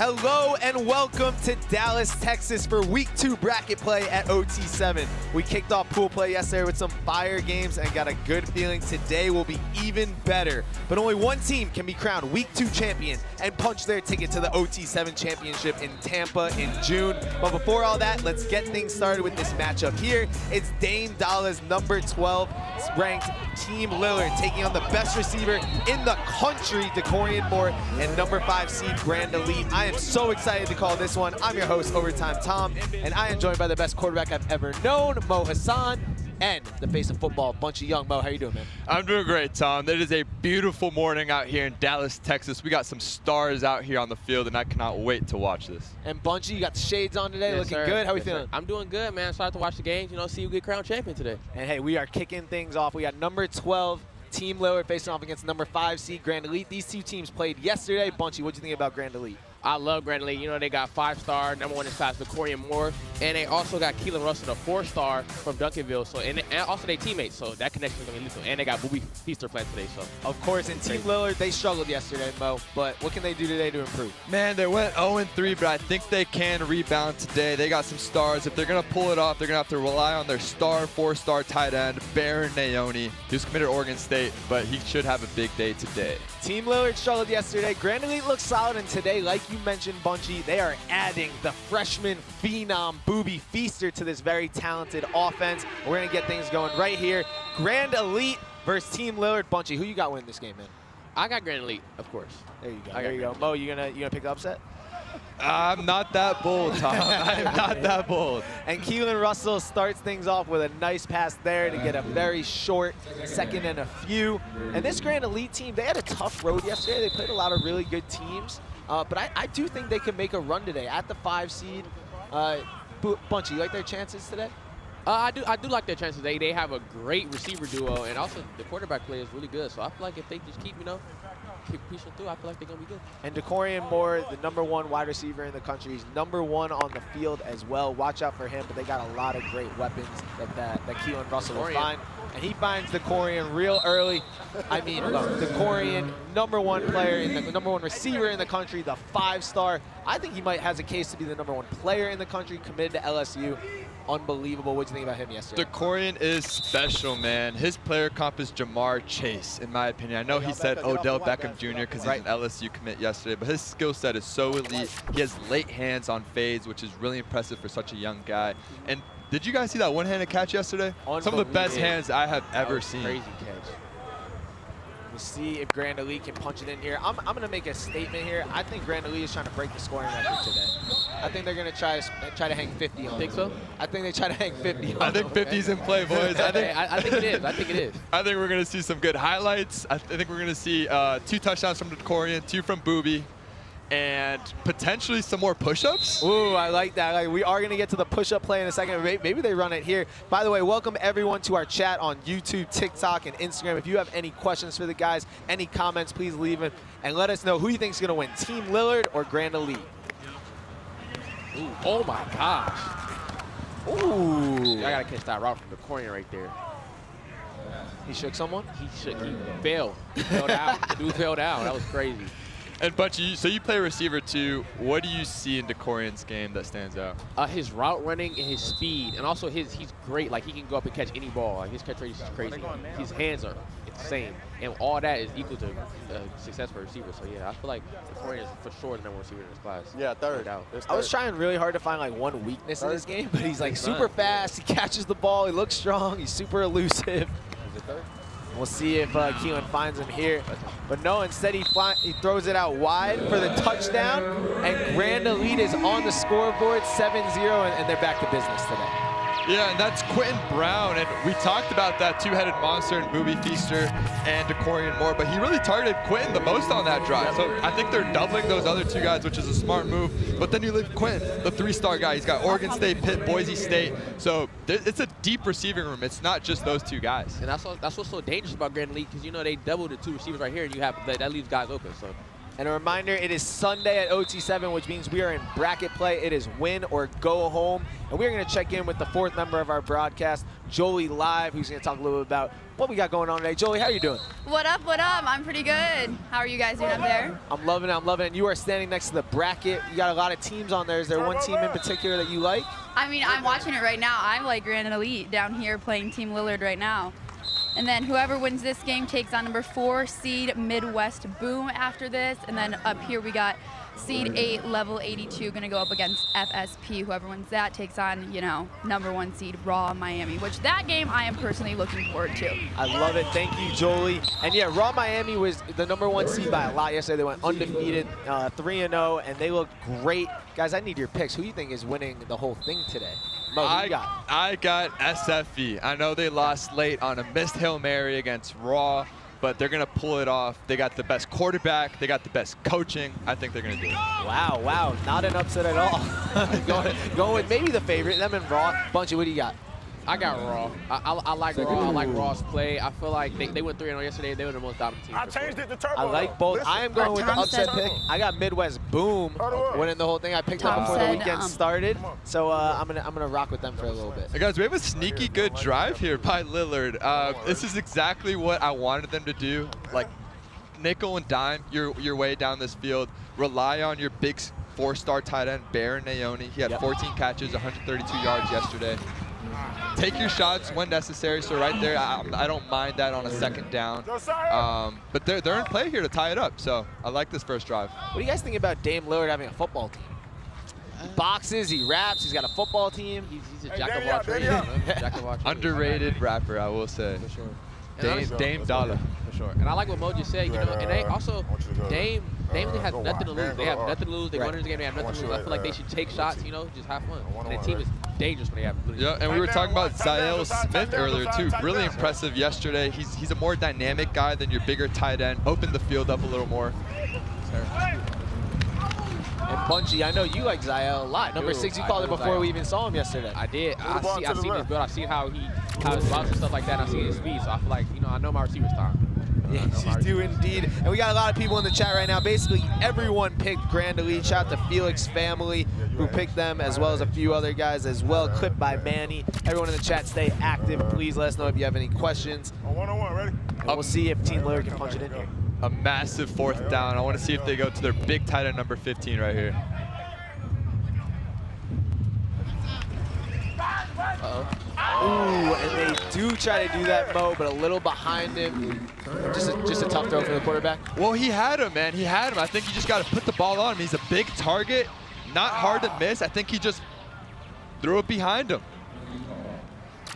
Hello and welcome to Dallas, Texas for Week 2 bracket play at OT7. We kicked off pool play yesterday with some fire games and got a good feeling today will be even better. But only one team can be crowned Week 2 champion and punch their ticket to the OT7 championship in Tampa in June. But before all that, let's get things started with this matchup here. It's Dane Dalla's number 12 ranked Team Lillard taking on the best receiver in the country, Decorian Moore, and number 5 seed Grand Elite. I am so excited to call this one. I'm your host, Overtime Tom, and I am joined by the best quarterback I've ever known, Mo Hassan, and the face of football, Bunchy Young. Mo, how you doing, man? I'm doing great, Tom. It is a beautiful morning out here in Dallas, Texas. We got some stars out here on the field, and I cannot wait to watch this. And Bunchy, you got the shades on today, looking good. How we feeling? I'm doing good, man. Excited to watch the games, see who get crowned champion today. And hey, we are kicking things off. We got number 12, Team Lillard, facing off against number 5 seed Grand Elite. These two teams played yesterday. Bunchy, what do you think about Grand Elite? I love Grand Elite. They got 5-star, number 1 in class, Decorian Moore, and they also got Keelan Russell, the 4-star from Duncanville. So and also their teammates. So that connection is gonna be lethal. And they got Booby Feaster playing today. So of course, in Team Lillard, they struggled yesterday, Mo. But what can they do today to improve? Man, they went 0-3, but I think they can rebound today. They got some stars. If they're gonna pull it off, they're gonna have to rely on their star 4-star tight end, Baron Naoni. He was committed to Oregon State, but he should have a big day today. Team Lillard struggled yesterday. Grand Elite looks solid, and today, like you mentioned, Bunchy, they are adding the freshman phenom Booby Feaster to this very talented offense. We're gonna get things going right here. Grand Elite versus Team Lillard. Bunchy, who you got winning this game, man? I got Grand Elite, of course. There you go. There you go. Mo, you gonna pick the upset? I'm not that bold, Tom. I'm not that bold. And Keelan Russell starts things off with a nice pass there to get a very short second and a few. And this Grand Elite team, they had a tough road yesterday. They played a lot of really good teams. But I do think they can make a run today at the 5 seed. Bunchy, you like their chances today? I do like their chances. They have a great receiver duo, and also the quarterback play is really good. So I feel like if they just keep pushing through, I feel like they're gonna be good. And Decorian Moore, the number 1 wide receiver in the country, he's number 1 on the field as well. Watch out for him, but they got a lot of great weapons that Keelan Russell will find. And he finds Decorian real early. I mean, look, Decorian, number 1 player, the number 1 receiver in the country, the 5-star. I think he might has a case to be the number 1 player in the country, committed to LSU. Unbelievable. What do you think about him yesterday? Decorian is special, man. His player comp is Jamar Chase, in my opinion. I know he said Odell Beckham Jr. because he's an LSU commit yesterday, but his skill set is so elite. He has late hands on fades, which is really impressive for such a young guy. And did you guys see that one-handed catch yesterday? Some of the best hands I have ever seen. Crazy catch. We'll see if Grand Elite can punch it in here. I'm going to make a statement here. I think Grand Elite is trying to break the scoring record today. I think they're going to try to hang 50 on. Think so? I think they try to hang 50 on. I think 50's in play, boys. I think it is. I think it is. I think we're going to see some good highlights. I think we're going to see 2 touchdowns from Decorian, 2 from Booby, and potentially some more push-ups. Ooh, I like that. We are going to get to the push-up play in a second. Maybe they run it here. By the way, welcome everyone to our chat on YouTube, TikTok, and Instagram. If you have any questions for the guys, any comments, please leave them and let us know who you think is going to win, Team Lillard or Grand Elite. Ooh, oh my gosh. Ooh. I got to catch that route from Decorian right there. He shook someone? He fell. He fell down. The dude fell down. That was crazy. And Bunchy, so you play receiver too. What do you see in Decorian's game that stands out? His route running and his speed, and also he's great. Like, he can go up and catch any ball. Like, his catch rate is crazy. His hands are insane, and all that is equal to success for a receiver. So yeah, I feel like Decorian is for sure the number 1 receiver in this class. Yeah, third. I was trying really hard to find like one weakness in this game, but he's like super fast. He catches the ball. He looks strong. He's super elusive. Is it third? We'll see if Keelan finds him here. But no, instead he throws it out wide for the touchdown. And Grand Elite is on the scoreboard, 7-0, and they're back to business today. Yeah, and that's Quentin Brown. And we talked about that 2-headed monster in Booby Feaster and Decorian Moore, but he really targeted Quentin the most on that drive. So I think they're doubling those other 2 guys, which is a smart move. But then you leave Quentin, the 3-star guy. He's got Oregon State, Pitt, Boise State. So it's a deep receiving room. It's not just those 2 guys. And that's what's so dangerous about Grand Elite, because they double the 2 receivers right here, and that leaves guys open. So And a reminder, it is Sunday at OT7, which means we are in bracket play. It is win or go home. And we're going to check in with the fourth member of our broadcast, Jolie Live, who's going to talk a little bit about what we got going on today. Jolie, how are you doing? What up, what up? I'm pretty good. How are you guys doing up there? I'm loving it, I'm loving it. You are standing next to the bracket. You got a lot of teams on there. Is there one team in particular that you like? I mean, I'm watching it right now. I'm like Grand Elite down here playing Team Lillard right now. And then whoever wins this game takes on number 4 seed Midwest Boom after this. And then up here we got seed 8 level 82 going to go up against FSP. Whoever wins that takes on, you know, number 1 seed Raw Miami, which that game I am personally looking forward to. I love it. Thank you, Jolie. And yeah, Raw Miami was the number 1 seed by a lot yesterday. They went undefeated, 3-0, and they look great. Guys, I need your picks. Who do you think is winning the whole thing today? Mo, who you got? I got SFE. I know they lost late on a missed Hail Mary against Raw, but they're going to pull it off. They got the best quarterback. They got the best coaching. I think they're going to do it. Wow, wow. Not an upset at all. going with maybe the favorite, them and Raw. Bunchy, what do you got? I got Raw. I like Raw. I like Raw's play. I feel like they went 3-0 yesterday. They were the most dominant team. I changed it to turbo. I like both. I am going with the upset pick. I got Midwest Boom winning the whole thing. I picked them before the weekend started, so I'm gonna rock with them for a little bit. Hey guys, we have a sneaky good drive here by Lillard. This is exactly what I wanted them to do. Like nickel and dime your way down this field. Rely on your big 4-star tight end Baron Naoni. He had 14 catches, 132 yards yesterday. Take your shots when necessary. So right there, I don't mind that on a second down. But they're in play here to tie it up. So I like this first drive. What do you guys think about Dame Lillard having a football team? He boxes, he raps, he's got a football team. He's a jack of all trades. Jack of all trades. Underrated rapper, I will say. For sure. Dame Dollar. For sure. And I like what Mo just said. You know, and they also Dame really has nothing to lose. They have nothing to lose. They won this game. They have nothing to lose. I feel like they should take shots. You know, just have fun. And the team is dangerous when they have. Yeah, and we were talking about Zael Smith earlier too. Really impressive yesterday. He's a more dynamic guy than your bigger tight end. Opened the field up a little more. And Bunchy, I know you like Zael a lot. Number 6, you called it before we even saw him yesterday. I did. I seen his build. I seen how his bounce and stuff like that. I seen his speed. So I feel like, you know, I know my receivers time. Yes, you do indeed. And we got a lot of people in the chat right now. Basically, everyone picked Grand Elite. Shout out to Felix family who picked them, as well as a few other guys as well. Clipped by Manny. Everyone in the chat, stay active. Please let us know if you have any questions. One-on-one, ready? And we'll see if Team Lillard can punch it in here. A massive 4th down. I want to see if they go to their big tight end number 15 right here. Ooh, and they do try to do that, Mo, but a little behind him. Just a tough throw for the quarterback. Well, he had him, man. He had him. I think you just got to put the ball on him. He's a big target, not hard to miss. I think he just threw it behind him.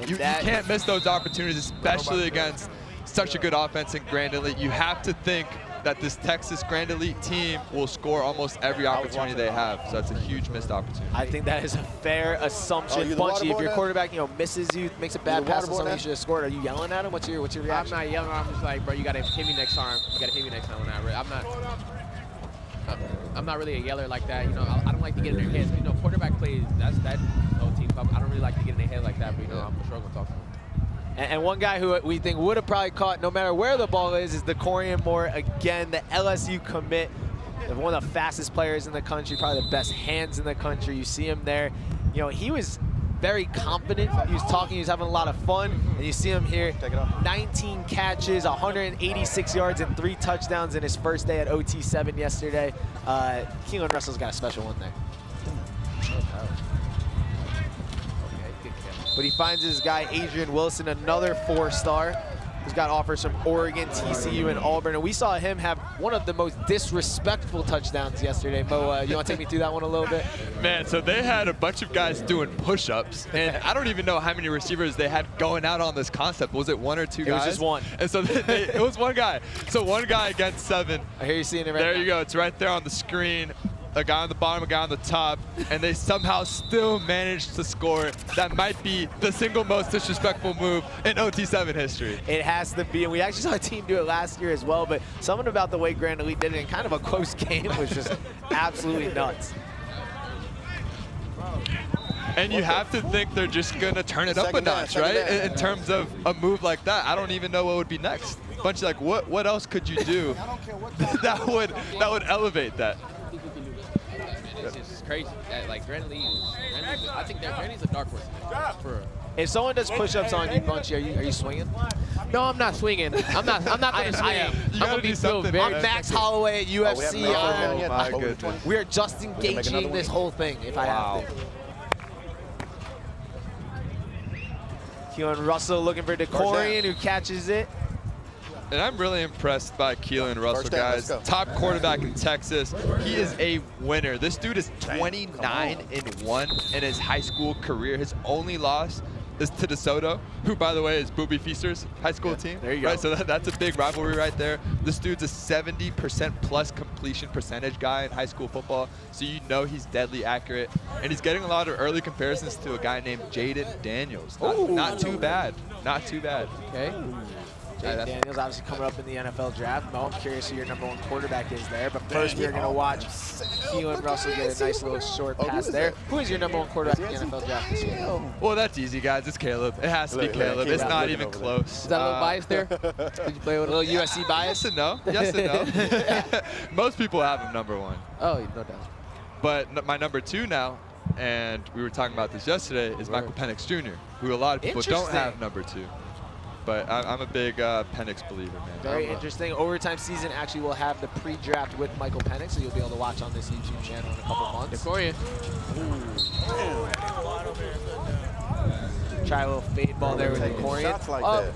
You can't miss those opportunities, especially against such a good offense in Grand Elite. You have to think that this Texas Grand Elite team will score almost every opportunity they have. So that's a huge missed opportunity. I think that is a fair assumption. Bunchy, if your quarterback, you know, misses you, makes a bad pass on something you should have scored, are you yelling at him? What's your reaction? I'm not yelling. I'm just like, bro, you gotta hit me next time. You gotta hit me next time when I'm not really a yeller like that. You know, I don't like to get in their heads. You know, quarterback plays, that's that whole team. I don't really like to get in their head like that, but you know, I'm for sure gonna talk to them. And one guy who we think would have probably caught no matter where the ball is the Corian Moore. Again, the LSU commit. One of the fastest players in the country, probably the best hands in the country. You see him there. You know, he was very confident. He was talking, he was having a lot of fun. And you see him here, 19 catches, 186 yards, and 3 touchdowns in his first day at OT7 yesterday. Keelan Russell's got a special one there. But he finds his guy, Adrian Wilson, another 4-star, who's got offers from Oregon, TCU, and Auburn. And we saw him have one of the most disrespectful touchdowns yesterday. Mo, you want to take me through that one a little bit? Man, so they had a bunch of guys doing push-ups, and I don't even know how many receivers they had going out on this concept. Was it 1 or 2 guys? It was just 1. And so it was 1 guy. So 1 guy against 7. I hear you seeing it right there now. You go. It's right there on the screen. A guy on the bottom, a guy on the top, and they somehow still managed to score. That might be the single most disrespectful move in OT7 history. It has to be, and we actually saw a team do it last year as well, but something about the way Grand Elite did it in kind of a close game was just absolutely nuts. And you have to think they're just going to turn it up a notch, right? In terms of a move like that. I don't even know what would be next. Bunch of like, what else could you do that would elevate that? It's just crazy. Like Granley, I think that Granley's a dark horse. For If someone does push-ups on you, Bunchy, are you swinging? no, I'm not swinging. I'm not going to swing. I am. I'm going to be still very. I'm Max Holloway at UFC. Oh my goodness. We are just engaging this whole thing if I have to. Keelan Russell looking for DeCorian, who catches it. And I'm really impressed by Keelan Russell, guys. Top quarterback in Texas. He is a winner. This dude is 29-1 in his high school career. His only loss is to DeSoto, who, by the way, is Booby Feaster's high school team. There you go. Right, so that's a big rivalry right there. This dude's a 70% plus completion percentage guy in high school football, so you know he's deadly accurate. And he's getting a lot of early comparisons to a guy named Jaden Daniels. Not too bad. Not too bad. Okay. Jaden Daniels obviously coming up in the NFL draft. Mo, I'm curious who your #1 quarterback is there. But first, we're going to watch Keelan Russell get a nice little short pass there. Who is your #1 quarterback in the NFL draft this year? Well, that's easy, guys. It's Caleb. It has to be Caleb. It's not even close. Is that a little bias there? Did you play with A little USC bias? Yes and no. Yes and no. Most people have him #1. Oh, no doubt. But my #2 now, and we were talking about this yesterday, is Michael Penix Jr., who a lot of people don't have #2. But I'm a big Penix believer, man. Very interesting. Overtime season actually will have the pre-draft with Michael Penix, so you'll be able to watch on this YouTube channel in a couple months. DeCorian. Try a little fade ball there with DeCorian.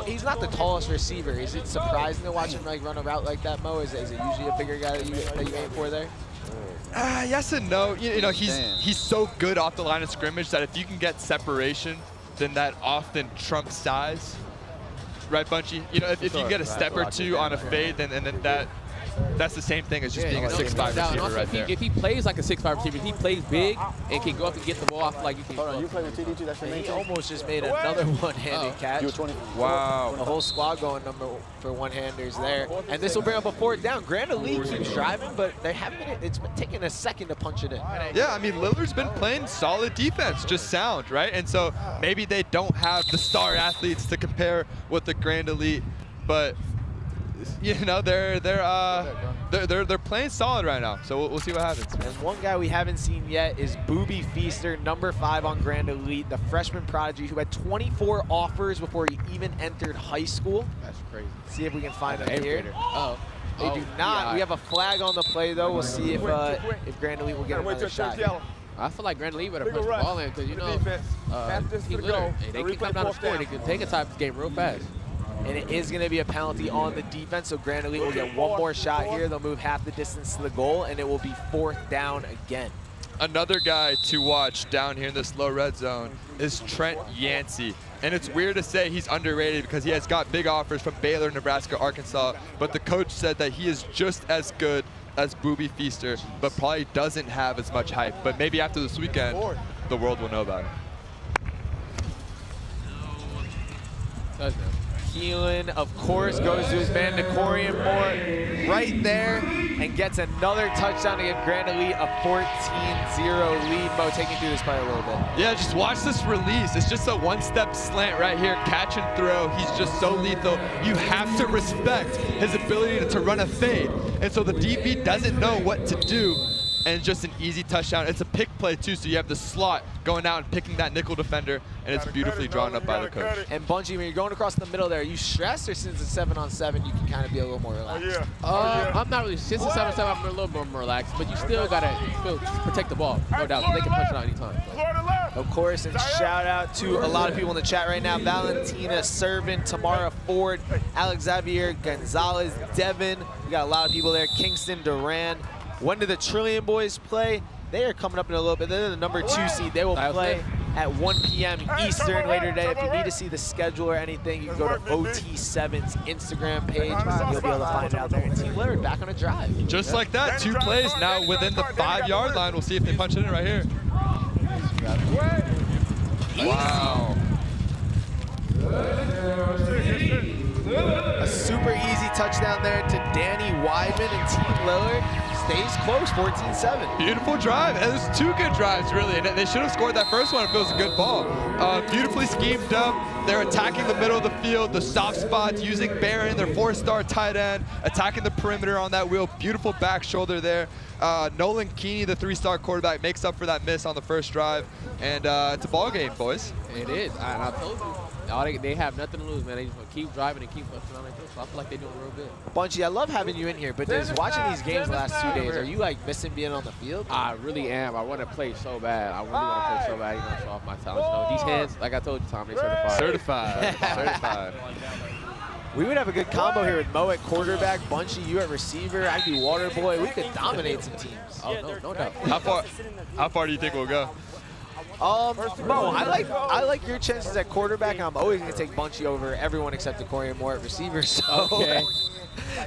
He's not the tallest receiver. Is it surprising to watch him like run a route like that, Mo? Is it usually a bigger guy that you aim for there? Yes and no. You know, he's so good off the line of scrimmage that if you can get separation, then that often trumps size. Right, Bunchy? You know, if you get a step or two on a fade, then that's the same thing as just being a 6'5" receiver right there. If he plays like a 6'5" receiver, if he plays big and can go up and get the ball off like you can. Hold on, you play with TD2, that's your main He team? almost just made another one-handed catch. You were 20. Wow. The whole squad going for one-handers there. And this will bring up a 4th down. Grand Elite keeps driving, but it's been taking a second to punch it in. Yeah, I mean, Lillard's been playing solid defense, just sound, right? And so maybe they don't have the star athletes to compare with the Grand Elite, but you know, they're playing solid right now. So we'll see what happens. And one guy we haven't seen yet is Booby Feaster, #5 on Grand Elite, the freshman prodigy who had 24 offers before he even entered high school. That's crazy. See if we can find him here. Oh. They do not. We have a flag on the play, though. We'll see if Grand Elite will get another shot. I feel like Grand Elite better punch the ball in because, you know, Team Lillard, they can come down the score. They can take a type of game real fast. And it is going to be a penalty on the defense, so Grand Elite will get one more shot here. They'll move half the distance to the goal, and it will be 4th down again. Another guy to watch down here in this low red zone is Trent Yancey. And it's weird to say he's underrated because he has got big offers from Baylor, Nebraska, Arkansas, but the coach said that he is just as good as Booby Feaster, but probably doesn't have as much hype. But maybe after this weekend, the world will know about him. Touchdown. Keelan, of course, goes to his man DeCorian Moore right there and gets another touchdown to give Grand Elite a 14-0 lead. Mo, take me through this play a little bit. Yeah, just watch this release. It's just a one-step slant right here, catch and throw. He's just so lethal. You have to respect his ability to run a fade. And so the DB doesn't know what to do. And just an easy touchdown. It's a pick play too, so you have the slot going out and picking that nickel defender, and it's beautifully drawn up by the coach. And Bunchy, when you're going across the middle there, are you stressed, or since it's 7-on-7, you can kind of be a little more relaxed? I'm not really. Since it's 7-7, I'm a little more relaxed, but you still gotta protect the ball, no doubt. They can punch it out anytime. Of course, and shout out to a lot of people in the chat right now. Valentina Servin, Tamara Ford, Alex Xavier Gonzalez, Devin. We got a lot of people there. Kingston Duran. When do the Trillion Boys play? They are coming up in a little bit. They're the #2 seed. They will play at 1 p.m. Eastern later today. If you need to see the schedule or anything, you can go to OT7's Instagram page. You'll be able to find it out there. And Team Lillard back on a drive. Just like that, 2 plays now within the 5-yard line. We'll see if they punch it in right here. Wow. A super easy touchdown there to Danny Wyman and Team Lillard. stays close, 14-7. Beautiful drive. And there's two good drives, really. And they should have scored that first one if it was a good ball. Beautifully schemed up. They're attacking the middle of the field, the soft spots, using Barron, their 4-star tight end, attacking the perimeter on that wheel. Beautiful back shoulder there. Nolan Keeney, the 3-star quarterback, makes up for that miss on the first drive. And it's a ball game, boys. It is. And I told you, they have nothing to lose, man. They just want to keep driving and keep pushing on like this. So I feel like they're doing real good. Bunchy, I love having you in here, but just watching these games the last 2 days, are you like missing being on the field? I really am. I want to play so bad. I really want to play so bad. You know, show off my talents. You know, these hands, like I told you, Tom, they certified. Certified. We would have a good combo here with Mo at quarterback, Bunchy, you at receiver, I do water boy. We could dominate some teams. Oh, no doubt. How far do you think we'll go? Mo, I like your chances at quarterback. I'm always going to take Bunchy over everyone except Decorian Moore at receiver. So. Okay.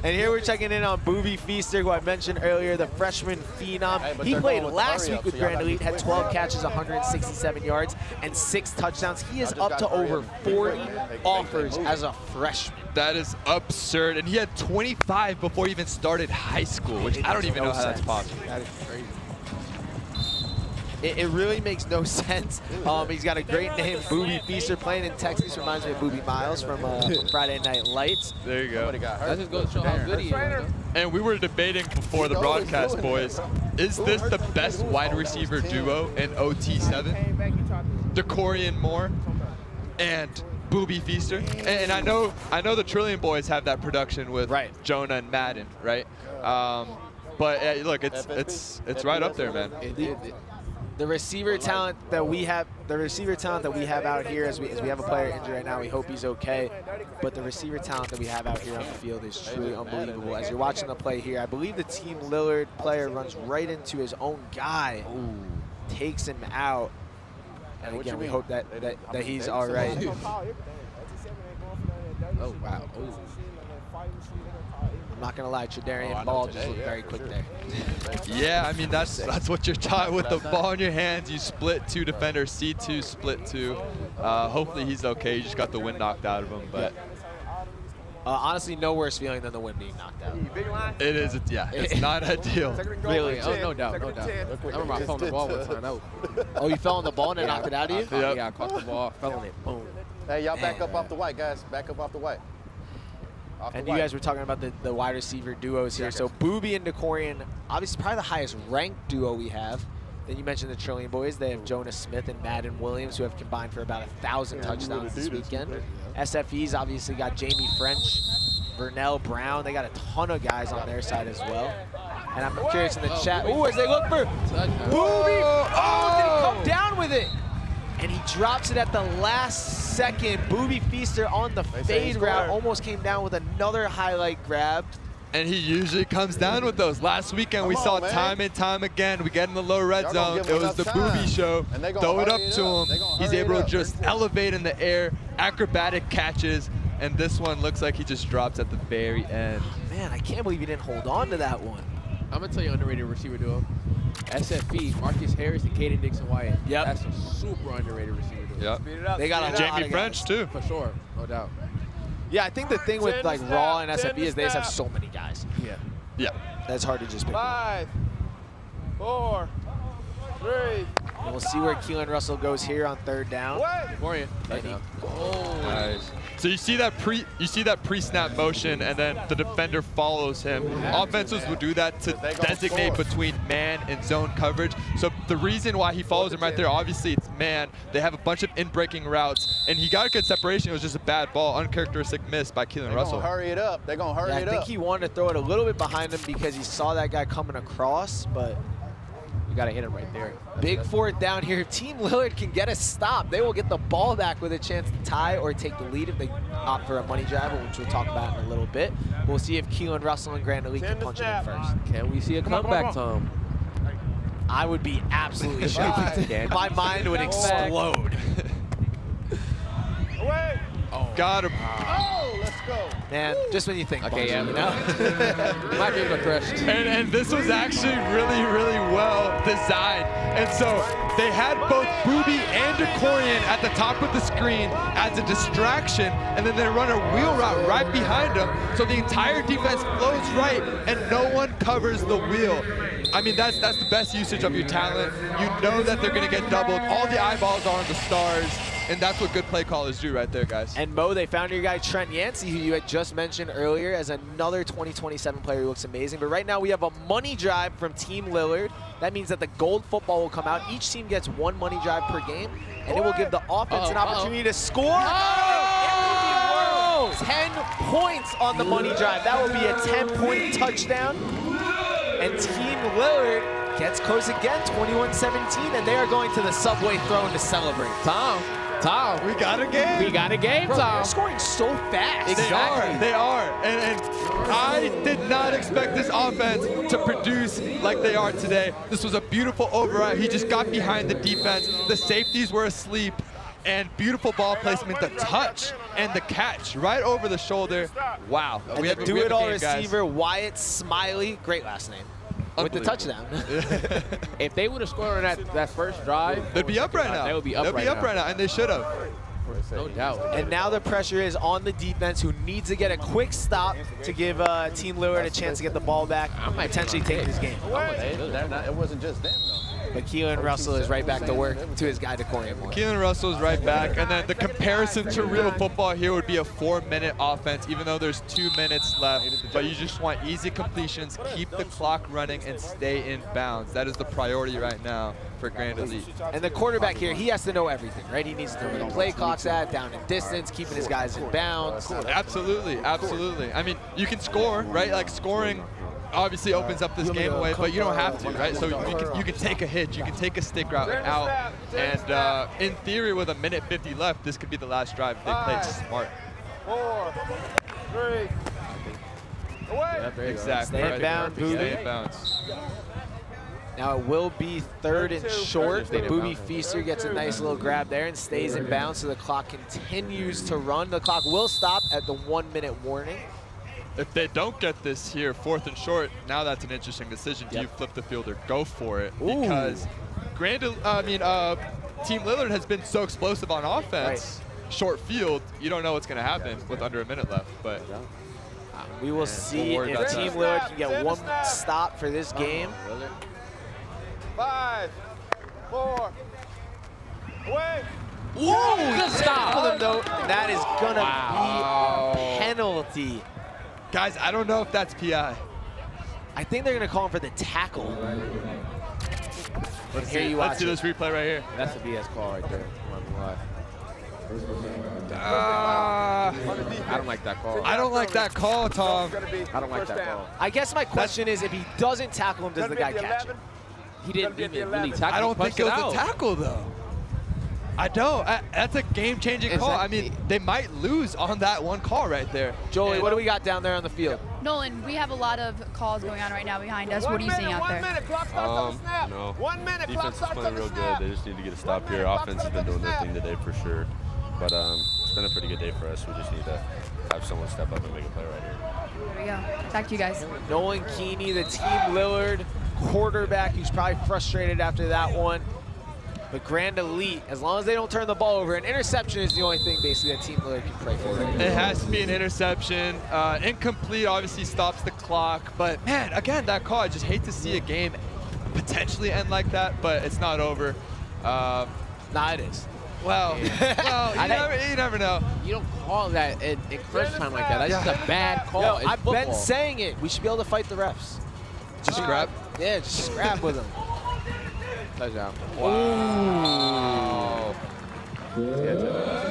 And here we're checking in on Booby Feaster, who I mentioned earlier, the freshman phenom. He played last week with Grand Elite, had 12 catches, 167 yards, and 6 touchdowns. He is up to over 40 offers as a freshman. That is absurd. And he had 25 before he even started high school, which I don't even know how that's possible. That is crazy. It really makes no sense. He's got a great name, Booby Feaster, playing in Texas. Reminds me of Booby Miles from Friday Night Lights. There you go. That just goes to show how good he is. And we were debating before the broadcast, boys, is this the best wide receiver duo in OT7? Decorian Moore and Booby Feaster. And I know the Trillion boys have that production with Jonah and Madden, right? But look, it's right up there, man. The receiver talent that we have, out here, as we have a player injured right now, we hope he's okay. But the receiver talent that we have out here on the field is truly unbelievable. As you're watching the play here, I believe the Team Lillard player runs right into his own guy, takes him out. And again, we hope that he's all right. Oh, wow. Ooh. I'm not gonna lie, Tredarian Ball just looked very quick there. Yeah, I mean that's what you're taught with the ball in your hands. You split 2 defenders, C2, split 2. Hopefully he's okay. He just got the wind knocked out of him, but honestly, no worse feeling than the wind being knocked out. it is. It's not ideal. Really? Oh, no doubt, no doubt. I remember I fell on the ball one time. Oh, you fell on the ball and it knocked it out of you? Yeah, I caught the ball, fell on it, boom. Hey, y'all back up off the white, guys. Back up off the white. And you guys were talking about the wide receiver duos here. So Booby and Decorian, obviously probably the highest ranked duo we have. Then you mentioned the Trillion boys. They have Jonas Smith and Madden Williams, who have combined for about 1,000 touchdowns this weekend. SFE's obviously got Jamie French, Vernell Brown. They got a ton of guys on their side as well. And I'm curious in the chat. Oh, as they look for Booby. Oh, did he come down with it? And he drops it at the last second. Booby Feaster on the fade route almost came down with another highlight grab. And he usually comes down with those. Last weekend we saw time and time again. We get in the low red zone. It was the Booby show. Throw it up to him. He's able to just elevate in the air, acrobatic catches. And this one looks like he just drops at the very end. Man, I can't believe he didn't hold on to that one. I'm going to tell you underrated receiver duo. SFE, Marcus Harris and Caden Dixon-Wyatt. Yep. That's a super underrated receiver duo. Yep. They got a Jamie French too. For sure, no doubt. Yeah, I think the thing with like Raw and SFE is they just have so many guys. Yeah. That's hard to just pick. 5, 4, 3. And we'll see where Keelan Russell goes here on 3rd down. Decorian. Nice. So you see that pre-snap motion, and then the defender follows him. Offenses will do that to designate between man and zone coverage. So the reason why he follows him right there, obviously it's man. They have a bunch of in-breaking routes, and he got a good separation. It was just a bad ball, uncharacteristic miss by Keelan Russell. Hurry it up. They're gonna hurry it up. I think he wanted to throw it a little bit behind him because he saw that guy coming across, but you gotta hit him right there. Big 4th down here. If Team Lillard can get a stop, they will get the ball back with a chance to tie or take the lead if they opt for a money drive, which we'll talk about in a little bit. We'll see if Keelan Russell and Grand Elite can punch it in first. Can we see a comeback, Tom? I would be absolutely shocked. My mind would explode. Away. Got him. Oh, let's Man, just when you think. Okay, yeah. You know? My dreams are crushed. And this was actually really, really well designed. And so they had both Booby and DeCorian at the top of the screen as a distraction, and then they run a wheel route right behind them. So the entire defense flows right, and no one covers the wheel. I mean, that's the best usage of your talent. You know that they're going to get doubled. All the eyeballs are on the stars. And that's what good play callers do right there, guys. And Mo, they found your guy Trent Yancey, who you had just mentioned earlier, as another 2027 player who looks amazing. But right now we have a money drive from Team Lillard. That means that the gold football will come out. Each team gets 1 money drive per game, and it will give the offense an opportunity to score. 10 points on the money drive. That will be a 10-point touchdown. And Team Lillard gets close again, 21-17, and they are going to the subway throne to celebrate. Tom, we got a game. we got a game, Bro, Tom. they're scoring so fast. They are. And I did not expect this offense to produce like they are today. This was a beautiful override. He just got behind the defense. The safeties were asleep. And beautiful ball placement, the touch and the catch right over the shoulder. Wow. And the do-it-all receiver, Wyatt Smiley, great last name, with the touchdown. If they would have scored on that first drive, They'd be up right now. They would be up right now, and they should have. no doubt. And now the pressure is on the defense, who needs to get a quick stop to give Team Lillard a chance to get the ball back, potentially take this game. It wasn't just them, though. But Keelan Russell is right back to work to his guy, DeCorian Moore. Keelan Russell's right back. And then the comparison to real football here would be a 4-minute offense, even though there's 2 minutes left. But you just want easy completions, keep the clock running, and stay in bounds. That is the priority right now for Grand Elite. And the quarterback here, he has to know everything, right? He needs to know where the play clock's at, down in distance, keeping his guys in bounds. Absolutely, absolutely. I mean, you can score, right? Like scoring obviously opens up this game away, but you don't have to, right? So you can take a hitch, you can take a stick route out, and in theory, with 1:50 left, this could be the last drive if they played smart. 4, 3, away. Exactly. Stay in bounds, Stay in bounds. Now it will be 3rd and short. The Booby Feaster gets a nice little grab there and stays in bounds, so the clock continues to run. The clock will stop at the 1-minute warning. If they don't get this here, 4th and short, now that's an interesting decision. Do you flip the field or go for it? Ooh. Because Team Lillard has been so explosive on offense. Right. Short field, you don't know what's going to happen with under a minute left. But We will see worry if about Team that. Lillard can get one stop for this game. 5, 4, away. Ooh, good stop for them though. That is gonna be a penalty. guys, I don't know if that's PI. I think they're gonna call him for the tackle. Let's Here see. you Let's watch do it. this replay right here. That's a BS call right there. I I don't like that call. don't like that call, Tom. I don't like that call. I guess my question is, if he doesn't tackle him, does the guy catch it? He didn't even really tackle. I don't think he it punched was a out. tackle, though. I don't. That's a game-changing call. I mean, they might lose on that one call right there. Jolie, what do we got down there on the field? Nolan, we have a lot of calls going on right now behind us. What are you seeing out there? No. Defense is playing real good. They just need to get a stop here. Offense has been doing their thing today for sure. But it's been a pretty good day for us. We just need to have someone step up and make a play right here. Here we go. Back to you guys. Nolan Keeney, the Team Lillard quarterback, who's probably frustrated after that one. But Grand Elite, as long as they don't turn the ball over, an interception is the only thing basically that Team Lillard can pray for. It has to be an interception. Incomplete obviously stops the clock. But, man, again, that call, I just hate to see a game potentially end like that, but it's not over. Nah, it is. Well, you never know. You don't call that in crunch time like that. That's just a bad call. Yo, It's I've been football. saying it. We should be able to fight the refs. Just grab. Yeah, just scrap with them. Touchdown. Wow.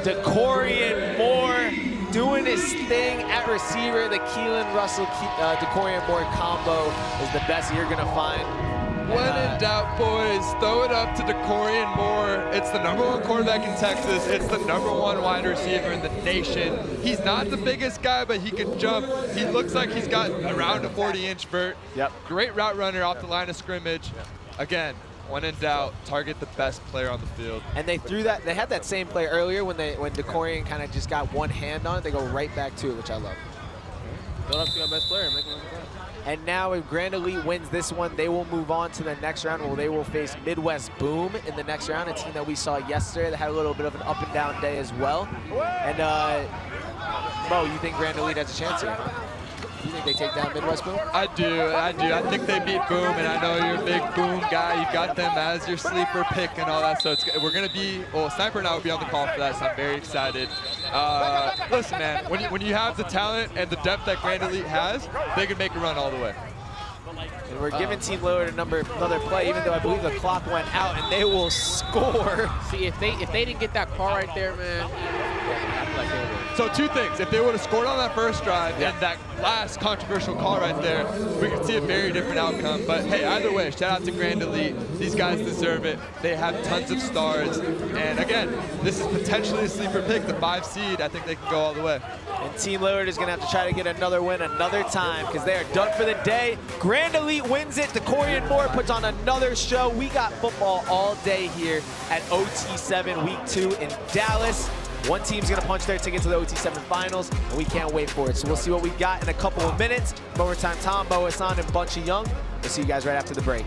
DeCorian Moore doing his thing at receiver. The Keelan Russell DeCorian Moore combo is the best you're gonna find. When in doubt, boys, throw it up to DeCorian Moore. It's the #1 quarterback in Texas. It's the #1 wide receiver in the nation. He's not the biggest guy, but he can jump. He looks like he's got around a 40-inch vert. Yep. Great route runner off the line of scrimmage. Again, When in doubt, target the best player on the field. And they threw that. They had that same play earlier when DeCorian kind of just got one hand on it. They go right back to it, which I love. Build up to your best player and make him look at that. And now if Grand Elite wins this one, they will move on to the next round where they will face Midwest Boom in the next round, a team that we saw yesterday that had a little bit of an up and down day as well. And Mo, you think Grand Elite has a chance here? You think they take down Midwest Boom? I do. I think they beat Boom, and I know you're a big Boom guy. You've got them as your sleeper pick and all that. So we're going to be, well, Sniper and I will be on the call for that, so I'm very excited. Listen, man, when you have the talent and the depth that Grand Elite has, they can make a run all the way. And we're giving Team Lillard another play, even though I believe the clock went out, and they will score. See, if they didn't get that call right there, man, I feel like they would. So 2 things. If they would have scored on that first drive and that last controversial call right there, we could see a very different outcome. But hey, either way, shout out to Grand Elite. These guys deserve it. They have tons of stars. And again, this is potentially a sleeper pick, the 5 seed. I think they can go all the way. And Team Lillard is going to have to try to get another win another time because they are done for the day. Grand Elite wins it. DeCorian Moore puts on another show. We got football all day here at OT7 Week 2 in Dallas. One team's going to punch their ticket to the OT7 finals, and we can't wait for it. So we'll see what we got in a couple of minutes. Overtime Tom, Bo Hassan, and Bunchy Young. We'll see you guys right after the break.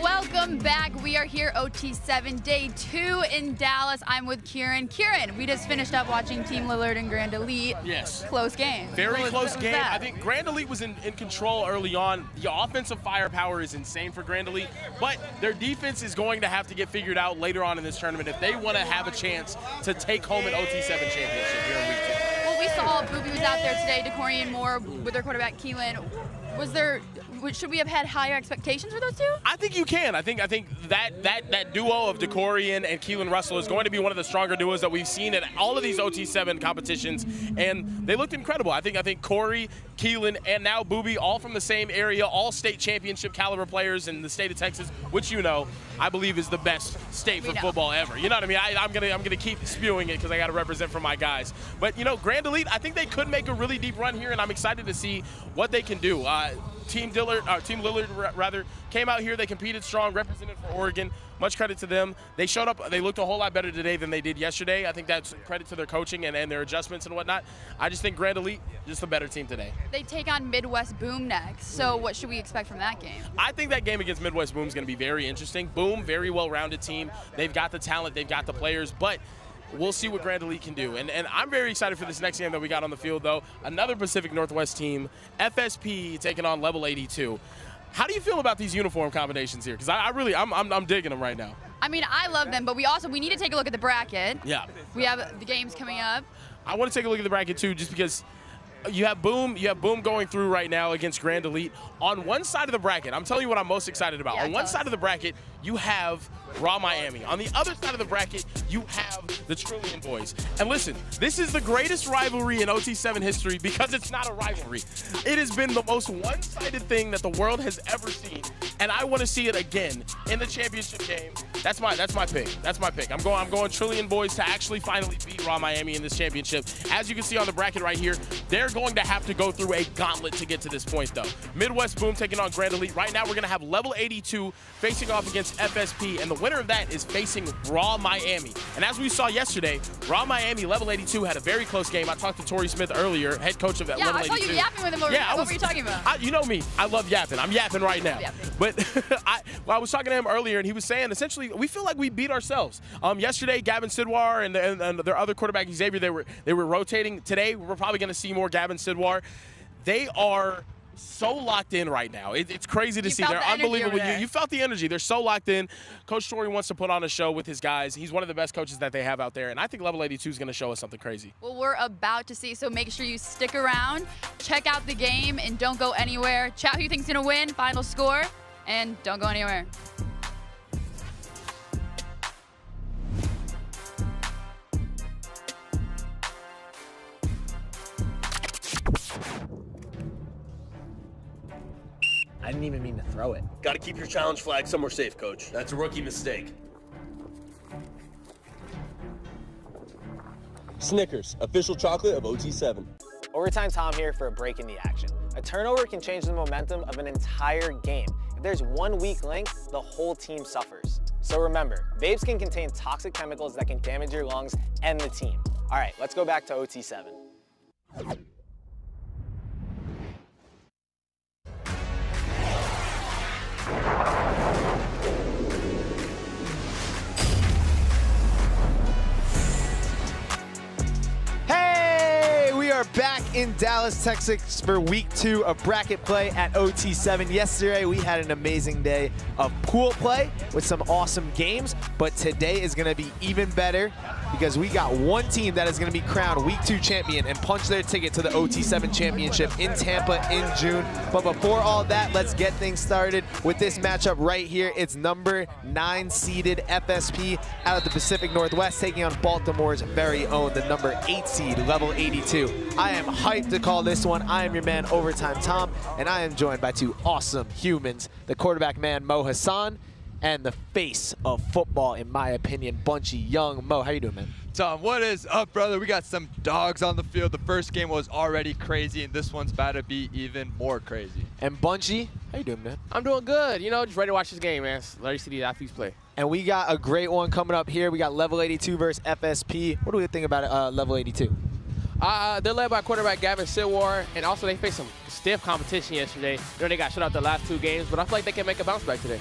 Welcome back. We are here OT7 Day 2 in Dallas. I'm with Kieran. Kieran, we just finished up watching Team Lillard and Grand Elite. Yes. Close game. Very close game. That? I think Grand Elite was in control early on. The offensive firepower is insane for Grand Elite, but their defense is going to have to get figured out later on in this tournament if they want to have a chance to take home an OT7 championship here in Week 2. Well, we saw Booby was out there today, DeCorian Moore with their quarterback Keelan. Should we have had higher expectations for those two? I think you can. I think that duo of DeCorian and Keelan Russell is going to be one of the stronger duos that we've seen at all of these OT7 competitions, and they looked incredible. I think Corey, Keelan, and now Booby, all from the same area, all state championship caliber players in the state of Texas, which I believe is the best state for football ever. You know what I mean? I'm gonna keep spewing it because I got to represent for my guys. But Grand Elite, I think they could make a really deep run here, and I'm excited to see what they can do. Team Lillard came out here. They competed strong, represented for Oregon. Much credit to them. They showed up. They looked a whole lot better today than they did yesterday. I think that's credit to their coaching and their adjustments and whatnot. I just think Grand Elite, just a better team today. They take on Midwest Boom next. So what should we expect from that game? I think that game against Midwest Boom is going to be very interesting. Boom, very well-rounded team. They've got the talent. They've got the players. But we'll see what Grand Elite can do. And I'm very excited for this next game that we got on the field, though. Another Pacific Northwest team, FSP, taking on Level 82. How do you feel about these uniform combinations here? Because I'm digging them right now. I mean, I love them, but we need to take a look at the bracket. Yeah. We have the games coming up. I want to take a look at the bracket, too, just because you have Boom going through right now against Grand Elite. On one side of the bracket, I'm telling you what I'm most excited about. Yeah, on one side of the bracket, you have Raw Miami. On the other side of the bracket, you have the Trillion Boys. And listen, this is the greatest rivalry in OT7 history because it's not a rivalry. It has been the most one-sided thing that the world has ever seen, and I want to see it again in the championship game. That's my pick. That's my pick. I'm going Trillion Boys to actually finally beat Raw Miami in this championship. As you can see on the bracket right here, They're going to have to go through a gauntlet to get to this point, though. Midwest Boom taking on Grand Elite. Right now, we're going to have level 82 facing off against FSP, and the winner of that is facing Raw Miami. And as we saw yesterday, Raw Miami level 82 had a very close game. I talked to Tori Smith earlier, head coach of that level 82. Yeah, I saw you yapping with him over what were you talking about? You know me. I love yapping. I'm yapping right now. Yapping. But I was talking to him earlier, and he was saying, essentially, we feel like we beat ourselves. Yesterday, Gavin Sidwar and their other quarterback, Xavier, they were rotating. Today, we're probably going to see more Gavin Sidwar. They are so locked in right now. It's crazy to see. They're unbelievable. You felt the energy. They're so locked in. Coach Story wants to put on a show with his guys. He's one of the best coaches that they have out there, and I think level 82 is going to show us something crazy. Well, we're about to see, so make sure you stick around, check out the game, and don't go anywhere. Chat who you think's going to win, final score, and don't go anywhere. I didn't even mean to throw it. Got to keep your challenge flag somewhere safe, Coach. That's a rookie mistake. Snickers, official chocolate of OT7. Overtime Tom here for a break in the action. A turnover can change the momentum of an entire game. If there's one weak link, the whole team suffers. So remember, vapes can contain toxic chemicals that can damage your lungs and the team. All right, let's go back to OT7. Hey, we are back in Dallas, Texas for week 2 of bracket play at OT7. Yesterday, we had an amazing day of pool play with some awesome games, but today is going to be even better because we got one team that is going to be crowned week 2 champion and punch their ticket to the OT7 championship in Tampa in June. But before all that, let's get things started with this matchup right here. It's number 9 seeded FSP out of the Pacific Northwest taking on Baltimore's very own, the number 8 seed, level 82. I am hyped to call this one. I am your man, Overtime Tom, and I am joined by 2 awesome humans, the quarterback man, Mo Hassan, and the face of football, in my opinion, Bunchy Young. Mo, how you doing, man? Tom, what is up, brother? We got some dogs on the field. The first game was already crazy, and this one's about to be even more crazy. And Bunchy, how you doing, man? I'm doing good. You know, just ready to watch this game, man. Let me see these athletes play. And we got a great one coming up here. We got level 82 versus FSP. What do we think about level 82? They're led by quarterback Gavin Sidwar, and also they faced some stiff competition yesterday. You know, they got shut out the last 2 games, but I feel like they can make a bounce back today.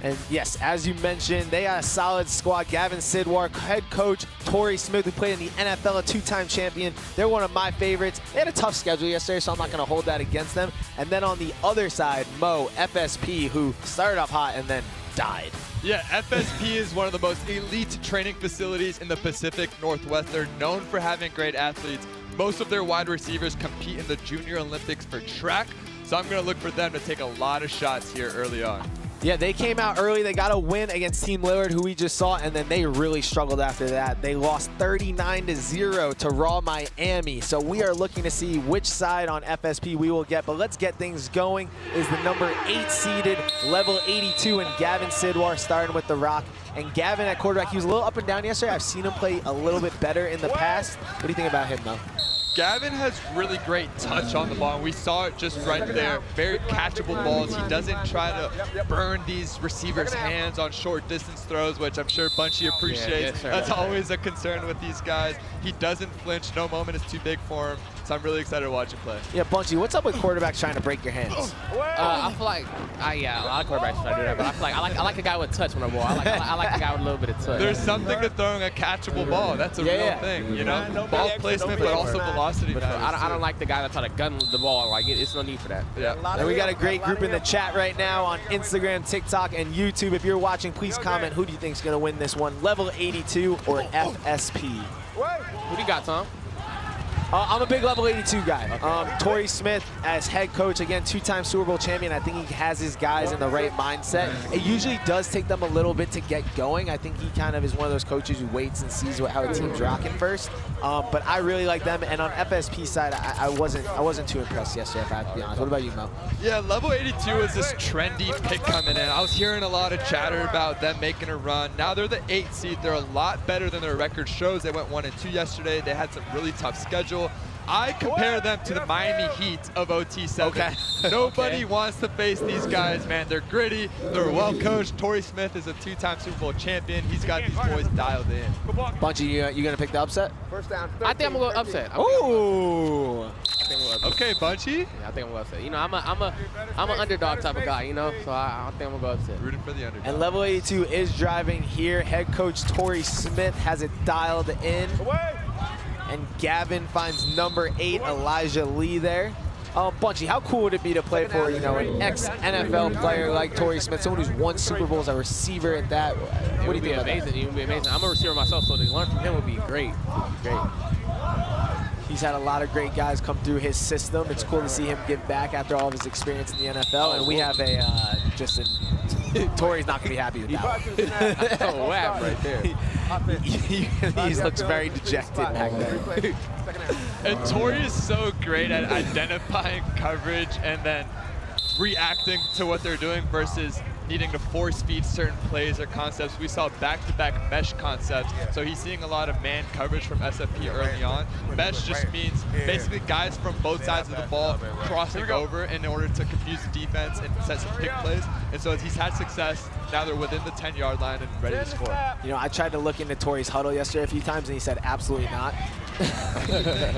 And yes, as you mentioned, they got a solid squad. Gavin Sidwar, head coach Tori Smith, who played in the NFL, a 2-time champion. They're one of my favorites. They had a tough schedule yesterday, so I'm not going to hold that against them. And then on the other side, Mo, FSP, who started off hot and then died. Yeah, FSP is one of the most elite training facilities in the Pacific Northwest. They're known for having great athletes. Most of their wide receivers compete in the Junior Olympics for track, so I'm going to look for them to take a lot of shots here early on. Yeah, they came out early. They got a win against Team Lillard, who we just saw, and then they really struggled after that. They lost 39-0 to Raw Miami. So we are looking to see which side on FSP we will get. But let's get things going. Is the number 8 seeded, level 82, and Gavin Sidwar starting with the rock. And Gavin at quarterback, he was a little up and down yesterday. I've seen him play a little bit better in the past. What do you think about him, though? Gavin has really great touch on the ball. We saw it just right there. Very catchable balls. He doesn't try to burn these receivers' hands on short distance throws, which I'm sure Bunchy appreciates. That's always a concern with these guys. He doesn't flinch. No moment is too big for him. So I'm really excited to watch him play. Yeah, Bunchy, what's up with quarterbacks trying to break your hands? I feel like, yeah, a lot of quarterbacks try to do that, but I feel like I like a guy with touch when I ball. I like a guy with a little bit of touch. There's something to throwing a catchable ball. That's a real thing, you know? Ball placement, but also velocity. But I don't like the guy that try to gun the ball. Like, it's no need for that. Yeah. And we got a great group in the chat right now on Instagram, TikTok, and YouTube. If you're watching, please comment who do you think is going to win this one, level 82 or FSP? Who do you got, Tom? I'm a big level 82 guy. Tori Smith as head coach, again, 2-time Super Bowl champion. I think he has his guys in the right mindset. It usually does take them a little bit to get going. I think he kind of is one of those coaches who waits and sees how a team's rocking first. But I really like them. And on FSP side, I wasn't too impressed yesterday, if I have to be honest. What about you, Mo? Yeah, level 82 is this trendy pick coming in. I was hearing a lot of chatter about them making a run. Now they're the 8 seed. They're a lot better than their record shows. They went 1-2 yesterday. They had some really tough schedule. I compare them to the Miami Heat of OT7. Okay. Nobody wants to face these guys, man. They're gritty. They're well coached. Torrey Smith is a 2-time Super Bowl champion. He's got these boys dialed in. Bunchy, you gonna pick the upset? First down. I think I'm gonna go upset. Ooh. Okay, Bunchy. Yeah, I think I'm gonna go upset. You know, I'm an underdog type of guy. You know, so I think I'm gonna go upset. Rooting for the underdog. And level 82 is driving here. Head coach Torrey Smith has it dialed in. And Gavin finds number 8, Elijah Lee there. Bunchy, how cool would it be to play for, you know, an ex-NFL player like Torrey Smith, someone who's won Super Bowls, a receiver at that? What do you think about that? It would be amazing. I'm a receiver myself, so to learn from him would be great. He's had a lot of great guys come through his system. It's cool to see him give back after all of his experience in the NFL. And we have Torrey's not going to be happy with that. Oh, wow, right there. He looks very dejected back there. And Torrey is so great at identifying coverage and then reacting to what they're doing versus needing to force feed certain plays or concepts. We saw back-to-back mesh concepts, so he's seeing a lot of man coverage from SFE early on. Mesh just means basically guys from both sides of the ball crossing over in order to confuse the defense and set some pick plays. And so he's had success. Now they're within the 10-yard line and ready to score. You know, I tried to look into Torrey's huddle yesterday a few times, and he said absolutely not.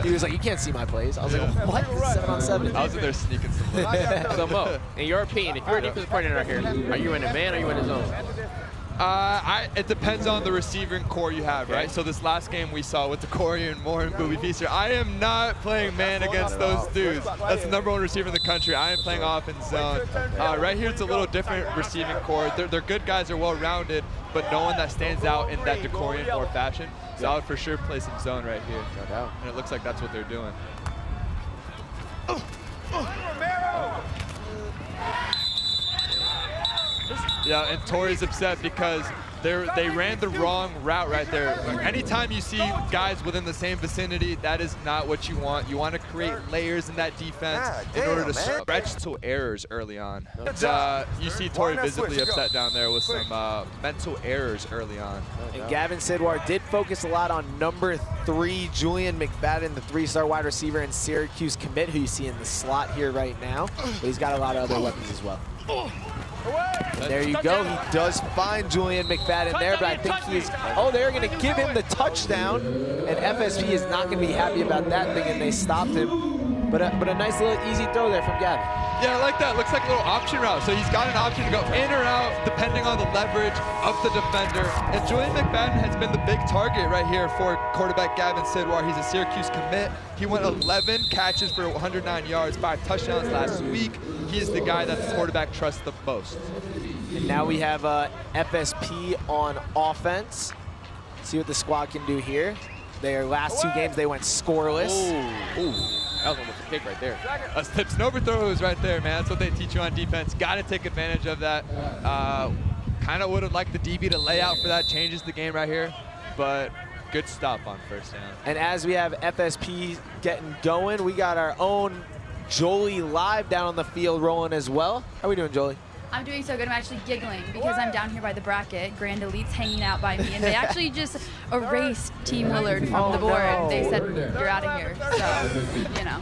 He was like, you can't see my plays. I was like, what? 7-on-7. I was in there sneaking some plays. So Mo, in your opinion, if you're a defensive coordinator here, are you in a man or are you in a zone? It depends on the receiving core you have, right? So this last game we saw with Decorian, Moore, and Booby Feaster, I am not playing man against those dudes. That's the #1 receiver in the country. I am playing off in zone. Right here, it's a little different receiving core. They're good guys, they're well-rounded, but no one that stands out in that Decorian or fashion. So I would for sure play some zone right here. No doubt. And it looks like that's what they're doing. Yeah, and Torrey's upset because they ran the wrong route right there. Anytime you see guys within the same vicinity, that is not what you want. You want to create layers in that defense in order to stretch to errors early on. You see Torrey visibly upset down there with some mental errors early on. And Gavin Sidwar did focus a lot on number 3, Julian McFadden, the 3-star wide receiver and Syracuse commit, who you see in the slot here right now. But he's got a lot of other weapons as well. And there you go. He does find Julian McFadden there, but I think he's, they're going to give him the touchdown. And FSP is not going to be happy about that thing, and they stopped him. But a nice little easy throw there from Gavin. Yeah, I like that. Looks like a little option route. So he's got an option to go in or out, depending on the leverage of the defender. And Julian McFadden has been the big target right here for quarterback Gavin Sidwar. He's a Syracuse commit. He went 11 catches for 109 yards, 5 touchdowns last week. He's the guy that the quarterback trusts the most. And now we have FSP on offense. See what the squad can do here. Their last 2 games, they went scoreless. Ooh. That was almost a kick right there. That's tips and overthrows right there, man. That's what they teach you on defense. Got to take advantage of that. Kind of would have liked the DB to lay out for that. Changes the game right here. But good stop on first down. And as we have FSP getting going, we got our own Jolie live down on the field rolling as well. How are we doing, Jolie? I'm doing so good. I'm actually giggling because I'm down here by the bracket. Grand Elite's hanging out by me, and they actually just erased Team Lillard from the board. They said, you're out of here. So, you know.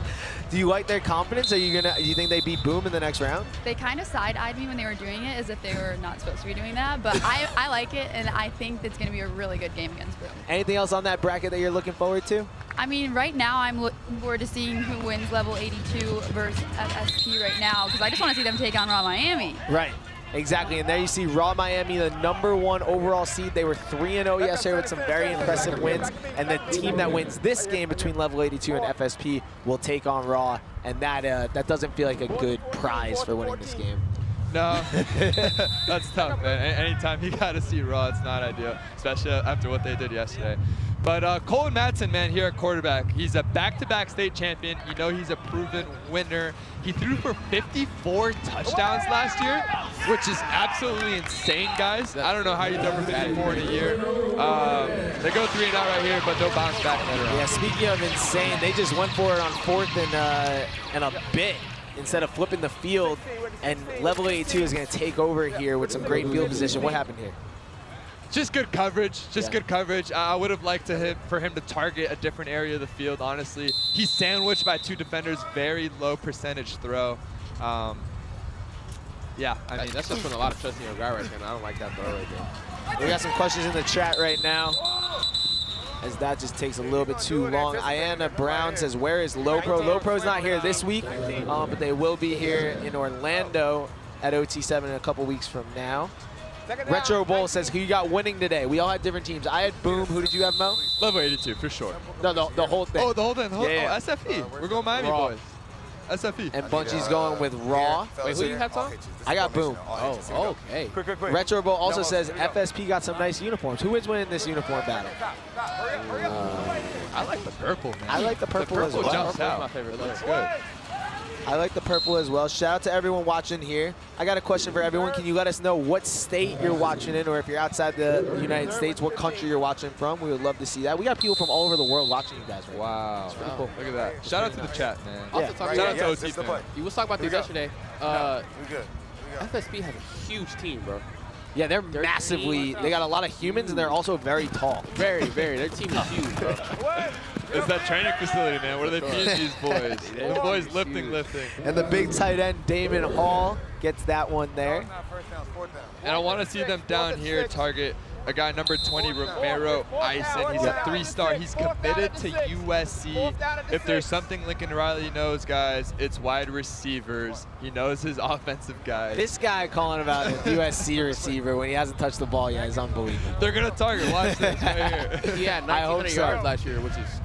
Do you like their confidence? Do you think they beat Boom in the next round? They kind of side-eyed me when they were doing it as if they were not supposed to be doing that, but I like it, and I think it's going to be a really good game against Boom. Anything else on that bracket that you're looking forward to? I mean, right now I'm looking forward to seeing who wins level 82 versus FSP right now, because I just want to see them take on Raw Miami. Right. Exactly, and there you see Raw Miami, the #1 overall seed. They were 3-0 yesterday with some very impressive wins, and the team that wins this game between level 82 and FSP will take on Raw, and that doesn't feel like a good prize for winning this game. No, that's tough, man. Anytime you got to see Raw, it's not ideal, especially after what they did yesterday. But Colin Madsen, man, here at quarterback, he's a back-to-back state champion. You know he's a proven winner. He threw for 54 touchdowns last year, which is absolutely insane, guys. I don't know how you throw for 54 in a year. They go 3-and-out right here, but they'll bounce back later on. Yeah, speaking of insane, they just went for it on 4th and a bit instead of flipping the field, and level 82 is going to take over here with some great field position. What happened here? Just good coverage. Good coverage. I would have liked for him to target a different area of the field, honestly. He's sandwiched by 2 defenders, very low percentage throw. Yeah, I mean, that's just putting a lot of trust in your guy right there, and I don't like that throw right there. We got some questions in the chat right now, as that just takes a little bit too long. Iana Brown says, where is Lopro? Lopro's not here this week, but they will be here in Orlando at OT7 in a couple weeks from now. Retro Bowl says, who you got winning today? We all had different teams. I had Boom. Who did you have, Mo? Level 82, for sure. No, the whole thing. Oh, the whole thing. Yeah. Oh, SFE. We're going Miami Raw. boys. SFE. And Bunchy's going with Raw. Wait, who do you have, Tom? I got Boom. Oh, okay. Quick. Retro Bowl also says FSP got some nice uniforms. Who is winning this uniform battle? I like the purple, man. I like the purple as well. Jumps out. My favorite color. Looks good. I like the purple as well. Shout out to everyone watching here. I got a question for everyone. Can you let us know what state you're watching in, or if you're outside the United States, what country you're watching from? We would love to see that. We got people from all over the world watching you guys right now. Wow. It's pretty cool. Look at that. Shout out to the chat, man. Also, talking Shout out about, to OT, man. you was talking about this yesterday. We good. FSP has a huge team, bro. Yeah, they're massively, they got a lot of humans, and they're also very tall. Very. Their team is huge, bro. It's that training facility, man. What are they feeding these boys? The boys lifting. And the big tight end, Damon Hall, gets that one there. And I want to see them down here target a guy number 20, Romero Ison. He's a 3-star. He's committed to USC. If there's something Lincoln Riley knows, guys, it's wide receivers. He knows his offensive guys. This guy calling about a USC receiver when he hasn't touched the ball yet is unbelievable. They're going to target. Watch this right here. He had I hope 1,900 so. yards last year, which is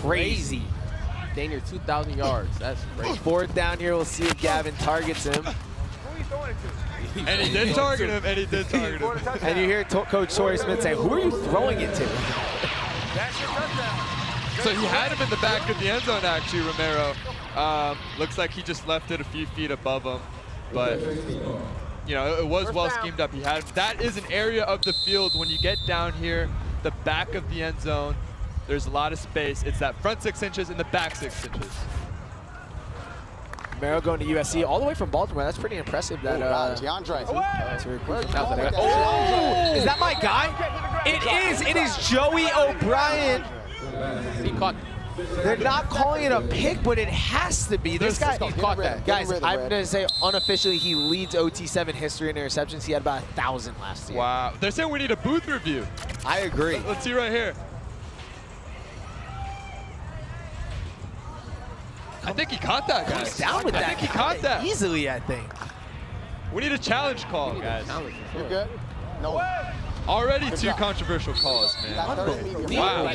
Crazy. dang near 2,000 yards. That's crazy. Fourth down here, we'll see if Gavin targets him. And he did target him, And you hear Coach Torrey Smith say, who are you throwing it to? So he had him in the back of the end zone, actually, Romero. Looks like he just left it a few feet above him. But, you know, it was well schemed up. He had him. That is an area of the field. When you get down here, the back of the end zone, there's a lot of space. It's that front 6 inches and the back 6 inches. Romero going to USC all the way from Baltimore. That's pretty impressive. That DeAndre. Is that my guy? It is. It is Joey O'Brien. He caught. They're not calling it a pick, but it has to be. This guy caught that. Guys, I'm going to say unofficially he leads OT7 history in interceptions. He had about 1,000 last year. Wow. They're saying we need a booth review. I agree. Let's see right here. I think he caught that, guys. He's down with that. I think he caught that. Easily, I think. We need a challenge call, guys. You good? No. Already 2 controversial calls, man. Wow.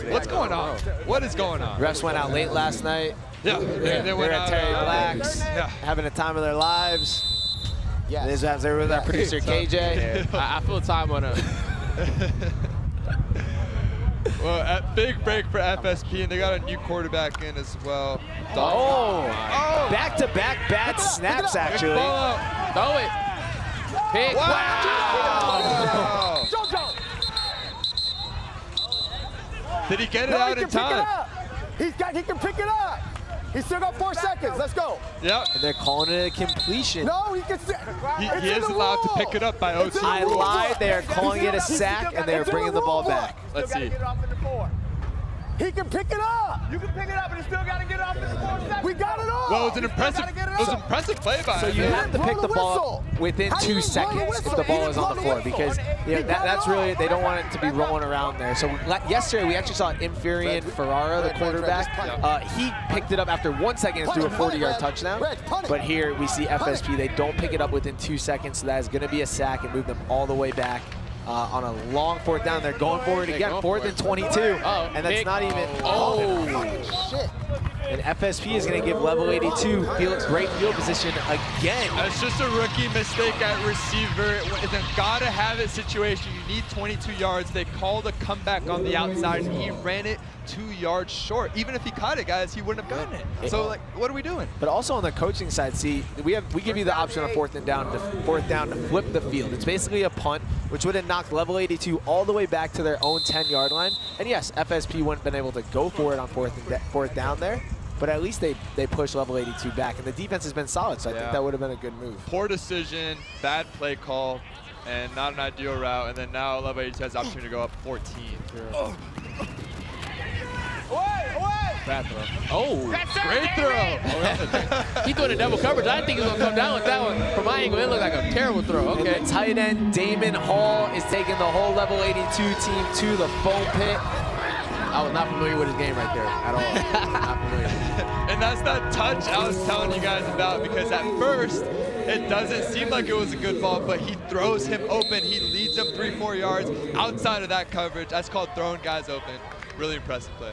What's going on? What is going on? Refs went out late last night. Yeah, they went They're at out. Terry Black's, Yeah. having a time of their lives. Yeah. This is there with our producer, KJ. I feel time on a. Well, at big break for FSP, and they got a new quarterback in as well. Oh! Back-to-back bad snaps, actually. Throw it. Pick. Wow! Did he get it out in time? He can pick it up. He's still got 4 seconds. Let's go. Yep. And they're calling it a completion. No, he can. He is allowed to pick it up by OT. I lied. They are calling it a sack, and they're bringing the ball back. Let's see. He can pick it up. You can pick it up, and you still got to get it off in 4 seconds. We got it all. Well, it was an impressive play by him. So you have to pick the ball within 2 seconds if the ball is on the floor, because that's really, they don't want it to be rolling around there. So yesterday we actually saw Inferian Ferrara, the quarterback. He picked it up after 1 second and threw a 40-yard touchdown. But here we see FSP, they don't pick it up within 2 seconds, so that is going to be a sack and move them all the way back. On a long 4th down, they're going for it again, 4th and 22, and that's not even, shit. And FSP is going to give level 82 great field position again. It's just a rookie mistake at receiver. It's a gotta have it situation. You need 22 yards. They called a comeback on the outside, and he ran it 2 yards short. Even if he caught it, guys, he wouldn't have gotten it. So, like, what are we doing? But also on the coaching side, see, we give you the option on 4th down to flip the field. It's basically a punt, which would have knocked level 82 all the way back to their own 10-yard line. And yes, FSP wouldn't have been able to go for it on 4th down there. but at least they pushed level 82 back, and the defense has been solid, so I think that would have been a good move. Poor decision, bad play call, and not an ideal route, and then now level 82 has the opportunity to go up 14. Bad throw. Oh, great throw. He threw in a double coverage. I didn't think he was going to come down with that one. From my angle, it looked like a terrible throw. Okay. And the tight end, Damon Hall, is taking the whole level 82 team to the foam pit. I was not familiar with his game right there at all. Not familiar. And that's that touch I was telling you guys about, because at first, it doesn't seem like it was a good ball, but he throws him open. He leads him 3-4 yards outside of that coverage. That's called throwing guys open. Really impressive play.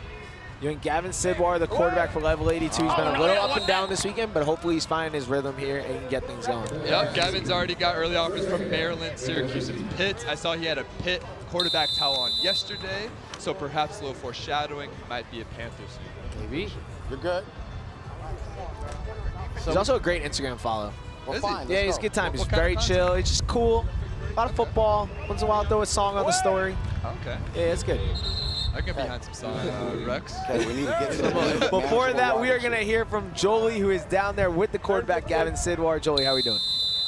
You and Gavin Sidwar, the quarterback for level 82, he's been a little up and down this weekend, but hopefully he's finding his rhythm here and can get things going. Yep, Gavin's already got early offers from Maryland, Syracuse, and Pitt. I saw he had a Pitt quarterback towel on yesterday, so perhaps a little foreshadowing. Might be a Panthers. Maybe. You're good. He's also a great Instagram follow. Well, fine. Yeah, he's a good time. He's What kind of very content? chill. He's just cool. A lot of football. Once in a while, throw a song on the story. Okay. Yeah, it's good. I can behind some song, Rex. Okay, we need to get to the Before that, we are going to hear from Jolie, who is down there with the quarterback, Gavin Sidwar. Jolie, how are we doing?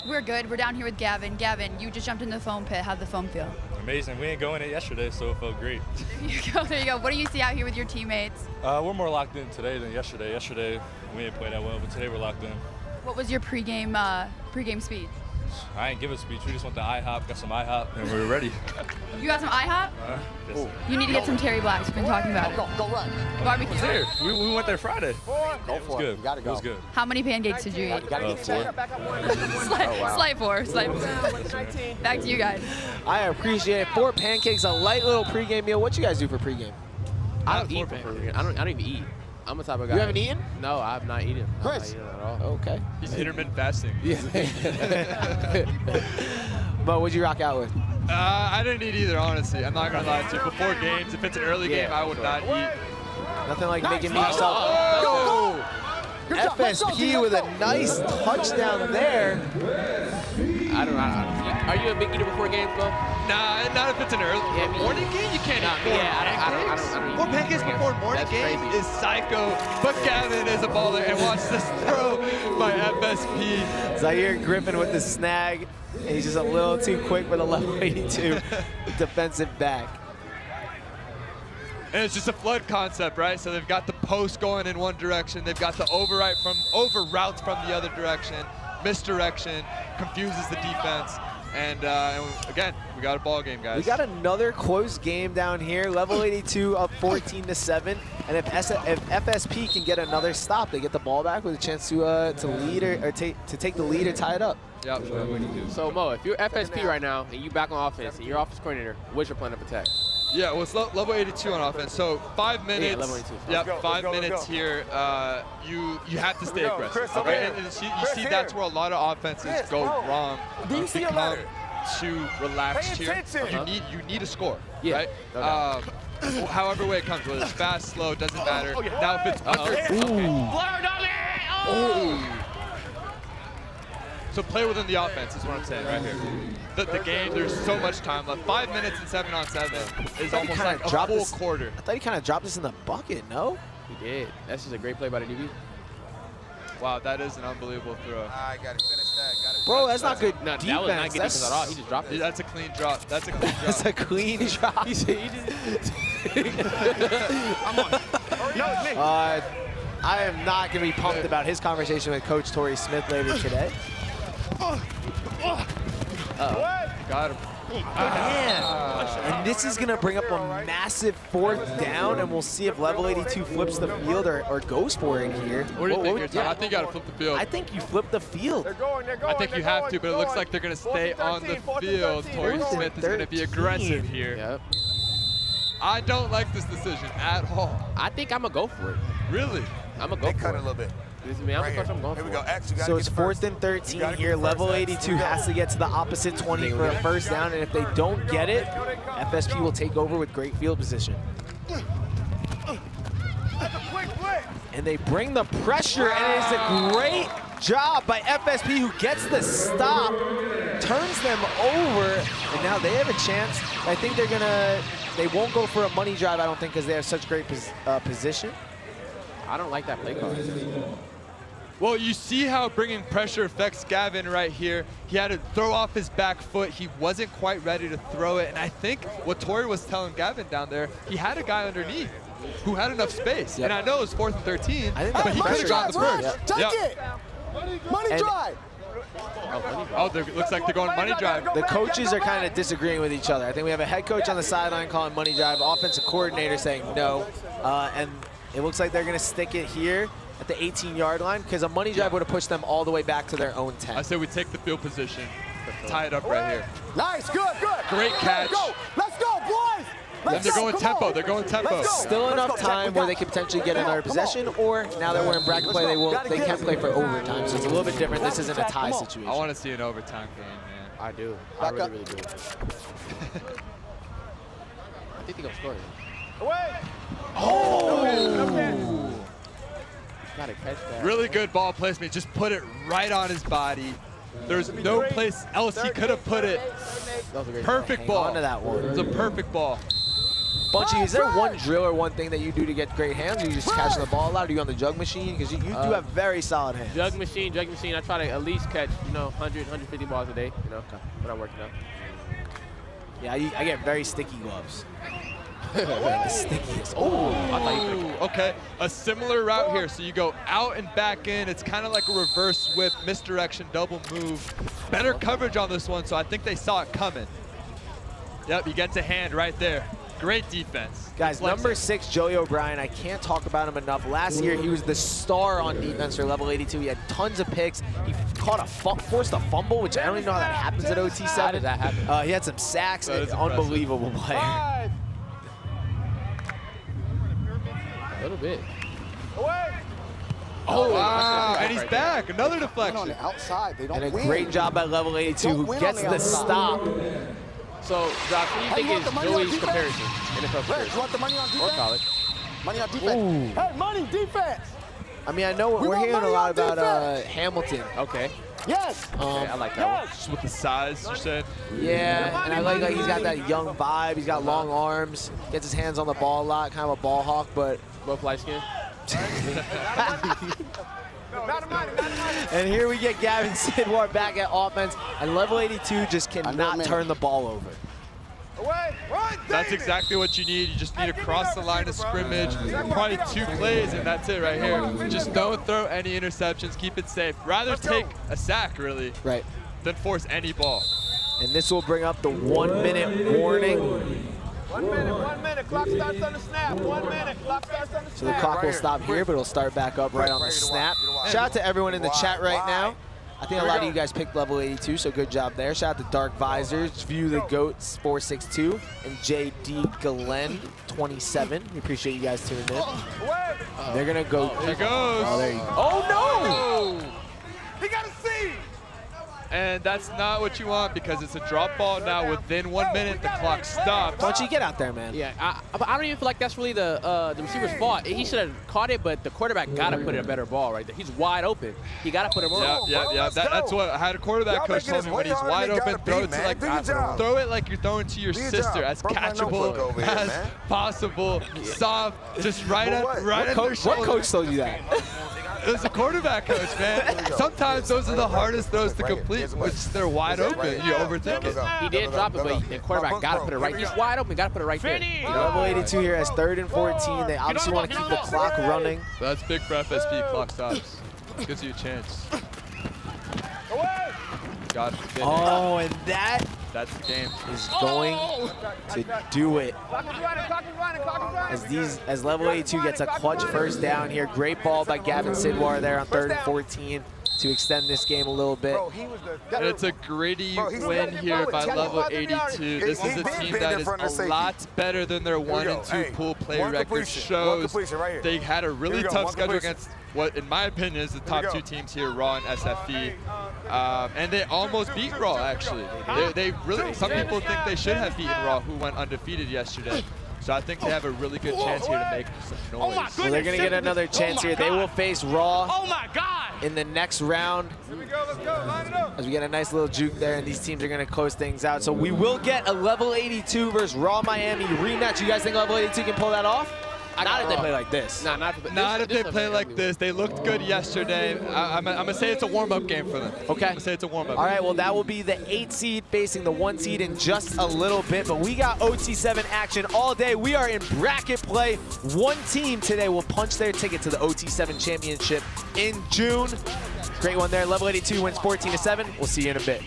We're good. We're down here with Gavin. Gavin, you just jumped in the foam pit. How'd the foam feel? Amazing. We ain't going it yesterday, so it felt great. There you go. There you go. What do you see out here with your teammates? We're more locked in today than yesterday. Yesterday, we didn't play that well, but today we're locked in. What was your pregame speed? I ain't give a speech. We just went to IHOP, got some IHOP, and we were ready. You got some IHOP? Yes, sir. You need to get some Terry Blacks. We've been talking about it. Go run. Barbecue. Here, we went there Friday. Go It was for it. good. You gotta It go. was good. How many pancakes did you eat? You gotta get 4. Slight 4. Back to you guys. I appreciate it. 4 pancakes, a light little pregame meal. What you guys do for pregame? I don't eat for pregame. I don't even eat. I'm the type of guy. You haven't eaten? No, I have not eaten. Chris. I'm not eating at all. Okay. He's intermittent fasting. But what'd you rock out with? I didn't eat either, honestly. I'm not going to lie to you. Before games, if it's an early game, I would not eat. Nothing like making me Nice. yourself. Go. Good job. Let's go, FSP Gino. with a nice touchdown there. I don't know. Are you a big eater before games, bro? Nah, not if it's an early me morning game. You can't eat 4 pancakes. I don't eat 4 pancakes before morning That's game crazy. is psycho. But Gavin is a baller, and watch this throw by FSP. Zaire Griffin with the snag. And he's just a little too quick for the level 82 defensive back. And it's just a flood concept, right? So they've got the post going in one direction. They've got the over routes from the other direction. Misdirection confuses the defense. And again, we got a ball game, guys. We got another close game down here. Level 82 up 14-7. And if FSP can get another stop, they get the ball back with a chance to lead or take the lead or tie it up. Yep. So Mo, if you're FSP right now and you back on offense and you're offense coordinator, what's your plan of attack? Yeah, well, it's level 82 on offense. So 5 minutes. level 82. Yep, Let's go, 5 let's go, minutes let's go. here. You have to stay Here we go. aggressive. Chris, over Okay, here. and you Chris, see here. that's where a lot of offenses Chris, go bro. wrong. Do you see a become letter? too relaxed Pay here. attention. You need a score, Yeah, right? no doubt. However way it comes, whether it's fast, slow, doesn't matter. Now if it's under, so play within the offense is what I'm saying right here. The game, there's so much time left. 5 minutes and 7-on-7 is almost like a full quarter. I thought he kind of dropped this in the bucket, no? He did. That's just a great play by the DB. Wow, that is an unbelievable throw. I gotta finish that. Bro, that's not good No, defense. that was not good defense at all. He just dropped it. That's a clean drop. That's a clean drop. That's a clean drop. I am not going to be pumped about his conversation with Coach Torrey Smith later today. Got him. Man. And this is going to bring up a massive 4th down, and we'll see if level 82 flips the field or goes for it here. What do you think here, Tom? I think you got to flip the field. I think you flip the field. I think you have to, but it looks like they're going to stay on the field. Torrey Smith is going to be aggressive here. Yep. I don't like this decision at all. I think I'm going to go for it. Really? I'm going to go for Cut it. a little bit. This is me. I'm Right going here. I'm going Here for we go. it. X, you gotta So get it's the 4th first. and 13 You gotta get here. the Level first, X. 82 Here we go. has to get to the opposite 20 for a first down, and if they don't get it, FSP will take over with great field position. And they bring the pressure, and it is a great job by FSP, who gets the stop, turns them over, and now they have a chance. I think they won't go for a money drive, I don't think, because they have such great position. I don't like that play call. Well, you see how bringing pressure affects Gavin right here. He had to throw off his back foot. He wasn't quite ready to throw it. And I think what Tori was telling Gavin down there, he had a guy underneath who had enough space. And I know it was 4th and 13, but he could have gotten the first. Take it! Money drive! Oh, looks like they're going money drive. The coaches are kind of disagreeing with each other. I think we have a head coach on the sideline calling money drive, offensive coordinator saying no, and it looks like they're going to stick it here at the 18-yard line because a money drive would have pushed them all the way back to their own 10. I say we take the field position, tie it up right here. Nice, good. Great catch. Let's go, boys! And they're going tempo. They're going tempo. Still enough time where they could potentially get another possession, or now that we're in bracket play, they can play for overtime. So it's a little bit different. This isn't a tie situation. I want to see an overtime game, man. I do. I really do. I think they're going to score. Oh! Gotta catch that. Really good ball placement. Just put it right on his body. There's no place else he could have put it. Perfect ball. Hang on to that one. It's a perfect ball. Bunchy, is there one drill or one thing that you do to get great hands? Or you just catch the ball out? Are you on the jug machine? Because you do have very solid hands. Jug machine. I try to at least catch, 100, 150 balls a day, when I'm working out. Yeah, I get very sticky gloves. The stickiest. Oh, I thought you okay. A similar route here. So you go out and back in. It's kind of like a reverse whip, misdirection, double move. Better coverage on this one, so I think they saw it coming. Yep, you get to hand right there. Great defense. Guys, number 6, Joey O'Brien, I can't talk about him enough. Last year, he was the star on defense for level 82. He had tons of picks. He forced a fumble, which I don't even know how that happens at OT7. How did that happen? He had some sacks. Unbelievable player. A little bit. Oh, wow. And he's back. Another deflection. On the outside, they don't And a win. great job by level 82, who gets the stop. So, Josh, what do you think is Joey's comparison? NFL comparison? You want the money on defense? Or college? Money on defense. Hey, money, defense. I mean, I know we're hearing a lot about Hamilton. Okay. Yes. I like that one. Just with the size, you said? Yeah, and I like he's got that young vibe. He's got long arms, gets his hands on the ball a lot, kind of a ball hawk, but both light skin. And here we get Gavin Sidwar back at offense, and level 82 just cannot turn the ball over. That's exactly what you need. You just need to cross the line of scrimmage. Probably 2 plays, and that's it right here. Just don't throw any interceptions. Keep it safe. Rather take a sack, really, than force any ball. And this will bring up the 1-minute warning. 1 minute. Clock starts on the snap. 1 minute. Clock starts on the snap. So the clock will stop here, but it'll start back up right on the snap. Shout out to everyone in the chat right now. I think a lot of you guys picked level 82, so good job there. Shout out to Dark Visors, View the Goats 462, and JD Glenn 27. We appreciate you guys tuning in. They're gonna go. There goes. Oh, there you go. Oh no! He got a C. And that's not what you want because it's a drop ball now. Within 1 minute, the clock stops. Why don't you get out there, man? Yeah, I don't even feel like that's really the receiver's fault. He should have caught it, but the quarterback got to put in a better ball right there. He's wide open. He got to put it more. Yeah. That's what I had a quarterback coach tell me when he's wide open, throw it like you're throwing to your sister, as catchable as possible, soft, just right at their shoulder. What coach told you that? It was a quarterback coach, man. Sometimes those are the hardest throws to complete, which they're wide open. You overthink it. He did drop it, but the quarterback got to put it right. He's wide open, got to put it right there. Level 82 here has 3rd and 14. They obviously want to keep the clock running. That's big for FSP. Clock stops. Gives you a chance. God forbid. Oh, and that's the game. Is going to do it. As level 82 gets a clutch first down here. Great ball by Gavin Sidwar there on 3rd and 14 to extend this game a little bit. And it's a gritty win here by level 82. This is a team that is a lot better than their 1 and 2 pool play record shows. They had a really tough schedule against what, in my opinion, is the top 2 teams here, Raw and SFE. And they almost beat Raw, actually. They really, some people think they should have beaten Raw, who went undefeated yesterday. So I think they have a really good chance here to make some noise. Well, they're going to get another chance here. They will face Raw in the next round. As we get a nice little juke there, and these teams are going to close things out. So we will get a level 82 versus Raw Miami rematch. You guys think level 82 can pull that off? Not if they play like this. Nah, Not if they play like this. They looked good yesterday. I'm going to say it's a warm-up game for them. Okay. I'm going to say it's a warm-up All game. right, well, that will be the 8 seed facing the 1 seed in just a little bit, but we got OT7 action all day. We are in bracket play. One team today will punch their ticket to the OT7 championship in June. Great one there. Level 82 wins 14-7. We'll see you in a bit.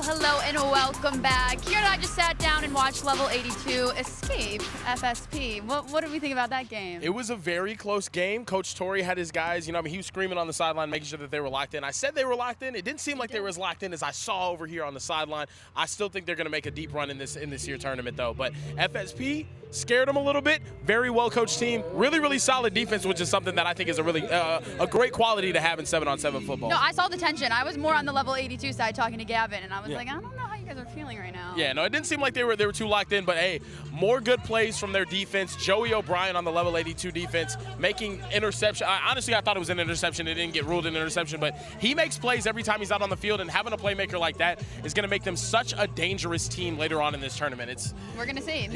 Hello, and welcome back. Kira and I just sat down and watched Level 82 escape FSP. What did we think about that game? It was a very close game. Coach Torrey had his guys, you know, I mean, he was screaming on the sideline, making sure that they were locked in. I said they were locked in. It didn't seem like they were as locked in as I saw over here on the sideline. I still think they're going to make a deep run in this year tournament, though. But FSP scared them a little bit. Very well-coached team. Really, really solid defense, which is something that I think is a really a great quality to have in 7-on-7 football. No, I saw the tension. I was more on the Level 82 side talking to Gavin, and I was like, I don't know how you guys are feeling right now. Yeah, no, it didn't seem like they were too locked in, but hey, more good plays from their defense. Joey O'Brien on the Level 82 defense making interception. Honestly, I thought it was an interception. It didn't get ruled an interception, but he makes plays every time he's out on the field, and having a playmaker like that is going to make them such a dangerous team later on in this tournament. We're going to see.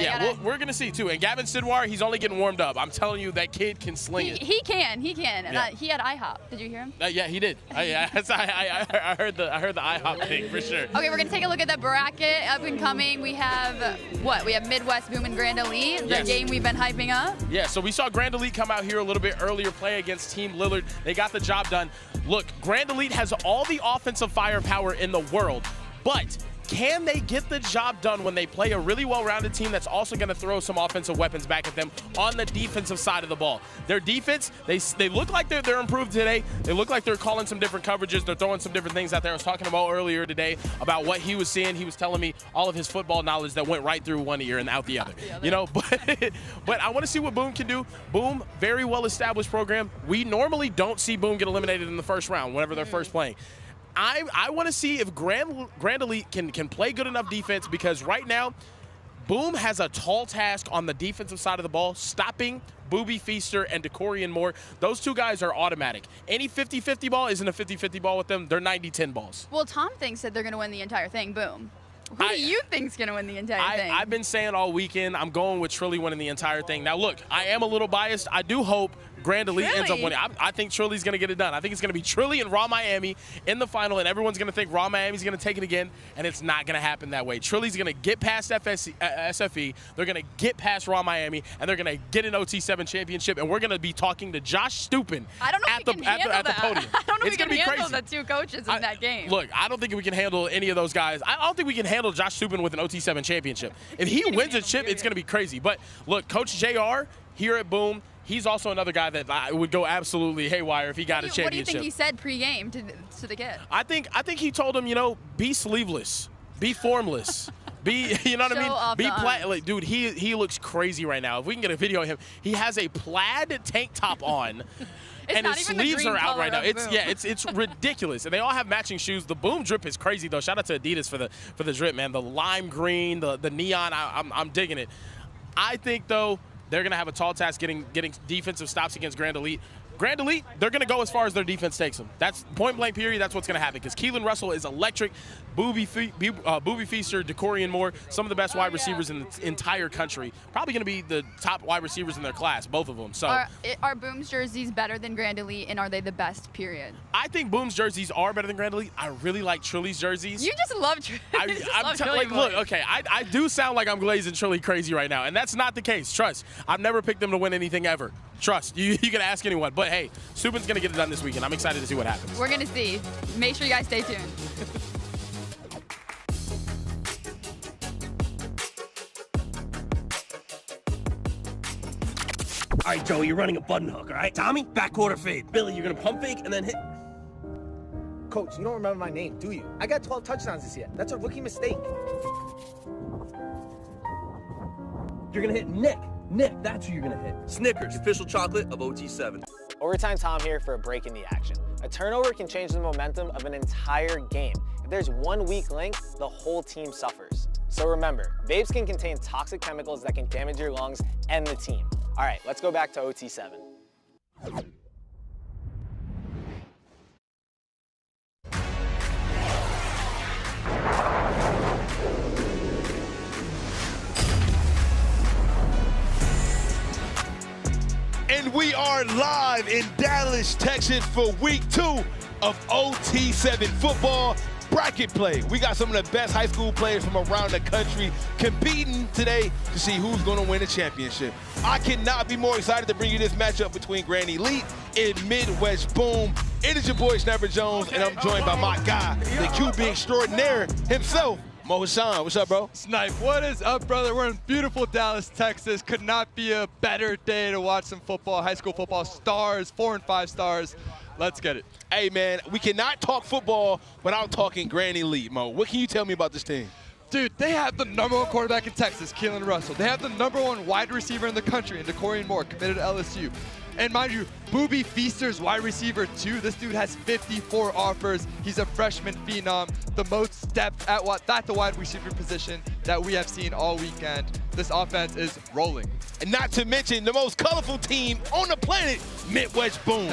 We're going to see, too. And Gavin Sidwar, he's only getting warmed up. I'm telling you, that kid can sling it. He can. Yeah. And he had IHOP. Did you hear him? Yeah, he did. I heard the IHOP thing for sure. Okay, we're going to take a look at the bracket up and coming. We have, what? We have Midwest Boom and Grand Elite, the game we've been hyping up. Yeah, so we saw Grand Elite come out here a little bit earlier, play against Team Lillard. They got the job done. Look, Grand Elite has all the offensive firepower in the world, but can they get the job done when they play a really well-rounded team that's also going to throw some offensive weapons back at them on the defensive side of the ball? Their defense, they look like they're improved today. They look like they're calling some different coverages. They're throwing some different things out there. I was talking about earlier today about what he was seeing. He was telling me all of his football knowledge that went right through one ear and out the other. You know, but I want to see what Boom can do. Boom, very well-established program. We normally don't see Boom get eliminated in the first round whenever they're first playing. I want to see if Grand Elite can play good enough defense, because right now, Boom has a tall task on the defensive side of the ball, stopping Booby Feaster and DeCorian Moore. Those two guys are automatic. Any 50-50 ball isn't a 50-50 ball with them. They're 90-10 balls. Well, Tom thinks that they're going to win the entire thing. Boom. Who do you think's going to win the entire thing? I've been saying all weekend, I'm going with Trilly winning the entire thing. Now, look, I am a little biased. I do hope Grand Elite ends up winning. I think Trilly's going to get it done. I think it's going to be Trilly and Raw Miami in the final, and everyone's going to think Raw Miami's going to take it again, and it's not going to happen that way. Trilly's going to get past SFE. They're going to get past Raw Miami, and they're going to get an OT7 championship, and we're going to be talking to Josh Stupin at the podium. I don't know if we can handle crazy. the two coaches in that game. Look, I don't think we can handle any of those guys. I don't think we can handle Josh Stupin with an OT7 championship. If he wins a chip, it's going to be crazy. But look, Coach JR here at Boom, he's also another guy that I would go absolutely haywire if he got a championship. What do you think he said pregame to the kid? I think he told him, you know, be sleeveless, be formless. You know what I mean? Be plaid. Like, dude, he looks crazy right now. If we can get a video of him, he has a plaid tank top on. And his sleeves are out right now. It's ridiculous. And they all have matching shoes. The Boom drip is crazy though. Shout out to Adidas for the drip, man. The lime green, the neon. I'm digging it. I think though they're gonna have a tall task getting defensive stops against Grand Elite. Grand Elite, they're going to go as far as their defense takes them. That's point blank period. That's what's going to happen, because Keelan Russell is electric. Booby Feaster, DeCorian Moore, some of the best wide receivers in the entire country. Probably going to be the top wide receivers in their class, both of them. So are Boom's jerseys better than Grand Elite, and are they the best, period? I think Boom's jerseys are better than Grand Elite. I really like Trilly's jerseys. You just love Trilly. Look, okay, I do sound like I'm glazing Trilly crazy right now, and that's not the case. Trust. I've never picked them to win anything ever. Trust. You can ask anyone. But, hey, Stupin's going to get it done this weekend. I'm excited to see what happens. We're going to see. Make sure you guys stay tuned. All right, Joey, you're running a button hook, all right? Tommy, back quarter fade. Billy, you're going to pump fake and then hit. Coach, you don't remember my name, do you? I got 12 touchdowns this year. That's a rookie mistake. You're gonna hit Nick. Nick, that's who you're gonna hit. Snickers, official chocolate of OT7. Overtime Tom here for a break in the action. A turnover can change the momentum of an entire game. If there's one weak link, the whole team suffers. So remember, vapes can contain toxic chemicals that can damage your lungs and the team. All right, let's go back to OT7. And we are live in Dallas, Texas for week 2 of OT7 football bracket play. We got some of the best high school players from around the country competing today to see who's going to win the championship. I cannot be more excited to bring you this matchup between Grand Elite and Midwest Boom. It is your boy Snapper Jones, and I'm joined by my guy, the QB extraordinaire himself, Mo Hassan. What's up, bro? Snipe, what is up, brother? We're in beautiful Dallas, Texas. Could not be a better day to watch some football, high school football stars, 4 and 5 stars. Let's get it. Hey, man, we cannot talk football without talking Grand Elite, Mo. What can you tell me about this team? Dude, they have the #1 quarterback in Texas, Keelan Russell. They have the #1 wide receiver in the country, in DeCorian Moore, committed to LSU. And mind you, Booby Feaster's wide receiver too. This dude has 54 offers. He's a freshman phenom, the most depth at the wide receiver position that we have seen all weekend. This offense is rolling. And not to mention the most colorful team on the planet, Midwest Boom.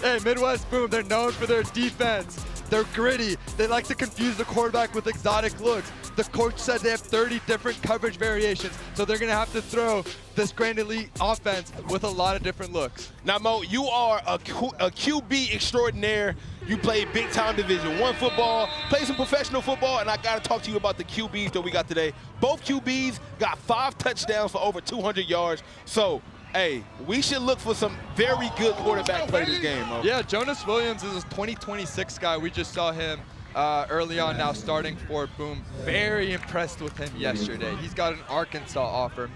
Hey, Midwest Boom, they're known for their defense. They're gritty. They like to confuse the quarterback with exotic looks. The coach said they have 30 different coverage variations, so they're going to have to throw this Grand Elite offense with a lot of different looks. Now, Mo, you are a QB extraordinaire. You play big-time Division I football, play some professional football, and I got to talk to you about the QBs that we got today. Both QBs got 5 touchdowns for over 200 yards. So, hey, we should look for some very good quarterback play this game, Mo. Yeah, Jonas Williams is a 2026 guy. We just saw him early on now starting for Boom. Very impressed with him yesterday. He's got an Arkansas offer,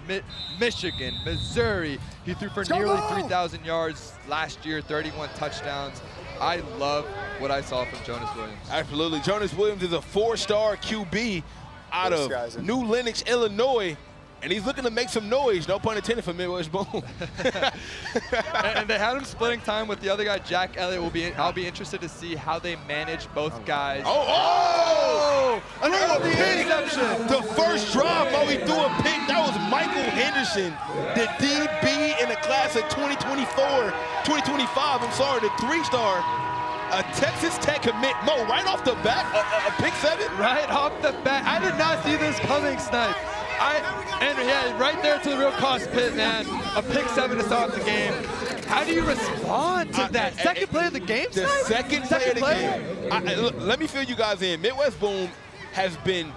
Michigan, Missouri. He threw for nearly 3,000 yards last year, 31 touchdowns. I love what I saw from Jonas Williams. Absolutely. Jonas Williams is a 4-star QB out of New Lenox, Illinois. And he's looking to make some noise, no pun intended, for Midwest Boom. and they had him splitting time with the other guy, Jack Elliott. I'll be interested to see how they manage both guys. An early interception. The first drive, Mo, he threw a pick. That was Michael Henderson, the DB in the class of 2024, 2025, I'm sorry, the 3-star. A Texas Tech commit, Mo, right off the bat, a pick 7? Right off the bat. I did not see this coming, Snipe. Yeah, right there to the real cost pit, man. A pick 7 to start the game. How do you respond to that? Second play of the game, The second play of the game. Let me fill you guys in. Midwest Boom has been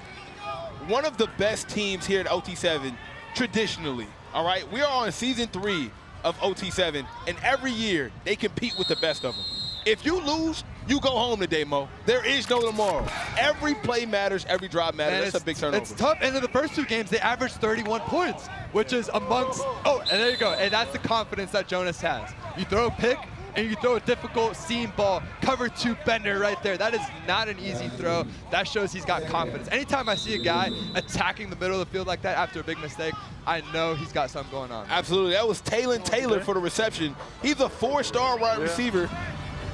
one of the best teams here at OT7 traditionally, all right? We are on season 3 of OT7, and every year they compete with the best of them. If you lose, you go home today, Mo. There is no tomorrow. Every play matters, every drive matters. That's a big turnover. It's tough. And in the first 2 games, they averaged 31 points, which is amongst, and there you go. And that's the confidence that Jonas has. You throw a pick, and you throw a difficult seam ball, cover 2 bender right there. That is not an easy throw. That shows he's got confidence. Anytime I see a guy attacking the middle of the field like that after a big mistake, I know he's got something going on. Absolutely. That was Taylor Taylor for the reception. He's a 4-star wide receiver.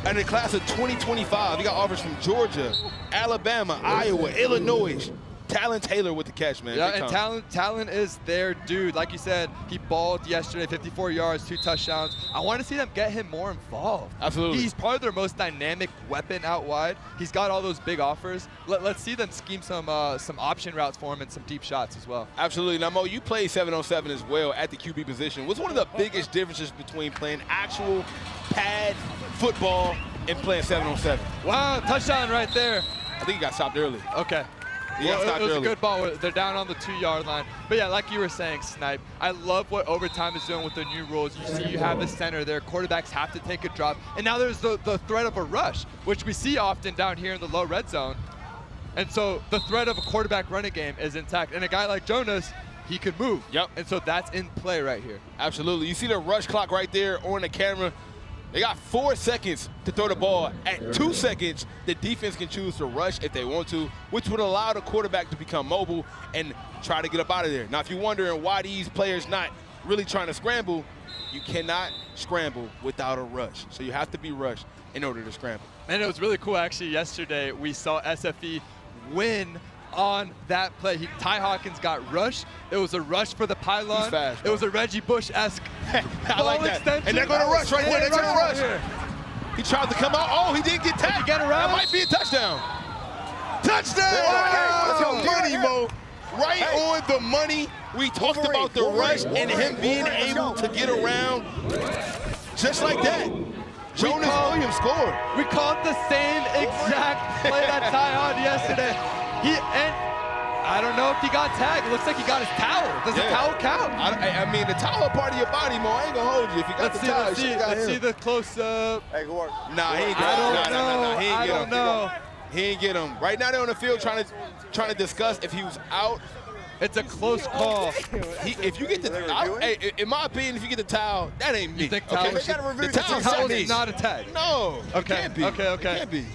In the class of 2025, he got offers from Georgia, Alabama, Iowa, Illinois. Talon Taylor with the catch, man. Yeah, and Talon is their dude. Like you said, he balled yesterday, 54 yards, 2 touchdowns. I want to see them get him more involved. Absolutely. He's probably their most dynamic weapon out wide. He's got all those big offers. Let's see them scheme some option routes for him and some deep shots as well. Absolutely. Now, Mo, you played 7-on-7 as well at the QB position. What's one of the biggest differences between playing actual pad football and playing 7-on-7? Wow, touchdown right there. I think he got stopped early. Okay. Yeah, it was a good ball. They're down on the 2-yard line. But yeah, like you were saying, Snipe, I love what overtime is doing with the new rules. You see you have the center there. Quarterbacks have to take a drop. And now there's the threat of a rush, which we see often down here in the low red zone. And so the threat of a quarterback running game is intact. And a guy like Jonas, he could move. Yep. And so that's in play right here. Absolutely. You see the rush clock right there on the camera. They got 4 seconds to throw the ball. At 2 seconds, the defense can choose to rush if they want to, which would allow the quarterback to become mobile and try to get up out of there. Now, if you're wondering why these players not really trying to scramble, you cannot scramble without a rush. So you have to be rushed in order to scramble. And it was really cool, actually, yesterday we saw SFE win on that play. Ty Hawkins got rushed. It was a rush for the pylon. He's fast, it was a Reggie Bush-esque I like that. extension. And they're going to rush right there. They're going to rush. He tried to come out. Oh, he did get tagged. Get around. That might be a touchdown. Touchdown! Let's go. Money, Mo. Right on the money. We talked about the rush and him being able to get around just like that. Jonas Williams scored. We called the same exact play that Ty had yesterday. And I don't know if he got tagged. It looks like he got his towel. Does the towel count? I mean, the towel part of your body, Mo. I ain't gonna hold you. If you got the towel, let's see the close-up. Hey, good work. Nah, he ain't get him. I don't know. He ain't get him. Right now they're on the field trying to discuss if he was out. It's a close call. If you get the towel, hey, in my opinion, if you get the towel, that ain't me. You think towel? Okay? The towel is not a tag. No, okay. It can't be. Okay. It can't be.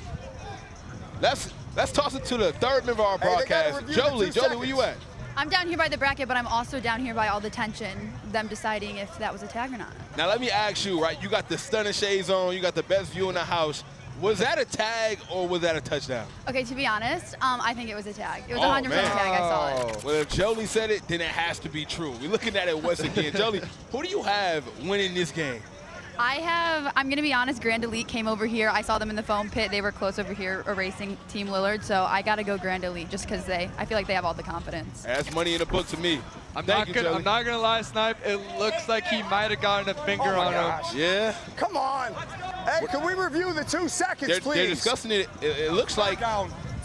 Let's toss it to the third member of our broadcast. Jolie, where you at? I'm down here by the bracket, but I'm also down here by all the tension, them deciding if that was a tag or not. Now let me ask you, right? You got the stunner shades on. You got the best view in the house. Was that a tag or was that a touchdown? Okay, to be honest, I think it was a tag. It was 100% a tag. I saw it. Well, if Jolie said it, then it has to be true. We're looking at it once again. Jolie, who do you have winning this game? I'm going to be honest, Grand Elite came over here. I saw them in the foam pit. They were close over here erasing Team Lillard, so I got to go Grand Elite just because I feel like they have all the confidence. That's money in the book to me. I'm not gonna lie, Snipe. It looks like he might have gotten a finger on him. Yeah. Come on. Hey, can we review the 2 seconds, please? They're discussing it. It looks like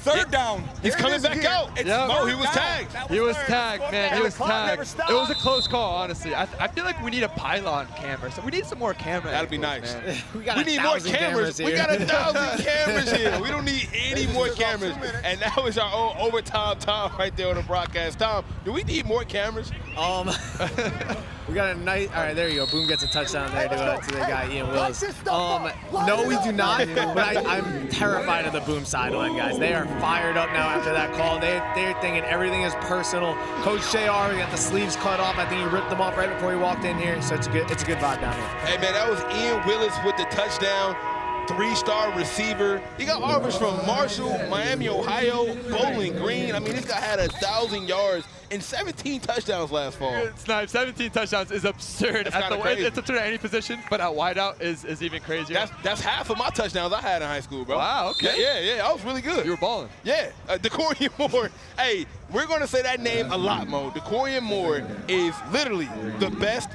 Third down. He's coming back out. Mo, he was tagged. He was tagged, man. He was tagged. It was a close call, honestly. I feel like we need a pylon camera. So we need some more cameras. That'd be nice. We need more cameras. We got 1,000 cameras here. We don't need any more cameras. And that was our own overtime time right there on the broadcast. Tom, do we need more cameras? We got a nice. All right, there you go. Boom gets a touchdown there to the guy Ian Willis. No, we do not. But I'm terrified of the Boom sideline guys. They are fired up now after that call. They're thinking everything is personal. Coach JR, we got the sleeves cut off. I think he ripped them off right before he walked in here. So it's a good vibe down here. Hey man, that was Ian Willis with the touchdown. 3-star receiver. He got offers from Marshall, Miami, Ohio, Bowling Green. I mean, this guy had 1,000 yards and 17 touchdowns last fall. Snipe, 17 touchdowns is absurd. It's absurd at any position, but at wideout is even crazier. That's half of my touchdowns I had in high school, bro. Wow, okay. Yeah, I was really good. You were balling. Yeah, DeCorian Moore. Hey, we're going to say that name a lot, Mo. DeCorian Moore is literally the best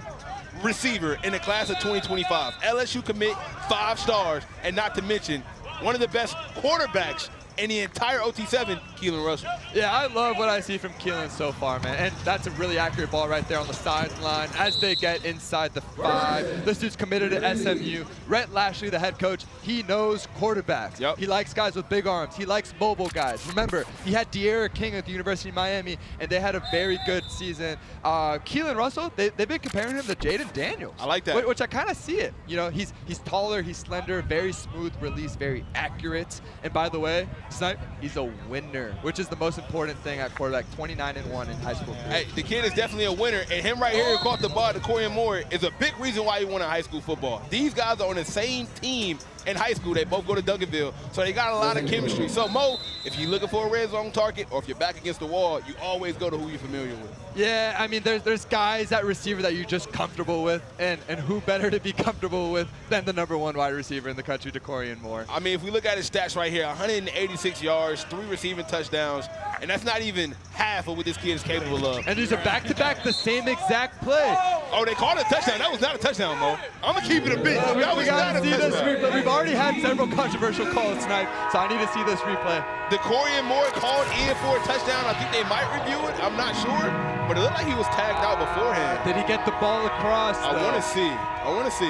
receiver in the class of 2025. LSU commit 5 stars, and not to mention one of the best quarterbacks in the entire OT7, Keelan Russell. Yeah, I love what I see from Keelan so far, man. And that's a really accurate ball right there on the sideline as they get inside the 5. This dude's committed to SMU. Rhett Lashley, the head coach, he knows quarterbacks. Yep. He likes guys with big arms. He likes mobile guys. Remember, he had De'Ara King at the University of Miami, and they had a very good season. Keelan Russell, they've been comparing him to Jaden Daniels. I like that. Which I kind of see it. You know, he's taller, he's slender, very smooth release, very accurate. And by the way, Snipe, he's a winner, which is the most important thing at quarterback. 29-1 in high school career. Hey, the kid is definitely a winner, and him right here who caught the ball, DeCorian Moore, is a big reason why he won in high school football. These guys are on the same team in high school. They both go to Duncanville, so they got a lot of chemistry. So, Mo, if you're looking for a red zone target or if you're back against the wall, you always go to who you're familiar with. Yeah, I mean, there's guys at receiver that you're just comfortable with, and who better to be comfortable with than the #1 wide receiver in the country, DeCorian Moore. I mean, if we look at his stats right here, 186 yards, 3 receiving touchdowns, and that's not even half of what this kid is capable of. And these are back-to-back the same exact play. Oh, they called it a touchdown. That was not a touchdown, Mo. I'm going to keep it a bit. That was not a touchdown. We've already had several controversial calls tonight, so I need to see this replay. DeCorian Moore called in for a touchdown. I think they might review it. I'm not sure. But it looked like he was tagged out beforehand. Did he get the ball across? I want to see.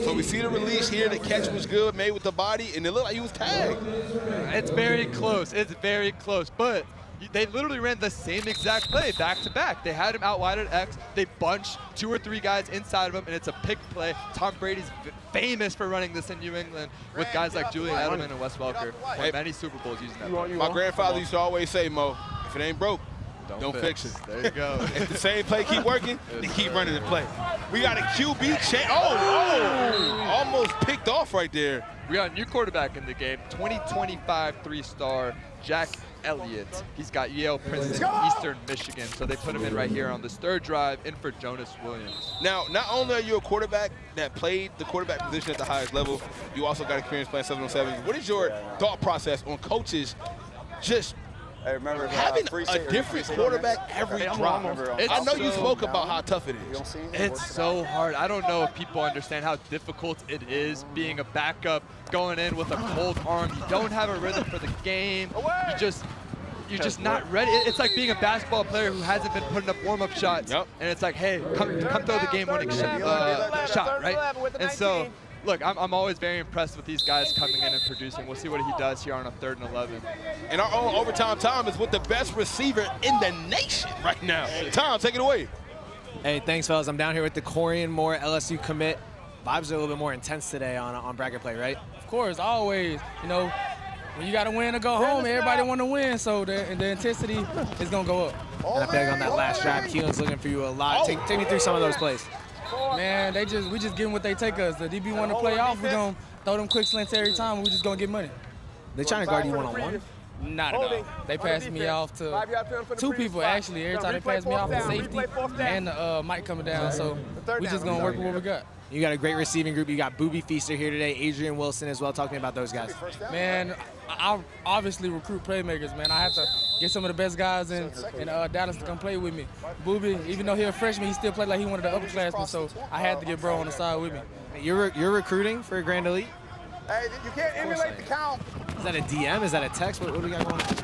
So we see the release here. The catch was good, made with the body, and it looked like he was tagged. It's very close. It's very close. But They literally ran the same exact play back to back. They had him out wide at X. They bunched 2 or 3 guys inside of him, and it's a pick play. Tom Brady's famous for running this in New England with guys like Julian Edelman and Wes Welker. Won many Super Bowls using that play. My grandfather used to always say, Mo, if it ain't broke, don't fix it. There you go. If the same play keep working, they keep running the play. We got a QB change. Almost picked off right there. We got a new quarterback in the game, 2025 3-star Jack Elliott. He's got Yale, Princeton, Eastern Michigan. So they put him in right here on this 3rd drive, in for Jonas Williams. Now, not only are you a quarterback that played the quarterback position at the highest level, you also got experience playing 7-on-7. What is your thought process on coaches just having a different quarterback every drive? I know you spoke about how tough it is. It's so hard. I don't know if people understand how difficult it is being a backup, going in with a cold arm. You don't have a rhythm for the game. You're just not ready. It's like being a basketball player who hasn't been putting up warm-up shots. And it's like, hey, come throw the game-winning shot, right? And so, look, I'm always very impressed with these guys coming in and producing. We'll see what he does here on a 3rd and 11. And our own overtime Tom is with the best receiver in the nation right now. Tom, take it away. Hey, thanks, fellas. I'm down here with the Corian Moore LSU commit. Vibes are a little bit more intense today on bracket play, right? Of course, always. You know, when you got to win to go home, everybody want to win, so the intensity is going to go up. And I feel like on that last drive, Keelan's looking for you a lot. Take me through some of those plays. Man, we just give them what they take us. The DB want to play off, we're going to throw them quick slants every time, and we're just going to get money. They trying to guard you one-on-one? Not at all. They passed me off to 2 people, actually. Every time they pass me off, the safety and the Mike coming down, so we just going to work with what we got. You got a great receiving group. You got Booby Feaster here today, Adrian Wilson as well. Talk to me about those guys. Man, I obviously recruit playmakers, man. I have to get some of the best guys in Dallas to come play with me. Booby, even though he's a freshman, he still played like he wanted the upperclassmen, so I had to get bro on the side with me. You're recruiting for a Grand Elite? Hey, you can't emulate the count. Is that a DM? Is that a text? What do we got going on?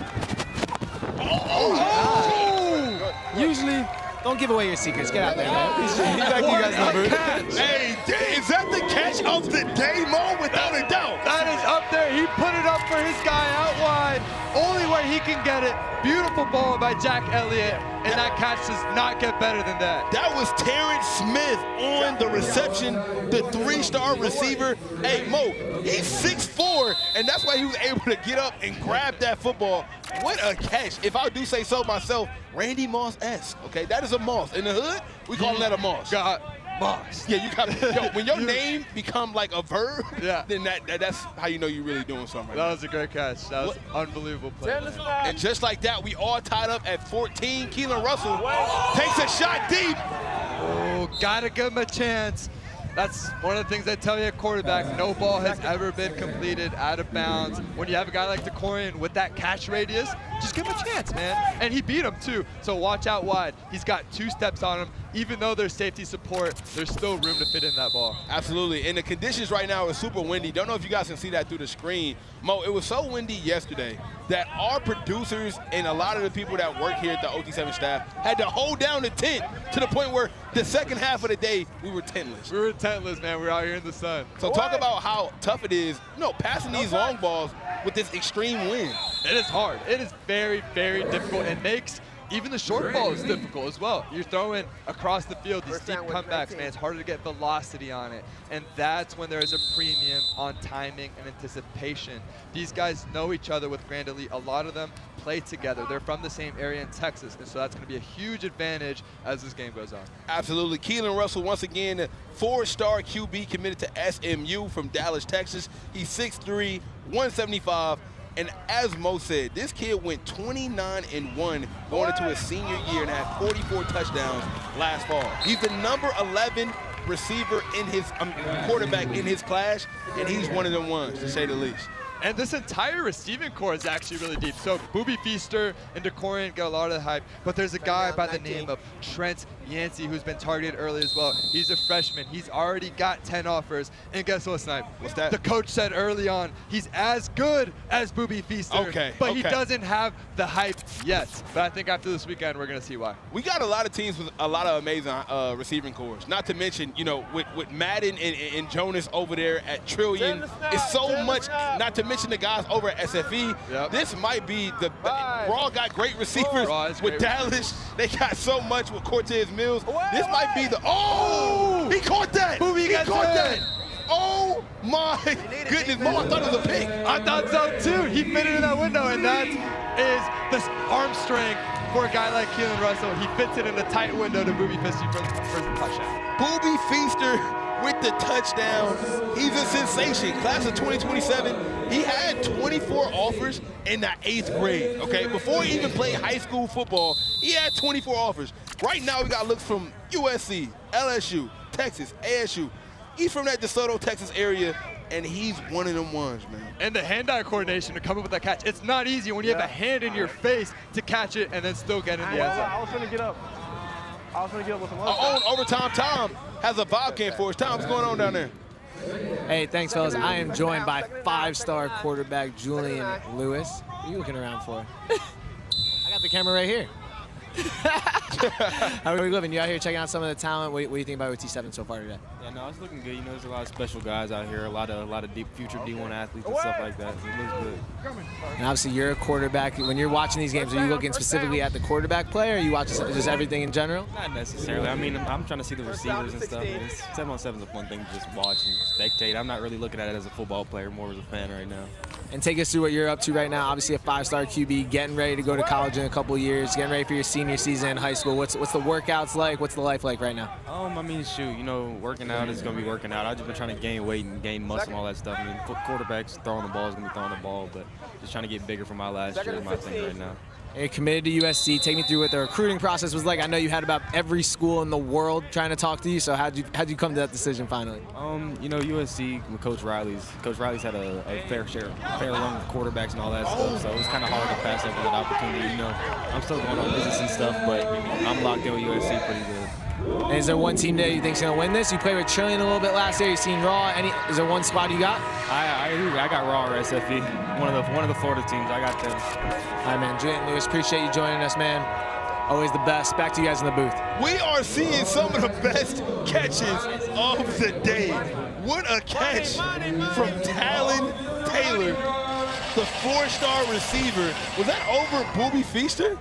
Usually, don't give away your secrets. Get out there, man. He's back to you guys in the booth. Hey, is that the catch of the day, Mo? Without a doubt. That is up there. He put it up for his guy out wide. Only where he can get it. Beautiful ball by Jack Elliott, and that catch does not get better than that. That was Terrence Smith on the reception, the 3-star receiver. Hey, Mo, he's 6'4", and that's why he was able to get up and grab that football. What a catch. If I do say so myself, Randy Moss-esque, okay? That is a Moss. In the hood, we call that a Moss. Moss. Yeah, you got when your name become like a verb, then that's how you know you're really doing something right That was a great catch. That was unbelievable play. And just like that, we all tied up at 14. Keelan Russell takes a shot deep. Oh, gotta give him a chance. That's one of the things I tell you at quarterback. No ball has ever been completed out of bounds. When you have a guy like DeCorian with that catch radius, just give him a chance, man. And he beat him too, so watch out wide. He's got 2 steps on him. Even though there's safety support, there's still room to fit in that ball. Absolutely, and the conditions right now are super windy. Don't know if you guys can see that through the screen. Mo, it was so windy yesterday that our producers and a lot of the people that work here at the OT7 staff had to hold down the tent to the point where the second half of the day, we were tentless. We were tentless, man. We were out here in the sun. So talk about how tough it is, passing these long balls with this extreme wind. It is hard. It is very, very difficult. It makes even the short ball is difficult as well. You're throwing across the field these deep comebacks, man. It's harder to get velocity on it. And that's when there's a premium on timing and anticipation. These guys know each other with Grand Elite. A lot of them play together. They're from the same area in Texas. And so that's going to be a huge advantage as this game goes on. Absolutely. Keelan Russell, once again, 4-star QB committed to SMU from Dallas, Texas. He's 6'3", 175. And as Mo said, this kid went 29-1 going into his senior year and had 44 touchdowns last fall. He's the number 11 receiver in his quarterback in his class, and he's one of them ones, to say the least. And this entire receiving core is actually really deep. So Booby Feaster and DeCorian get a lot of the hype, but there's a guy by the name of Trent Yancey, who's been targeted early as well. He's a freshman. He's already got 10 offers. And guess what, Snipe? What's that? The coach said early on, he's as good as Booby Feaster, but he doesn't have the hype yet. But I think after this weekend, we're going to see why. We got a lot of teams with a lot of amazing receiving cores. Not to mention, you know, with Madden and Jonas over there at Trillion, it's so much, not to mention the guys over at SFE. Yep. This might be the Raw got great receivers with Dallas. They got so much with Cortez Mills. This might be the, he caught that. Booby got that. Oh my goodness, Mo, I thought it was a pick. I thought so too. He fit it in that window, and that is the arm strength for a guy like Keelan Russell. He fits it in the tight window to Booby Feaster for the touchdown. Booby Feaster with the touchdown. He's a sensation. Class of 2027. He had 24 offers in the 8th grade, okay? Before he even played high school football, he had 24 offers. Right now, we got looks from USC, LSU, Texas, ASU. He's from that DeSoto, Texas area, and he's one of them ones, man. And the hand-eye coordination to come up with that catch. It's not easy when you have a hand in your face to catch it and then still get in the end zone. I was gonna get up. With some Our own Overtime Tom has a Bobcat for us. Tom, what's going on down there? Hey, thanks, fellas. I am joined by 5-star quarterback Julian Lewis. What are you looking around for? I got the camera right here. How are we living? You out here checking out some of the talent. What do you think about OT7 so far today? Yeah, no, it's looking good. You know, there's a lot of special guys out here, a lot of deep future D1 athletes and stuff like that. So it looks good. And obviously, you're a quarterback. When you're watching these games, are you looking specifically at the quarterback play, or are you watching just everything in general? Not necessarily. I mean, I'm trying to see the receivers and stuff. 7-on-7 is a fun thing to just watch and spectate. I'm not really looking at it as a football player, more as a fan right now. And take us through what you're up to right now. Obviously, a 5-star QB, getting ready to go to college in a couple years, getting ready for your senior season in high school. What's the workouts like? What's the life like right now? I mean, shoot, you know, working out is going to be working out. I've just been trying to gain weight and gain muscle and all that stuff. I mean, quarterbacks throwing the ball is going to be throwing the ball, but just trying to get bigger from my last year is my thing right now. You're committed to USC. Take me through what the recruiting process was like. I know you had about every school in the world trying to talk to you, so how'd you come to that decision finally? You know, USC with Coach Riley's had a fair run of quarterbacks and all that stuff, so it was kind of hard to pass up on that opportunity. You know, I'm still going on business and stuff, but I'm locked in with USC pretty good. And is there one team that you think's gonna win this? You played with Trillion a little bit last year. You seen Raw. Is there one squad you got? I got Raw or SFE. One of the Florida teams. I got them. All right, man. Julian Lewis, appreciate you joining us, man. Always the best. Back to you guys in the booth. We are seeing some of the best catches of the day. What a catch from Talon Taylor, the 4-star receiver. Was that over Booby Feaster?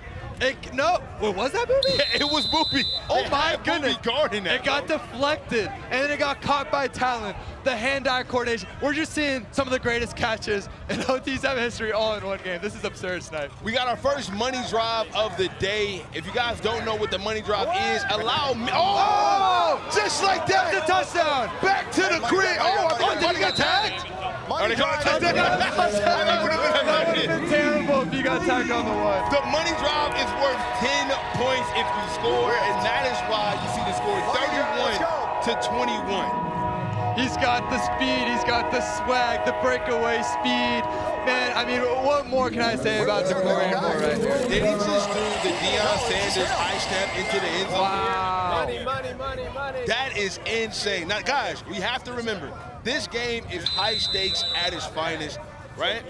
No, was that Booby? Yeah, it was Booby. Oh my goodness. Guarding that. It got deflected, and then it got caught by Talon. The hand-eye coordination. We're just seeing some of the greatest catches in OT7 history all in one game. This is absurd, Snipe. We got our first money drive of the day. If you guys don't know what the money drive is, allow me. Oh! Just like that. That's a touchdown. Back to the grid. Oh, I thought Money got tagged. Money got tagged. That would have been terrible if you got tagged on the one. The money drive is worth 10 points if you score, and that is why you see the score 31-21. He's got the speed, he's got the swag, the breakaway speed. Man, I mean, what more can I say about Decorian Moore right here? Did he just do the Deion Sanders high step into the end zone? Wow. Money. That is insane. Now, guys, we have to remember, this game is high stakes at its finest, right?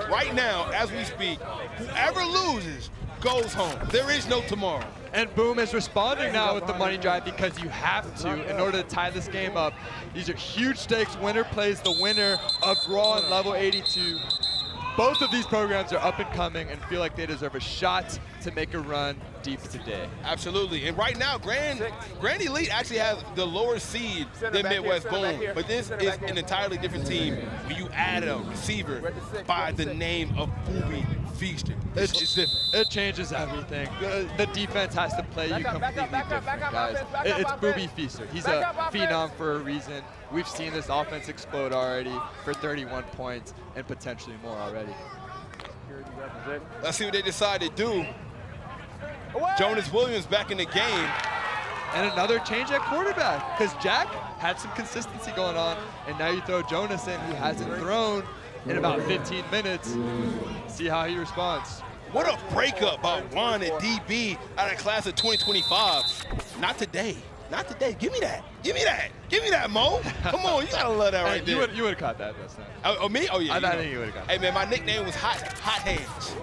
Right now, as we speak, whoever loses goes home. There is no tomorrow. And Boom is responding now with the money drive because you have to in order to tie this game up. These are huge stakes. Winner plays the winner of Raw and Level 82. Both of these programs are up and coming and feel like they deserve a shot to make a run deep today. Absolutely. And right now, Grand Elite actually has the lower seed than Midwest Boom. But this is an entirely different team when you add a receiver by the name of Booby Feaster. It's different. It changes everything. The defense has to play you completely different, guys. It's Booby Feaster. He's a phenom for a reason. We've seen this offense explode already for 31 points and potentially more already. Let's see what they decide to do. Jonas Williams back in the game. And another change at quarterback because Jack had some consistency going on, and now you throw Jonas in who hasn't thrown in about 15 minutes. See how he responds. What a breakup by Juan and DB out of class of 2025. Not today. Not today. Give me that. Give me that. Give me that, Mo. Come on, you gotta love that right there. You would have caught that this time. Oh, me? Oh, yeah. I think you would have got Hey, man, my nickname was Hot Hands.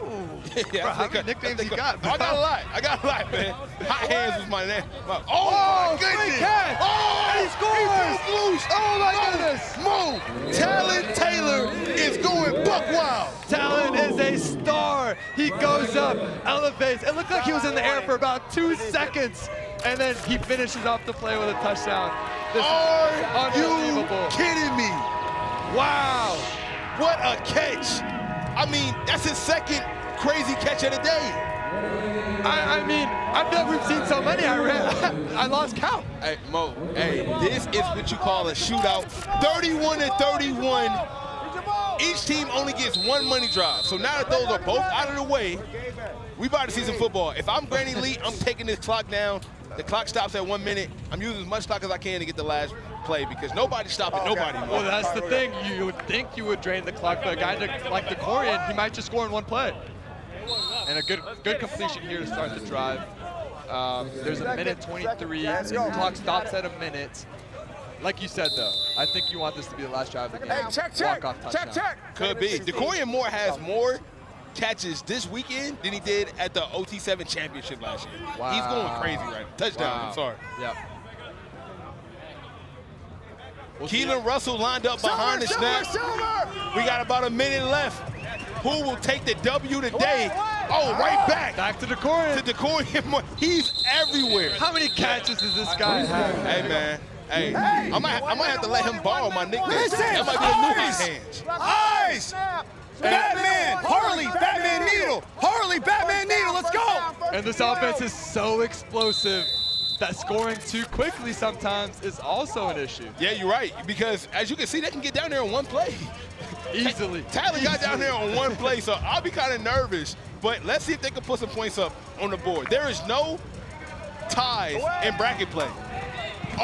Yeah, bro, how many nicknames you got, bro? I got a lot. I got a lot, man. Hot Hands was my name. Oh, my goodness. Catch. Oh, he scores. He broke loose. Oh, my goodness. Mo, Talon Taylor is going buck wild. Talon is a star. He goes up, elevates. It looked like he was in the air for about 2 seconds, and then he finishes off the play with a touchdown. This Are you unbelievable. kidding me? Wow. What a catch. I mean, that's his second crazy catch of the day. I mean, I feel like we've seen so many. I lost count. Hey, Mo, hey, this is what you call a shootout. 31-31. Each team only gets one money drive. So now that those are both out of the way, we about to see some football. If I'm Granny Lee, I'm taking this clock down. The clock stops at 1 minute. I'm using as much clock as I can to get the last play because nobody's stopping nobody. Well, that's the thing. You would think you would drain the clock, but a guy like DeCorian, he might just score in one play. And a good completion here to start the drive. There's a minute 23. The clock stops at a minute. Like you said, though, I think you want this to be the last drive of the game. Hey, check. Could be. DeCorian Moore has more catches this weekend than he did at the OT7 championship last year. Wow. He's going crazy right now. Touchdown, Wow. I'm sorry. Yep. Keelan Russell lined up behind the snap. We got about a minute left. Who will take the W today? Oh, right back. Back to DeCorian. To DeCorian Moore. He's everywhere. How many catches does this guy have? Hey, man. Hey, I might have to let him borrow my nickname. That might be the new Hot Hands. Eyes! Batman! Harley! Batman Needle! Harley! Batman Needle! Let's go! And this offense is so explosive that scoring too quickly sometimes is also an issue. Yeah, you're right. Because as you can see, they can get down there in one play. Easily. Tyler got down there on one play, so I'll be kind of nervous. But let's see if they can put some points up on the board. There is no ties in bracket play. A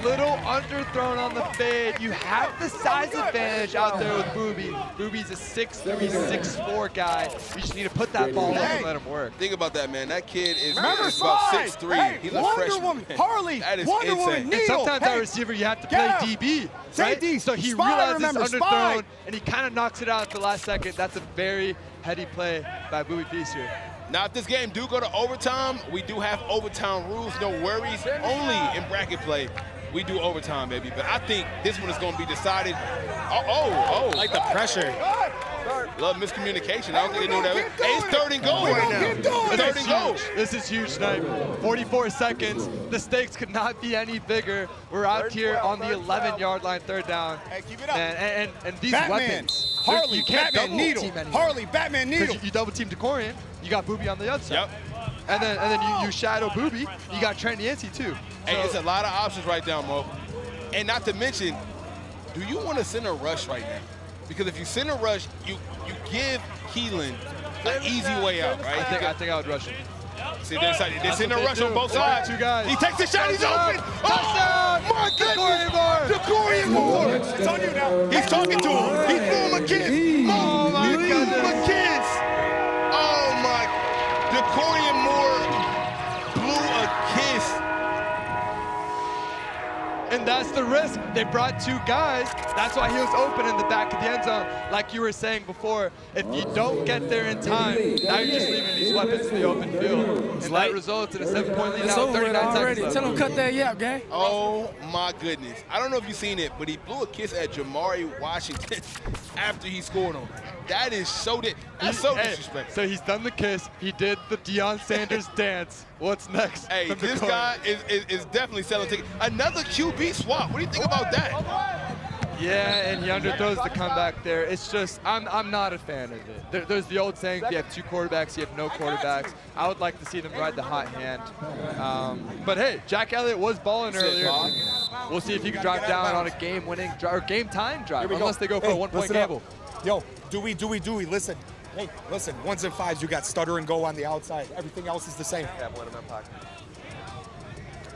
little underthrown on the fade. You have the size advantage out there with Booby. Booby's a 6'3", 6'4" guy. You just need to put that ball up and let him work. Think about that, man. That kid is Remember about slide. 6'3". Hey, He's a Wonder freshman. Woman, Harley, That is Wonder insane. Woman, And Needle. sometimes Hey, our receiver, you have to play Gav. DB, Safety. right? So he Spy, realizes remember, underthrown, spy. and he kind of knocks it out at the last second. That's a very heady play by Booby Feaster. Now, if this game do go to overtime, we do have overtime rules. No worries. Only in bracket play, we do overtime, baby. But I think this one is going to be decided. Like the pressure. Love miscommunication. I don't think they knew that. Hey, it's 3rd and goal right now. It's 3rd and goal. This is huge, Snipe. 44 seconds. The stakes could not be any bigger. We're out here on the 11-yard line, 3rd down. Hey, keep it up. And these Batman, weapons. Harley, you can't Batman double Needle. team anymore. Harley, Batman Needle. You double team DeCorian, you got Booby on the other side. Yep. And then you shadow Booby, you got Trent Yancey too. Hey, it's a lot of options right now, Mo. And not to mention, do you want to send a rush right now? Because if you send a rush, you give Keelan an easy way out, right? I think I would rush him. See, they send a rush on both sides. Two guys. He takes the shot, he's open. Touchdown! Oh, my goodness. DeCorian Moore. It's on you now. He's talking to him. He threw him a kiss. Oh, my He threw him a goodness. kiss. Oh, my. DeCorian Moore blew a kiss. And that's the risk. They brought 2 guys. That's why he was open in the back of the end zone. Like you were saying before, if you don't get there in time, now you're just leaving these weapons in the open field. And that results in a 7-point lead now, 39 seconds left. Tell him cut that yap, gang. Oh, my goodness. I don't know if you've seen it, but he blew a kiss at Jamari Washington after he scored on him. That is so disrespectful. So he's done the kiss. He did the Deion Sanders dance. What's next? Hey, from this DeCorian? guy is definitely selling tickets. Another QB swap. What do you think about that? Yeah, and he underthrows the comeback there. It's just, I'm not a fan of it. There's the old saying, if you have 2 quarterbacks, you have no quarterbacks. I would like to see them ride the hot hand. But hey, Jack Elliott was balling earlier. We'll see if he can drive down on a game-winning or game-time drive, unless they go for a 1-point gamble. Yo, do we, listen. Hey, listen, 1s and 5s, you got stutter and go on the outside. Everything else is the same.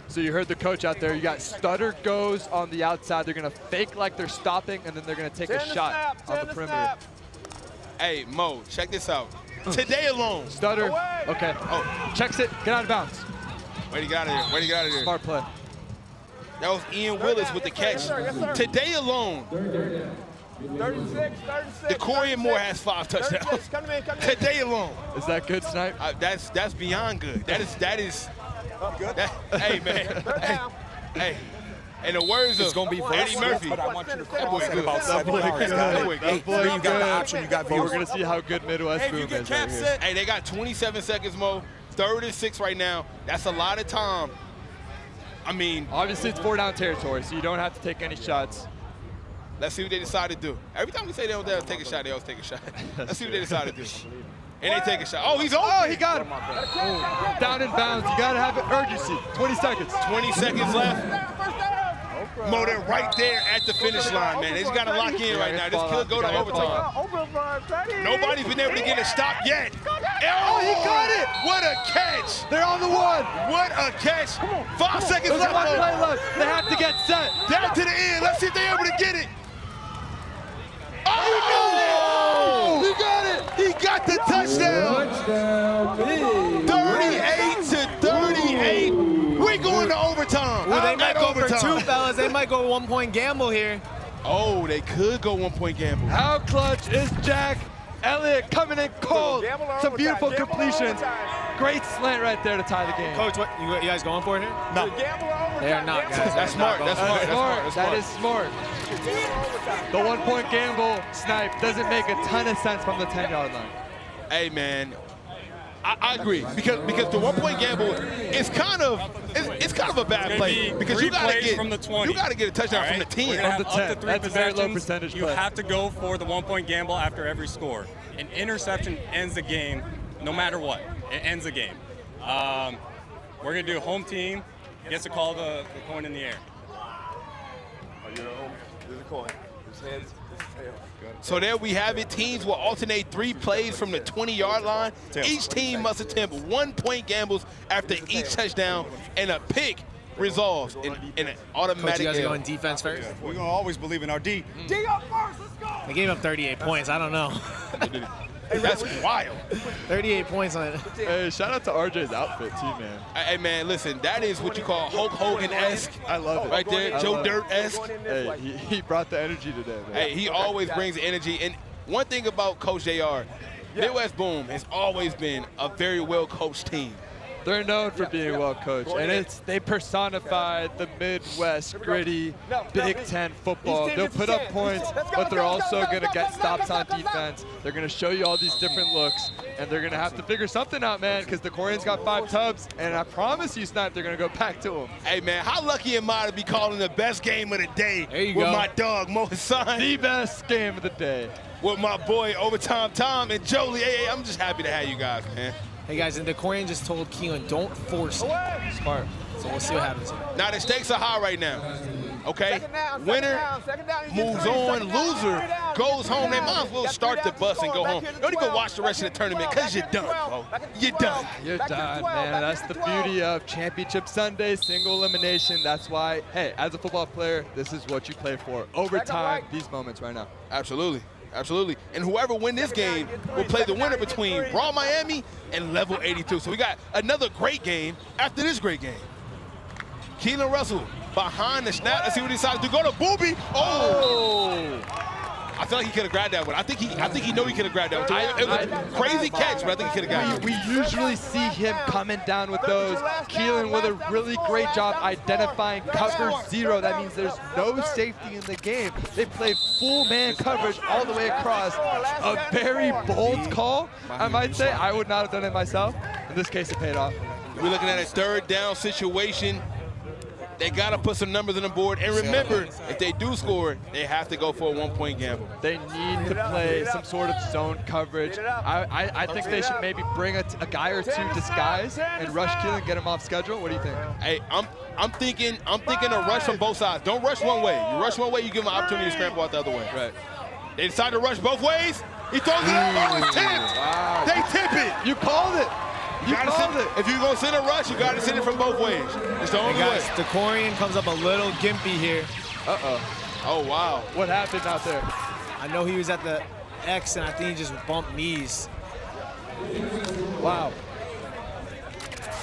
So you heard the coach out there. You got stutter goes on the outside. They're going to fake like they're stopping, and then they're going to take a shot on the perimeter. Hey, Mo, check this out. Today alone. Stutter. Okay. Oh, checks it. Get out of bounds. Way to get out of here. Way to get out of here. Smart play. That was Ian Willis with the catch. Today alone. 36. DeCorian Moore has 5 touchdowns. Today alone. Is that good, Snipe? That's beyond good. That is. Hey man. Hey. In the words of Eddie Murphy. But I want you to call That boy about good. 7 yards. That boy You got the option, you got views. We're going to see how good Midwest Boom is right here. Hey, they got 27 seconds, Mo. 3rd and 6 right now. That's a lot of time. I mean, obviously it's 4 down territory, so you don't have to take any shots. Let's see what they decide to do. Every time we say they don't take a shot, they always take a shot. Let's see what they decide to do. And they take a shot. Oh, he's open. Oh, he got him. Oh, down in bounds. You got to have urgency. 20 seconds. 20 seconds left. Mo, they're right there at the finish line, man. They just got to lock in right now. This could go to overtime. Nobody's been able to get a stop yet. Oh, he got it. What a catch. They're on the 1. What a catch. 5 seconds There's left. 1 play left. They have to get set. Down to the end. Let's see if they're able to get it. Oh! He got it. He got the touchdown. 38 to 38. We're going to overtime. Well, they might go for 2, fellas. They might go 1-point gamble here. Oh, they could go 1-point gamble. How clutch is Jack Elliott coming in cold? Some beautiful completions. Great slant right there to tie the game. Coach, what you guys going for it here? No. They are not, guys. That's smart. That's smart. That is smart. The 1-point gamble snipe doesn't make a ton of sense from the 10-yard line. Hey, man. I agree because the 1-point gamble is kind of a bad play because you gotta get from the 20. You gotta get a touchdown from the 10. From the 10. That's a very low percentage You play. have to go for the 1-point gamble after every score. An interception ends the game, no matter what. It ends the game. We're gonna do home team gets to call the coin in the air. There's a coin. There's heads. So there we have it. Teams will alternate 3 plays from the 20-yard line. Each team must attempt 1-point gambles after each touchdown, and a pick resolves in an automatic. Coach, you guys are going defense first? We're going to always believe in our D. D up first, let's go! They gave up 38 points. I don't know. That's wild. 38 points on it. Hey, shout out to RJ's outfit too, man. Hey, man, listen, that is what you call Hulk Hogan-esque. I love it. Right there, Joe Dirt-esque. Hey, he brought the energy today, man. Hey, he always brings the energy. And one thing about Coach JR, Midwest Boom has always been a very well-coached team. They're known for being well coached, and they personify the Midwest gritty Big Ten football. They'll put up points, but they're also going to get stops on defense. They're going to show you all these different looks, and they're going to have to figure something out, man, because the Corians got 5 tubs, and I promise you, Snipe, they're going to go back to them. Hey, man, how lucky am I to be calling the best game of the day with my dog, Mo Hassan? The best game of the day. With my boy, Overtime Tom and Jolie. Hey, I'm just happy to have you guys, man. Hey guys, and DeCorian just told Keelan, don't force it. Smart. So we'll see what happens here. Now the stakes are high right now. Okay? Winner moves on, loser goes home. They might as well start the bus and go home. Don't even watch the rest of the tournament because you're done, bro. You're done. You're done, man. That's the beauty of Championship Sunday, single elimination. That's why, hey, as a football player, this is what you play for. Overtime, these moments right now. Absolutely. Absolutely. And whoever wins this game will play the winner between Raw Miami and Level 82. So we got another great game after this great game. Keelan Russell behind the snap. Let's see what he decides to do. Go to Booby. Oh! I feel like he could have grabbed that one. I think he knew he could have grabbed that one. It was a crazy catch, but I think he could have got it. We usually see him coming down with those. Keelan with a really great job identifying cover 0. That means there's no safety in the game. They play full man coverage all the way across. A very bold call, I might say. I would not have done it myself. In this case, it paid off. We're looking at a 3rd down situation. They got to put some numbers on the board. And remember, if they do score, they have to go for a 1-point gamble. They need to play some sort of zone coverage. I think they should maybe bring a guy or 2 disguise and rush Keelan, get him off schedule. What do you think? Hey, I'm thinking a rush from both sides. Don't rush one way. You rush one way, you give him an opportunity to scramble out the other way. Right. They decide to rush both ways. He throws it up. Oh, it's tipped. Wow. They tip it. You called it. If you're going to send a rush, you got to send it from both ways. It's the only way. DeCorian comes up a little gimpy here. Uh-oh. Oh, wow. What happened out there? I know he was at the X, and I think he just bumped knees. Wow.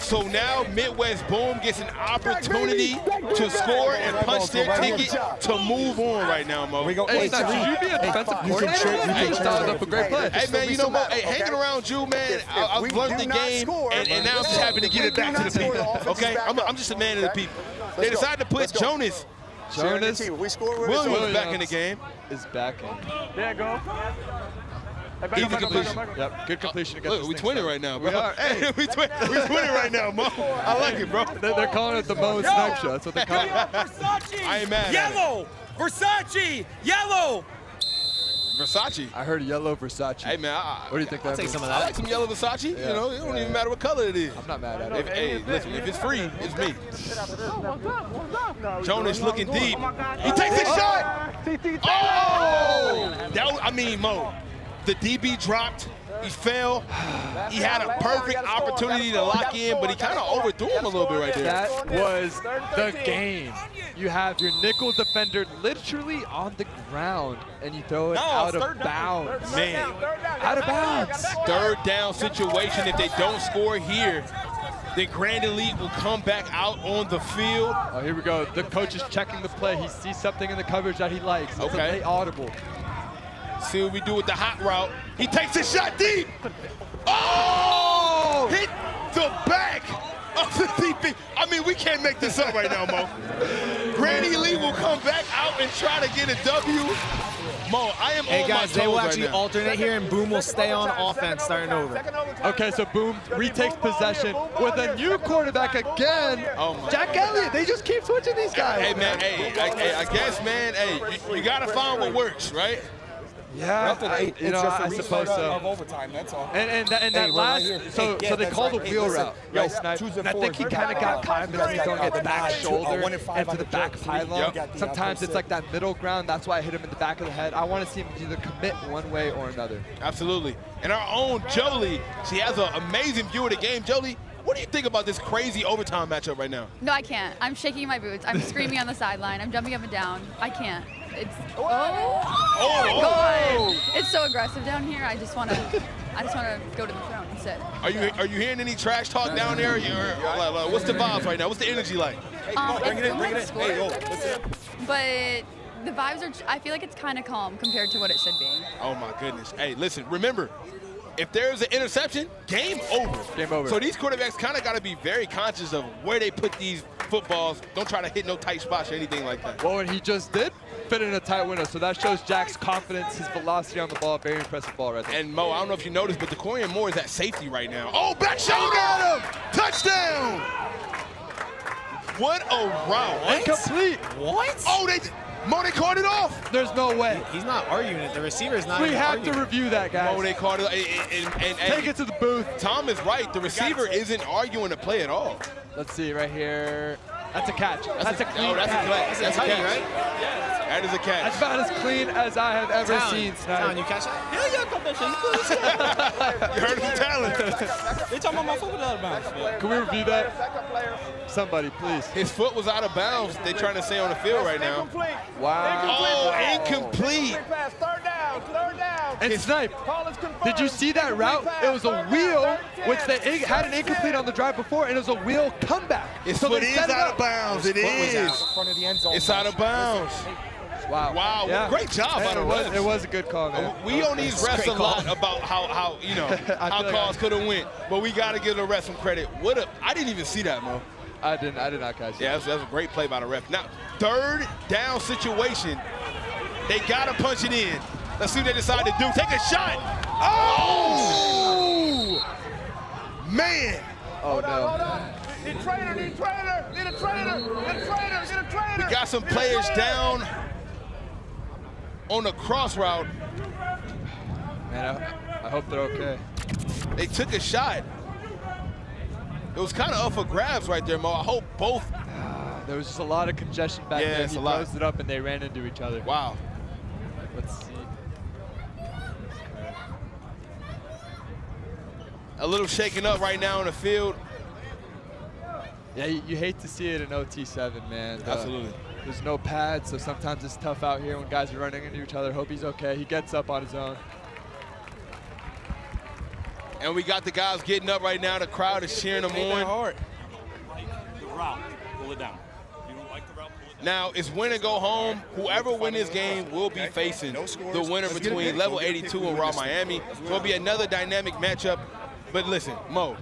So now Midwest Boom gets an opportunity to score and punch their ticket to move on right now, Mo. Hey, should you be a defensive coordinator? Hey, you started up a great play. Hey, man, you know, Mo, hey, hanging around you, man, I've learned the game, and now I'm just happy to get it back to the people, okay? I'm just a man of the people. They decided to put Jonas Williams back in the game. Is back in. There you go. Easy completion. Yep, good completion against Look, we twinning right now, bro. We are. Hey. we twinning right now, Mo. I like it, bro. They're calling it the Mo and Snipe Show. That's what they're calling it. I ain't mad Yellow! Versace! Yellow! Versace. I heard yellow Versace. Hey, man. What do you think that means? I like some yellow Versace. You know, it don't even matter what color it is. I'm not mad at it. Hey, listen, if it's free, it's me. Jonas looking deep. He takes a shot. Oh! I mean, Mo, the DB dropped. He fell. He had a perfect opportunity to lock in, but he kind of overthrew him a little bit right there. That was the game. You have your nickel defender literally on the ground, and you throw it out of bounds. Man, out of bounds. Third down situation. If they don't score here, then Grand Elite will come back out on the field. Oh, here we go. The coach is checking the play. He sees something in the coverage that he likes. It's Okay. a audible. See what we do with the hot route. He takes a shot deep. Oh! Hit the back of the DB. I mean, we can't make this up right now, Mo. Granny Lee will come back out and try to get a W. Mo, I am Hey on guys, my they will toes actually right now. alternate here, and Boom will stay on offense starting over. Okay, so Boom retakes possession with a new quarterback again. Oh my. Jack Elliott. They just keep switching these guys. Hey, man, I guess, man, you got to find what works, right? Yeah, I suppose so. Of overtime, that's all. And that last, so they called a wheel route, right, Snipe? And I think he kind of got caught in between throwing it back shoulder and to the back pylon. Sometimes it's like that middle ground. That's why I hit him in the back of the head. I want to see him either commit one way or another. Absolutely. And our own Jolie, she has an amazing view of the game. Jolie, what do you think about this crazy overtime matchup right now? No, I can't. I'm shaking my boots. I'm screaming on the sideline. I'm jumping up and down. I can't. It's oh my God! It's so aggressive down here. I just want to go to the throne and sit. Are you hearing any trash talk down there? What's the vibes right now? What's the energy like? Bring it in. But the vibes are. I feel like it's kind of calm compared to what it should be. Oh my goodness! Hey, listen. Remember, if there's an interception, game over. Game over. So these quarterbacks kind of got to be very conscious of where they put these footballs. Don't try to hit no tight spots or anything like that. Well, and he just did fit in a tight window, so that shows Jack's confidence, his velocity on the ball. Very impressive ball right there. And Mo, I don't know if you noticed, but Decorian Moore is at safety right now. Oh, back shoulder at him! Touchdown! What a route! Incomplete. What? Oh, they caught it off. There's no way. He's not arguing it. The receiver's not. We even have arguing. to review that, guys. Mo, they caught it. And Take it to the booth. Tom is right. The receiver isn't arguing the play at all. Let's see right here. That's a catch. That's a clean that's catch. a catch. That's a catch, right? That is a catch. That's about as clean as I have ever seen, Snipe. Talon, you catch that? You heard of the talent. They talking about my foot was out of bounds. Can we review that? Somebody, please. His foot was out of bounds. They're trying to say on the field right now. Wow. Oh, incomplete. Third down. And Snipe, did you see that route? It was a wheel, which they had an incomplete on the drive before, and it was a wheel comeback. His so foot they is set it out up. of bounds. It is. In front of the end zone. It's out of bounds. Wow. Wow. Yeah. Great job by the refs. It was a good call, man. We on these refs a lot about how how calls could have went, but we got to give the refs some credit. I didn't even see that, Mo. I did not catch that. Yeah, that's a great play by the ref. Now, third down situation. They got to punch it in. Let's see what they decide to do. Take a shot. Oh! Man. Oh, no. Need a trainer. We got some players down on the cross route. Man, I hope they're okay. They took a shot. It was kind of up for grabs right there, Mo. I hope both. There was just a lot of congestion back there. it's He a lot. closed it up, and they ran into each other. Wow. Let's see. A little shaken up right now in the field. Yeah, you hate to see it in OT7, man. Absolutely. There's no pads, so sometimes it's tough out here when guys are running into each other. Hope he's okay. He gets up on his own. And we got the guys getting up right now. The crowd is cheering them on. The route, pull it down. You don't like the route, pull it down. Now, it's win or go home. Whoever wins this game will be facing the winner between Level 82 and Raw Miami. So it'll be another dynamic matchup. But listen, Mo,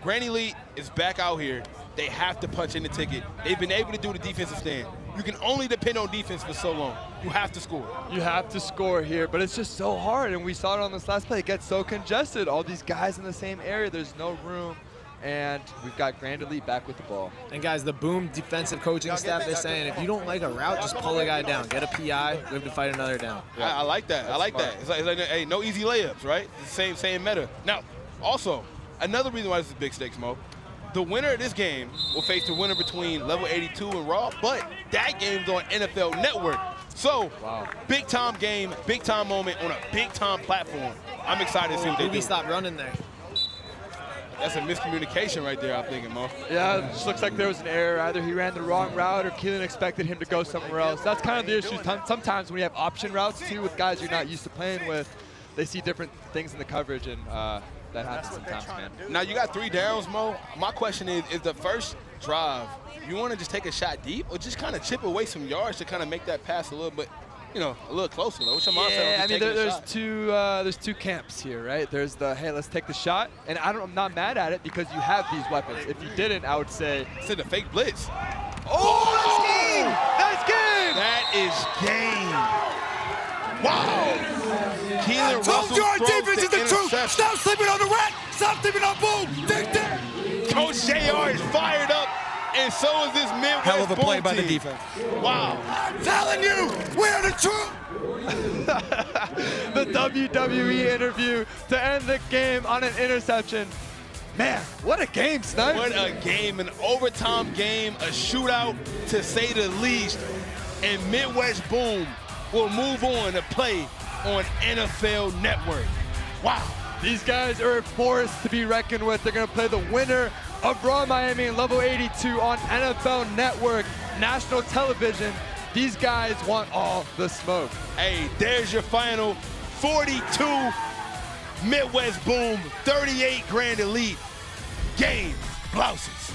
Grand Elite is back out here. They have to punch in the ticket. They've been able to do the defensive stand. You can only depend on defense for so long. You have to score. You have to score here, but it's just so hard, and we saw it on this last play. It gets so congested. All these guys in the same area, there's no room, and we've got Grand Elite back with the ball. And guys, the Boom defensive coaching staff, they're saying if you don't like a route, just pull a guy down. Get a PI, live to fight another down. I like that. I like that. It's like, hey, no easy layups, right? It's the same meta. Now, also, another reason why this is big stakes, Mo. The winner of this game will face the winner between Level 82 and Raw, but that game's on NFL Network. So, big time game, big time moment on a big time platform. I'm excited to see what they do. Stop running there. That's a miscommunication right there, I'm thinking, Mo. Yeah, it just looks like there was an error. Either he ran the wrong route or Keelan expected him to go somewhere else. That's kind of the issue. Sometimes when you have option routes, too, with guys you're not used to playing with, they see different things in the coverage, and that happens sometimes, man. Now, you got 3 downs, Mo. My question is the first drive, you want to just take a shot deep or just kind of chip away some yards to kind of make that pass a little bit, you know, a little closer? What's your mindset? Yeah, I mean, there's two camps here, right? There's the, hey, let's take the shot, and I'm not mad at it because you have these weapons. If you didn't, I would say. It's a fake blitz. Oh, that's game! That's game! That is game. Wow! Keelan Russell defense is the truth. Stop sleeping on the rat. Stop sleeping on Boom. Dig that. Coach JR is fired up, and so is this Midwest Hell of a play Boom by the team. defense. Wow. I'm telling you, we're the truth. The WWE interview to end the game on an interception. Man, what a game, Snipe. What a game, an overtime game, a shootout to say the least. And Midwest Boom will move on to play on NFL Network. Wow. These guys are a force to be reckoned with. They're going to play the winner of Raw Miami and Level 82 on NFL Network, national television. These guys want all the smoke. Hey, there's your final 42 Midwest Boom, 38 Grand Elite. Game blouses.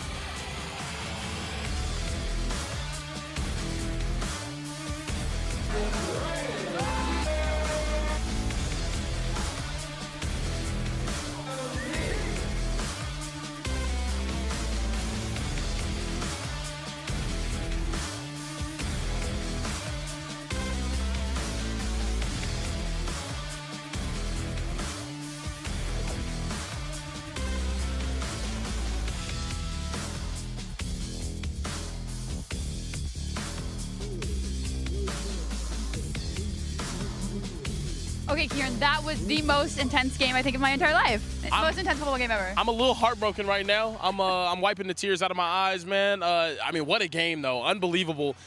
Okay, Kieran, that was the most intense game I think of my entire life. Most intense football game ever. I'm a little heartbroken right now. I'm wiping the tears out of my eyes, man. I mean, what a game, though. Unbelievable.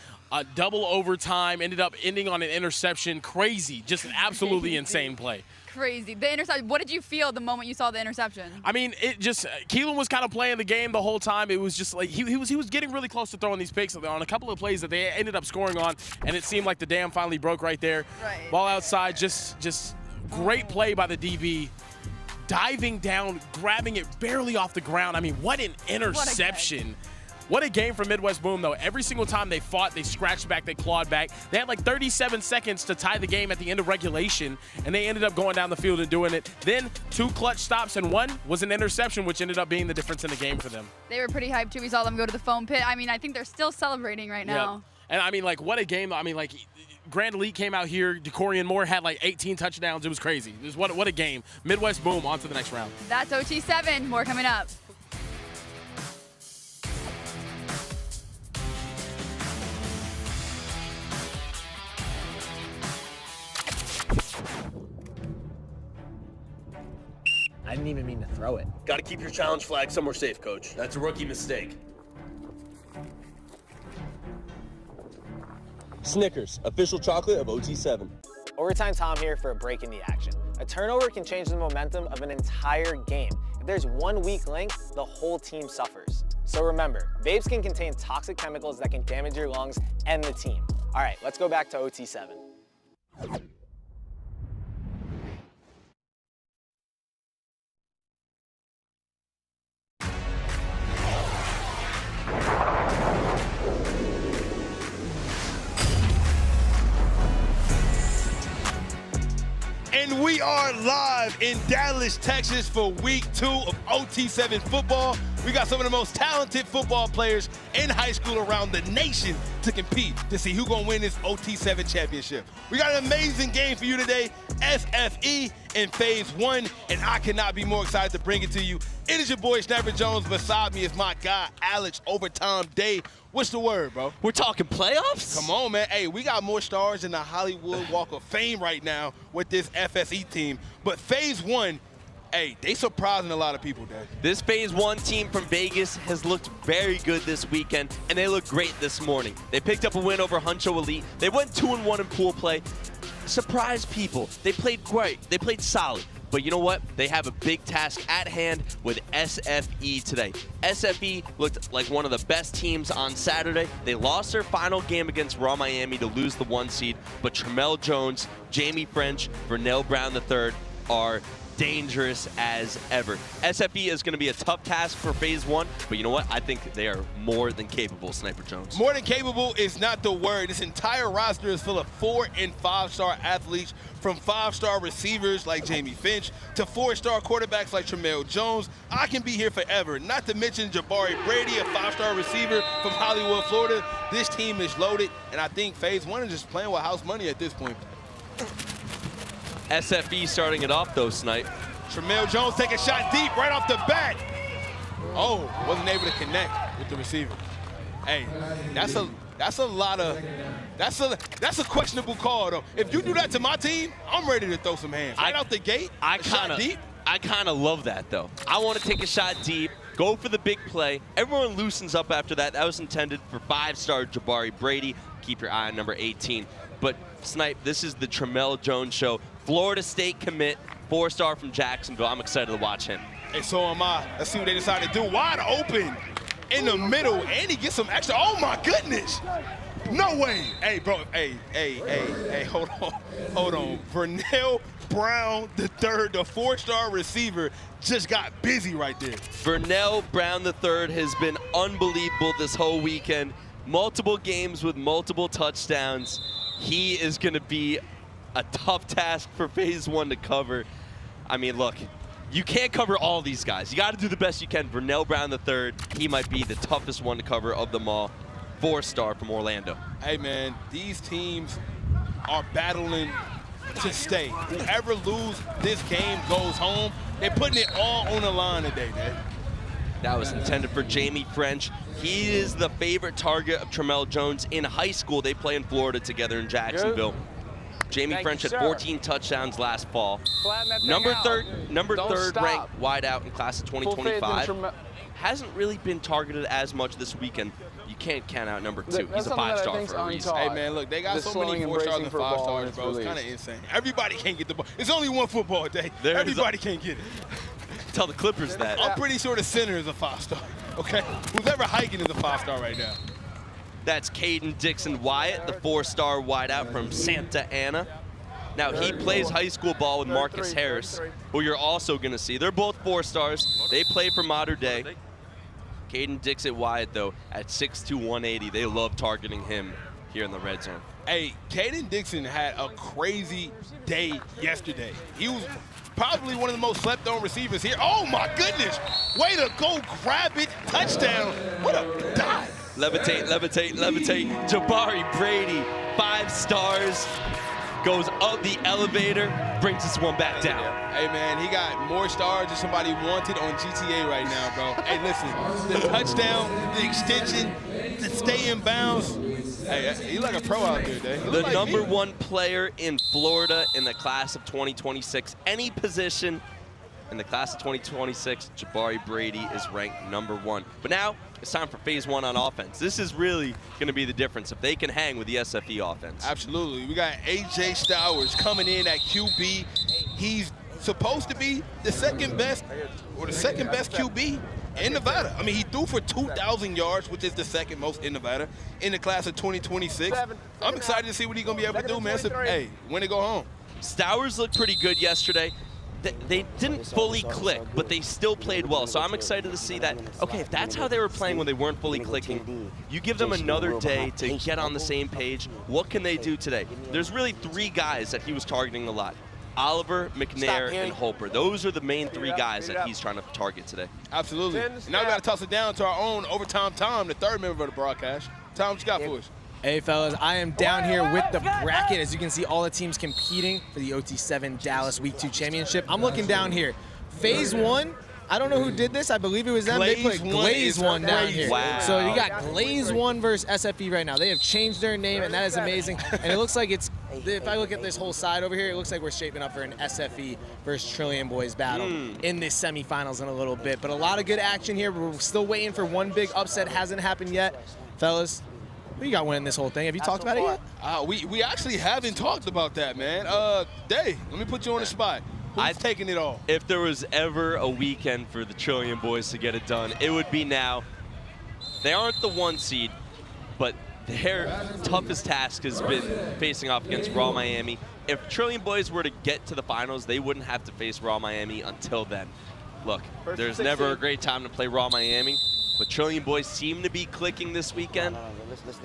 Double overtime, ended up ending on an interception. Crazy, just an absolutely insane play. Crazy. The interception. What did you feel the moment you saw the interception? I mean, it just Keelan was kind of playing the game the whole time. It was just like he was getting really close to throwing these picks on a couple of plays that they ended up scoring on, and it seemed like the dam finally broke right there. Right. Ball outside, just great play by the DB. Diving down, grabbing it barely off the ground. I mean, what an interception. What a game for Midwest Boom, though. Every single time they fought, they scratched back, they clawed back. They had like 37 seconds to tie the game at the end of regulation, and they ended up going down the field and doing it. Then 2 clutch stops, and 1 was an interception, which ended up being the difference in the game for them. They were pretty hyped, too. We saw them go to the foam pit. I mean, I think they're still celebrating right now. Yep. And, I mean, like, what a game. I mean, like, Grand Elite came out here. DeCorian Moore had like 18 touchdowns. It was crazy. It was what a game. Midwest Boom on to the next round. That's OT7. More coming up. I didn't even mean to throw it. Got to keep your challenge flag somewhere safe, Coach. That's a rookie mistake. Snickers, official chocolate of OT7. Overtime Tom here for a break in the action. A turnover can change the momentum of an entire game. If there's one weak link, the whole team suffers. So remember, vapes can contain toxic chemicals that can damage your lungs and the team. All right, let's go back to OT7. We are live in Dallas, Texas for week 2 of OT7 football. We got some of the most talented football players in high school around the nation to compete to see who's gonna win this OT7 championship. We got an amazing game for you today, SFE in phase 1, and I cannot be more excited to bring it to you. It is your boy, Sniper Jones. Beside me is my guy, Alex Overtime Day. What's the word, bro? We're talking playoffs? Come on, man. Hey, we got more stars in the Hollywood Walk of Fame right now with this FSE team. But phase 1, hey, they surprising a lot of people, Dad. This phase 1 team from Vegas has looked very good this weekend, and they look great this morning. They picked up a win over Huncho Elite. They went 2-1 in pool play. Surprised people. They played great. They played solid. But you know what? They have a big task at hand with SFE today. SFE looked like one of the best teams on Saturday. They lost their final game against Raw Miami to lose the 1 seed, but Tramel Jones, Jamie French, Vernell Brown III are dangerous as ever. SFE is going to be a tough task for phase 1, but you know what? I think they are more than capable, Sniper Jones. More than capable is not the word. This entire roster is full of 4- and 5-star athletes, from 5-star receivers like Jamie Finch to 4-star quarterbacks like Tramel Jones. I can be here forever. Not to mention Jabari Brady, a 5-star receiver from Hollywood, Florida. This team is loaded, and I think phase 1 is just playing with house money at this point. SFE starting it off, though, Snipe. Tramel Jones taking a shot deep right off the bat. Oh, wasn't able to connect with the receiver. Hey, that's a questionable call, though. If you do that to my team, I'm ready to throw some hands. Right out the gate, I kind of love that, though. I want to take a shot deep, go for the big play. Everyone loosens up after that. That was intended for 5-star Jabari Brady. Keep your eye on number 18. But, Snipe, this is the Tramel Jones show. Florida State commit, 4-star from Jacksonville. I'm excited to watch him. Hey, so am I. Let's see what they decide to do. Wide open in the middle, and he gets some extra. Oh, my goodness. No way. Hey, bro. Hey, hold on. Vernell Brown III, the 4-star receiver, just got busy right there. Vernell Brown III has been unbelievable this whole weekend. Multiple games with multiple touchdowns. He is going to be a tough task for phase 1 to cover. I mean, look, you can't cover all these guys. You got to do the best you can. Vernell Brown III, he might be the toughest one to cover of them all. 4-star from Orlando. Hey, man, these teams are battling to stay. Whoever loses this game goes home. They're putting it all on the line today, man. That was intended for Jamie French. He is the favorite target of Tramel Jones in high school. They play in Florida together in Jacksonville. Good. Jamie French had 14 touchdowns last fall. Number third ranked wideout in class of 2025. Hasn't really been targeted as much this weekend. You can't count out number 2. He's a 5-star for a reason. Hey, man, look, they got so many 4-stars and 5-stars, bro. It's kind of insane. Everybody can't get the ball. It's only one football day. Everybody can't get it. Tell the Clippers that. I'm pretty sure the center is a 5-star, okay? Who's ever hiking is a 5-star right now. That's Caden Dixon Wyatt, the 4-star wideout from Santa Ana. Now, he plays high school ball with Marcus Harris, who you're also going to see. They're both 4-stars. They play for Mater Dei. Caden Dixon Wyatt, though, at 6'2", 180. They love targeting him here in the red zone. Hey, Caden Dixon had a crazy day yesterday. He was probably one of the most slept-on receivers here. Oh, my goodness. Way to go, grab it, touchdown. What a dive. Levitate, levitate, levitate. Jabari Brady, 5 stars, goes up the elevator, brings this one back down. Hey, man, he got more stars than somebody wanted on GTA right now, bro. Hey, listen, the touchdown, the extension, the stay in bounds. Hey, he's like a pro out there, Dave. The number 1 player in Florida in the class of 2026. Any position in the class of 2026, Jabari Brady is ranked number 1. But now it's time for phase 1 on offense. This is really going to be the difference if they can hang with the SFE offense. Absolutely. We got A.J. Stowers coming in at QB. He's supposed to be the second best QB in Nevada. I mean, he threw for 2,000 yards, which is the second most in Nevada, in the class of 2026. I'm excited to see what he's going to be able to do, man. So, hey, when they go home. Stowers looked pretty good yesterday. They didn't fully click, but they still played well. So I'm excited to see that. Okay, if that's how they were playing when they weren't fully clicking, you give them another day to get on the same page. What can they do today? There's really 3 guys that he was targeting a lot. Oliver, McNair, and Holper. Those are the main three guys that he's trying to target today. Absolutely. And now we got to toss it down to our own Overtime Tom, the third member of the broadcast. Tom, what you got for us? Hey, fellas, I am down here with the bracket. As you can see, all the teams competing for the OT7 Dallas Week 2 Championship. I'm looking down here. Phase 1, I don't know who did this. I believe it was them. They put Glaze 1 down here. Wow. So you got Glaze 1 versus SFE right now. They have changed their name, and that is amazing. And it looks like it's, if I look at this whole side over here, it looks like we're shaping up for an SFE versus Trillium Boys battle in the semifinals in a little bit. But a lot of good action here. We're still waiting for one big upset. Hasn't happened yet. Fellas, who you got winning this whole thing? Have you talked about it yet? We actually haven't talked about that, man. Dave, let me put you on the spot. Who's taking it all? If there was ever a weekend for the Trillium Boys to get it done, it would be now. They aren't the 1 seed, but their toughest task has been facing off against Raw Miami. If Trillium Boys were to get to the finals, they wouldn't have to face Raw Miami until then. Look, there's never a great time to play Raw Miami, but Trillium Boys seem to be clicking this weekend.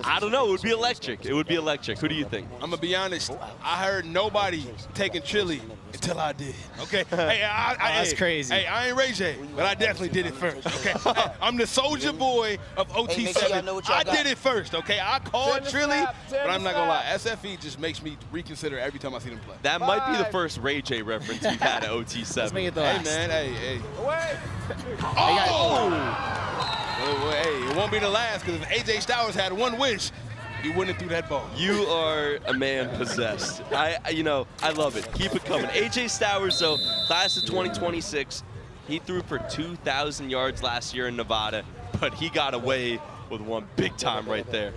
I don't know. It would be electric. It would be electric. Who do you think? I'm going to be honest. I heard nobody taking Chili until I did. Okay? Hey, that's crazy. Hey, I ain't Ray J, but I definitely did it first. Okay? I'm the soldier boy of OT7. I did it first. Okay? I called Trilly, but I'm not going to lie. SFE just makes me reconsider every time I see them play. That might be the first Ray J reference we've had at OT7. Let's make it the last. Hey, man. Hey. Oh! Well, hey, it won't be the last, because if AJ Stowers had one wish, he wouldn't have threw that ball. You are a man possessed. I love it. Keep it coming. AJ Stowers, though, class of 2026, he threw for 2,000 yards last year in Nevada, but he got away with one big time right there.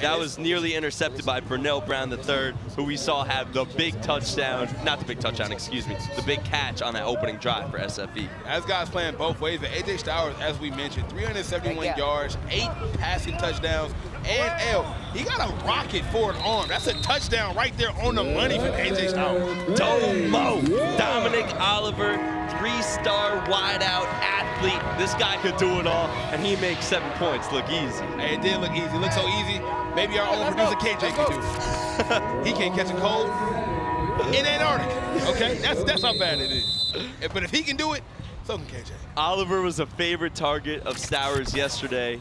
That was nearly intercepted by Vernell Brown III, who we saw have the big touchdown, not the big touchdown, excuse me, the big catch on that opening drive for SFE. As guys playing both ways, but AJ Stowers, as we mentioned, 371 yards, 8 passing touchdowns, and he got a rocket for an arm. That's a touchdown right there on the money for AJ Stowers. Domo, Dominic Oliver, 3-star wideout athlete. This guy could do it all, and he makes 7 points look easy. Hey, it did look easy. It looked so easy. Maybe our own producer KJ can do it. He can't catch a cold in Antarctica. Okay, that's how bad it is. But if he can do it, so can KJ. Oliver was a favorite target of Stowers yesterday.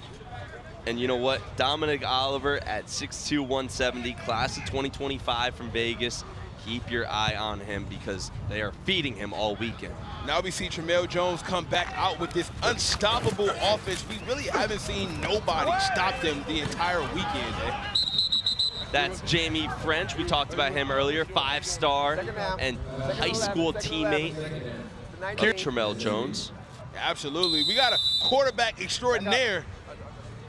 And you know what? Dominic Oliver at 6'2", 170, class of 2025 from Vegas. Keep your eye on him because they are feeding him all weekend. Now we see Tramel Jones come back out with this unstoppable offense. We really haven't seen nobody stop them the entire weekend, That's Jamie French. We talked about him earlier, 5-star and high school teammate of Tramel Jones. Absolutely. We got a quarterback extraordinaire,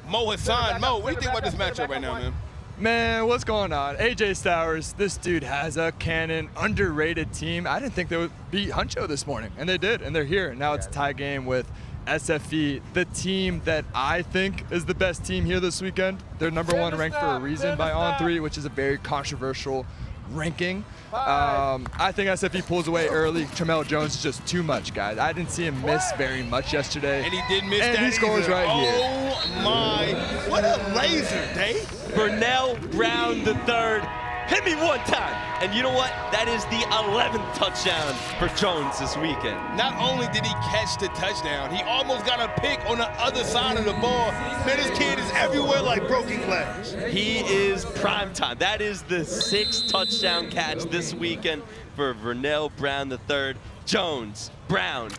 Mo Hassan. Mo, what do you think about this matchup right now, man? Man, what's going on? AJ Stowers, this dude has a cannon, underrated team. I didn't think they would beat Huncho this morning, and they did, and they're here. Now it's a tie game with SFE, the team that I think is the best team here this weekend. They're #1 ranked for a reason by On3, which is a very controversial ranking. I think SFE pulls away early. Tramel Jones is just too much, guys. I didn't see him miss very much yesterday. And he did miss that. And he scores right here. Oh my, what a laser, Dave. Vernell Brown III, hit me one time. And you know what? That is the 11th touchdown for Jones this weekend. Not only did he catch the touchdown, he almost got a pick on the other side of the ball. Man, this kid is everywhere like broken glass. He is prime time. That is the 6th touchdown catch this weekend for Vernell Brown III. Jones, Brown,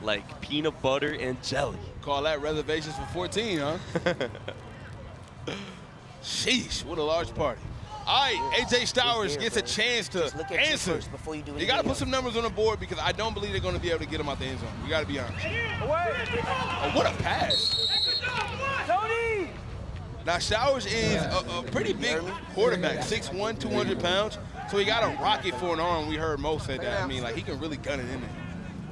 like peanut butter and jelly. Call that reservations for 14, huh? Sheesh, what a large party. All right, AJ Stowers gets a chance to answer. You got to put some numbers on the board because I don't believe they're going to be able to get him out the end zone. You got to be honest. Oh, what a pass. Now, Stowers is a pretty big quarterback, 6'1", 200 pounds. So he got a rocket for an arm. We heard Mo say that. I mean, like, he can really gun it in there.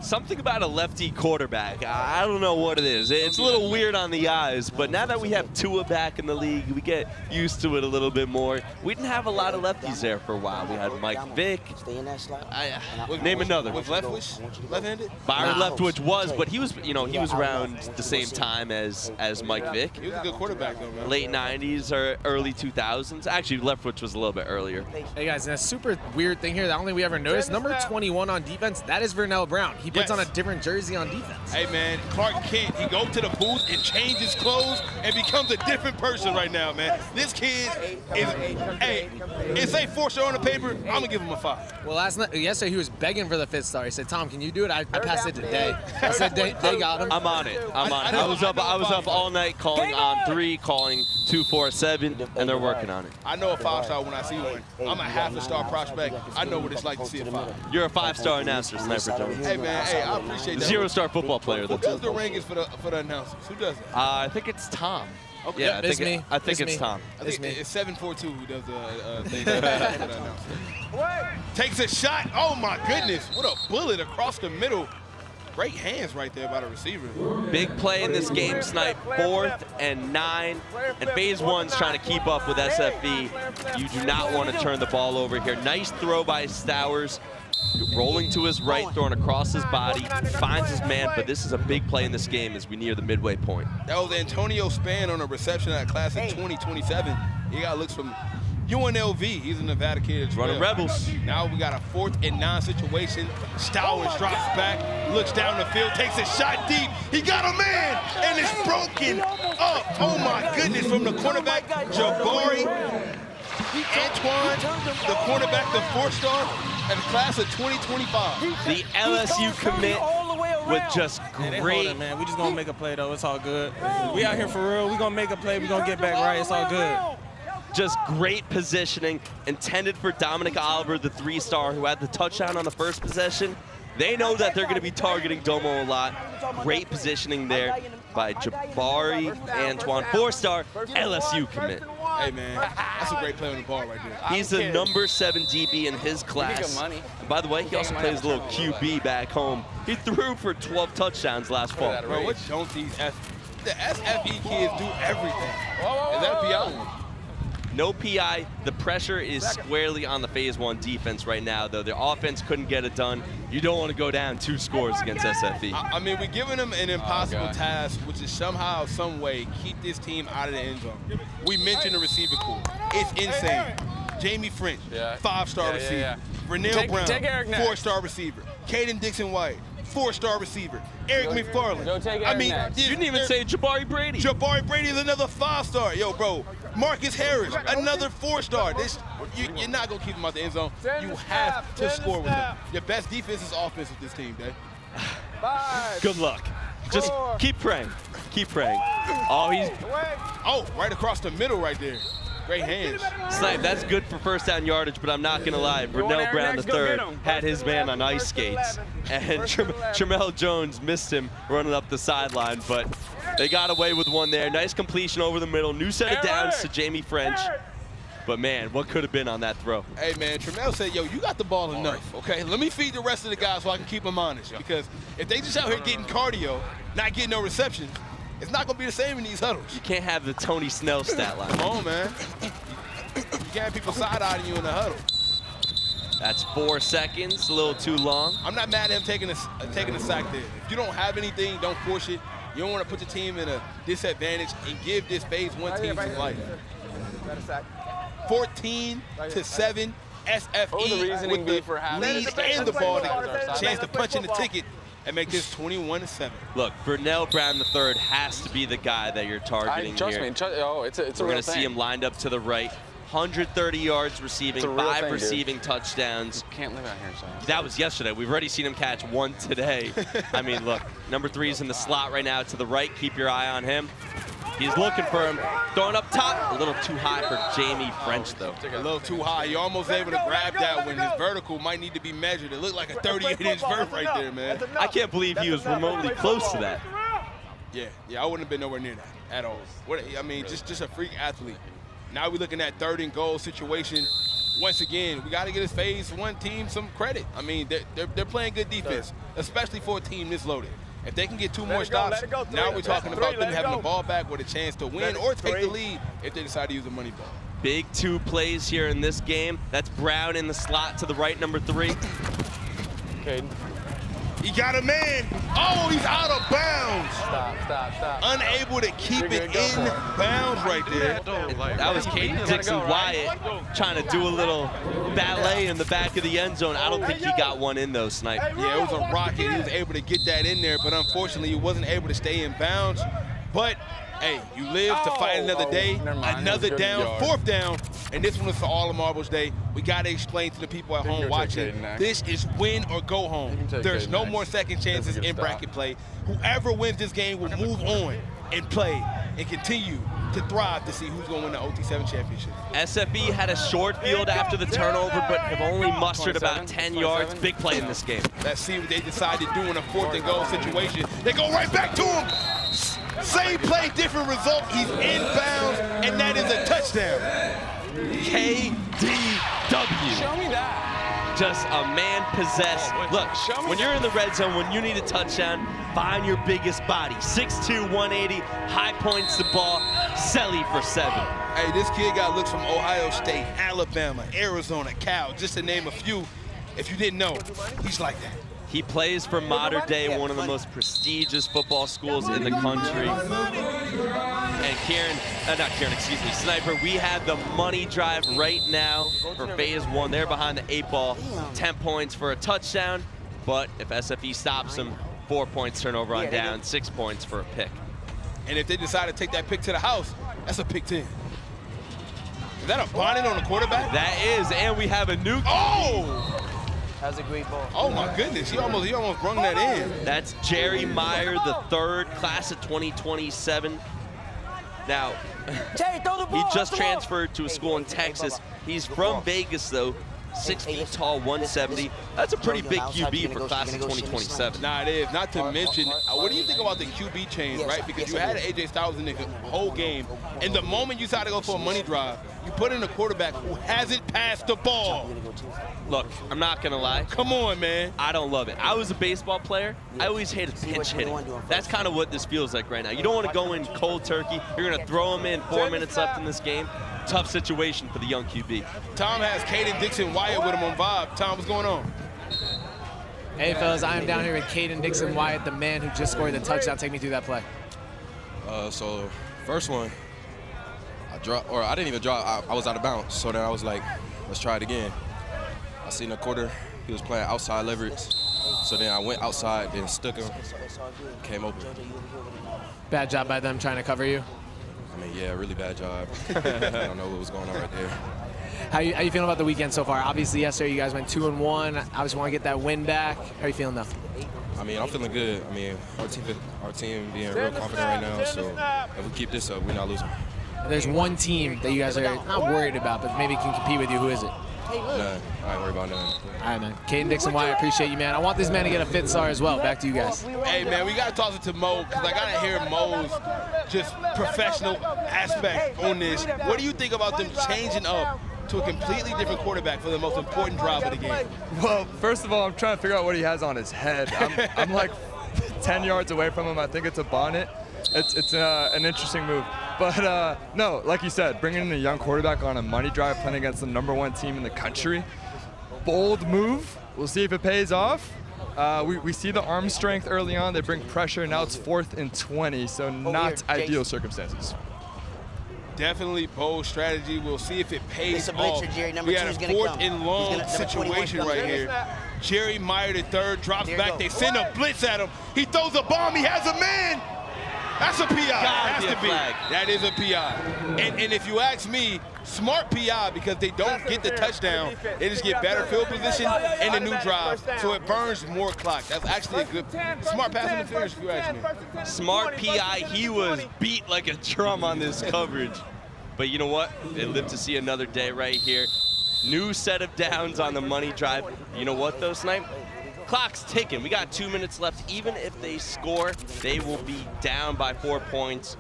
Something about a lefty quarterback. I don't know what it is. It's a little weird on the eyes, but now that we have Tua back in the league, we get used to it a little bit more. We didn't have a lot of lefties there for a while. We had Mike Vick. Name another. Was Leftwich left-handed? Byron Leftwich was, but he was, he was around the same time as Mike Vick. He was a good quarterback, though, man. Late 90s or early 2000s. Actually, Leftwich was a little bit earlier. Hey, guys, and a super weird thing here that only we ever noticed, number 21 on defense, that is Vernell Brown. He puts on a different jersey on defense. Hey, man, Clark Kent, he goes to the booth and changes clothes and becomes a different person right now, man. This kid is, hey, it say 4-star on the paper, I'm going to give him a 5. Well, yesterday he was begging for the 5th star. He said, Tom, can you do it? I passed it today. I said, they got him. I'm on it. I was up all night calling on 3, calling 2, 4, 7, and they're working on it. I know a 5-star when I see one. I'm a half-a-star prospect. I know what it's like to see a 5. You're a 5-star announcer, Sniper Jones. Hey, man, hey, I appreciate that. 0-star football player, though. Who does the rankings for the announcers? Who does it? I think it's Tom. Okay. Yeah, I think it's me. Tom. It's 742 who does the thing for the announcer. Takes a shot. Oh, my goodness. What a bullet across the middle. Great hands right there by the receiver. Big play in this game, Snipe. 4th and 9. And phase 1's trying to keep up with SFE. You do not want to turn the ball over here. Nice throw by Stowers. Rolling to his right, throwing across his body, finds his man, but this is a big play in this game as we near the midway point. That was Antonio Span on a reception at Class of 2027. He got looks from UNLV. He's a Nevada kid. Running Rebels. Now we got a 4th and 9 situation. Stowers drops back, looks down the field, takes a shot deep. He got a man, and it's broken up. Oh my goodness, from the cornerback, Jabari. Antoine, the cornerback, the 4-star, and Class of 2025. The LSU commit with just great. Man, we just gonna make a play though. It's all good. We out here for real. We gonna make a play. We gonna get back right. It's all good. Just great positioning, intended for Dominic Oliver, the 3-star who had the touchdown on the first possession. They know that they're going to be targeting Domo a lot. Great positioning there by Jabari Antoine, 4-star LSU commit. Hey, man, that's a great play on the ball right there. He's the number 7 DB in his class. And by the way, he also plays a little QB back home. He threw for 12 touchdowns last fall. Bro, what don't these the SFE kids do everything? Is that PI? No PI. The pressure is squarely on the phase 1 defense right now, though. Their offense couldn't get it done. You don't want to go down 2 scores against SFE. I mean, we're giving them an impossible task, which is somehow, some way, keep this team out of the end zone. We mentioned the receiver corps. It's insane. Jamie French, 5-star receiver. Vernell Brown, 4-star receiver. Caden Dixon-White, 4-star receiver. Eric McFarland. I mean, you didn't even say Jabari Brady. Jabari Brady is another 5-star. Yo, bro. Marcus Harris, another 4-star. You're not going to keep him out the end zone. You have to score with him. Your best defense is offense with this team, Dave. Good luck. Just keep praying. Keep praying. Oh, right across the middle right there. Great hands. Snipe, that's good for 1st down yardage, but I'm not going to lie. Vernell Brown III had his man on ice skates, and Tramell Jones missed him running up the sideline, but they got away with one there. Nice completion over the middle. New set of downs to Jamie French. But, man, what could have been on that throw? Hey, man, Tramell said, yo, you got the ball enough, okay? Let me feed the rest of the guys so I can keep them honest, because if they just out here getting cardio, not getting no receptions, it's not going to be the same in these huddles. You can't have the Tony Snell stat line. Come on, man. You can't have people side-eyeing you in the huddle. That's 4 seconds, a little too long. I'm not mad at him taking a sack there. If you don't have anything, don't push it. You don't want to put the team in a disadvantage and give this phase 1 team some life. 14-7, SFE with the lead and the ball, the chance to punch in the ticket and make this 21-7. Look, Vernell Brown III has to be the guy that you're targeting trust here. Me, it's a We're going to see him lined up to the right. 130 yards receiving, 5 receiving touchdowns. You can't live out here, so. That was yesterday. We've already seen him catch 1 today. I mean, look, number 3 is in the slot right now to the right. Keep your eye on him. He's looking for him. Throwing up top. A little too high for Jamie French, though. A little too high. You're almost able to grab that when his vertical might need to be measured. It looked like a 38-inch vert right there, man. I can't believe he was remotely close to that. Yeah, I wouldn't have been nowhere near that at all. I mean, just a freak athlete. Now we're looking at 3rd and goal situation. once again, we got to get his phase one team some credit. I mean, they're playing good defense, especially for a team this loaded. If they can get 2 more stops, now we're talking about them having the ball back with a chance to win or take the lead if they decide to use a money ball. Big 2 plays here in this game. That's Brown in the slot to the right, number 3. Caden. He got a man. Oh, he's out of bounds. Stop. Unable to keep it in bounds right there. That was Caden Dixon-Wyatt trying to do a little ballet in the back of the end zone. I don't think he got one in though, Snipe. Yeah, it was a rocket. He was able to get that in there, but unfortunately, he wasn't able to stay in bounds. But hey, you live to fight another day, another down, 4th down, and this one is for all of Marbles Day. We got to explain to the people at home watching, this is win or go home. There's no more second chances in bracket play. Whoever wins this game will move on and play and continue to thrive to see who's going to win the OT7 championship. SFE had a short field after the turnover, but have only mustered about 10 yards. Big play in this game. Let's see what they decide to do in a 4th and goal situation. They go right back to him. Same play, different result. He's in bounds, and that is a touchdown. KDW. Show me that. Just a man possessed. Look, when you're in the red zone, when you need a touchdown, find your biggest body. 6'2", 180, high points the ball, Selly for 7. Hey, this kid got looks from Ohio State, Alabama, Arizona, Cal, just to name a few. If you didn't know, he's like that. He plays for Mater Dei, one of the most prestigious football schools in the country. And Sniper, we have the money drive right now for phase 1. They're behind the 8 ball, 10 points for a touchdown. But if SFE stops them, 4 points turnover on down, 6 points for a pick. And if they decide to take that pick to the house, that's a pick 10. Is that a bonnet on the quarterback? That is, and we have a new. Oh! That was a great ball. Oh my goodness, he almost brung that in. That's Jerry Meyer, the 3rd, class of 2027. Now, he just transferred to a school in Texas. He's from Vegas though, 6 feet tall, 170. That's a pretty big QB for class of 2027. Nah, it is. Not to mention, what do you think about the QB change, right? Because you had AJ Styles in the whole game, and the moment you decided to go for a money drive, you put in a quarterback who hasn't passed the ball. Look, I'm not gonna lie. Come on, man. I don't love it. I was a baseball player. I always hated pinch hitting. That's kind of what this feels like right now. You don't want to go in cold turkey. You're gonna throw him in 4 minutes left in this game. Tough situation for the young QB. Tom has Caden Dixon-Wyatt with him on Vibe. Tom, what's going on? Hey, fellas, I am down here with Caden Dixon-Wyatt, the man who just scored the touchdown. Take me through that play. So, first one, I didn't even drop. I was out of bounds. So then I was like, let's try it again. I seen a quarter. He was playing outside leverage. So then I went outside, then stuck him, came open. Bad job by them trying to cover you. I mean, yeah, really bad job. I don't know what was going on right there. How you feeling about the weekend so far? Obviously, yesterday you guys went 2-1. I just want to get that win back. How are you feeling though? I mean, I'm feeling good. I mean, our team being real confident right now. So if we keep this up, we're not losing. There's one team that you guys are not worried about, but maybe can compete with you. Who is it? None. I ain't worried about none. All right, man. Caden Dixon-Wyatt, appreciate you, man. I want this man to get a 5th star as well. Back to you guys. Hey, man, we got to toss it to Mo, because I got to hear Mo's just professional aspect on this. What do you think about them changing up to a completely different quarterback for the most important drive of the game? Well, first of all, I'm trying to figure out what he has on his head. I'm like 10 yards away from him. I think it's a bonnet. It's an interesting move. But no, like you said, bringing in a young quarterback on a money drive playing against the #1 team in the country, bold move. We'll see if it pays off. We see the arm strength early on. They bring pressure. Now it's 4th and 20, so not ideal circumstances. Definitely bold strategy. We'll see if it pays off. We had a 4th and long situation right here. Jerry Meyer, the 3rd, drops back. They send a blitz at him. He throws a bomb. He has a man. That's a PI. Has to be. That is a PI. And if you ask me, smart PI, because they don't get the touchdown. They just get better field position and a new drive, so it burns more clock. That's actually a good, smart pass interference if you ask me. Smart PI, he was beat like a drum on this coverage. But you know what? They live to see another day right here. New set of downs on the money drive. You know what though, Snipe? Clock's ticking. We got 2 minutes left. Even if they score, they will be down by 4 points.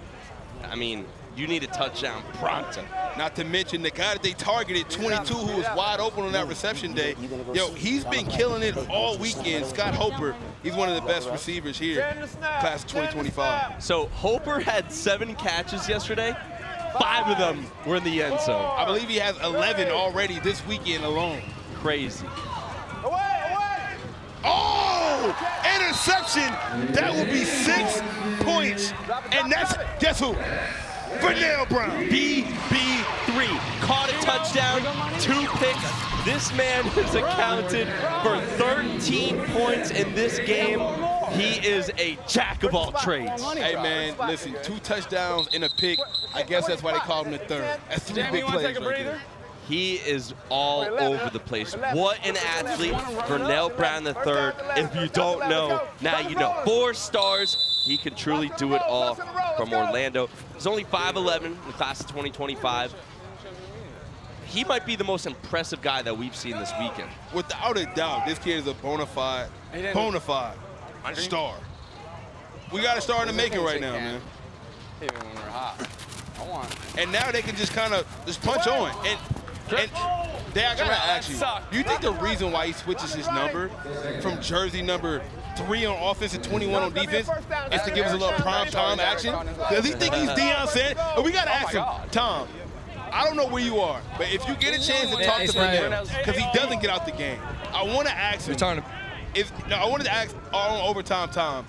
I mean, You need a touchdown pronto. Not to mention the guy that they targeted, 22, who was wide open on that reception day. Yo, he's been killing it all weekend. Scott Hoper, he's one of the best receivers here, class of 2025. So Hoper had 7 catches yesterday. 5 of them were in the end zone. I believe he has 11 already this weekend alone. Crazy. Oh, interception. That will be 6 points. And that's, guess who? Vernell Brown. BB3. Caught a touchdown, 2 picks. This man has accounted for 13 points in this game. He is a jack of all trades. Hey, man, listen, 2 touchdowns and a pick. I guess that's why they call him the third. That's 3 big plays right there. He is all over the place. What an athlete, Vernell Brown III. If you don't know, now you know. 4 stars. He can truly do it all from Orlando. He's only 5'11" in the class of 2025. He might be the most impressive guy that we've seen this weekend. Without a doubt, this kid is a bona fide star. We got a star in the making right now, man. Even when we're hot. And now they can just kind of just punch on. And I gotta ask you, do you think the reason why he switches his number from jersey number 3 on offense and 21 on defense is to give us a little prime time action? Does he think he's Deion Sanders? And we gotta ask him, Tom, I don't know where you are, but if you get a chance to talk to Vernell, because he doesn't get out the game, I want to ask him. I wanted to ask on overtime, Tom,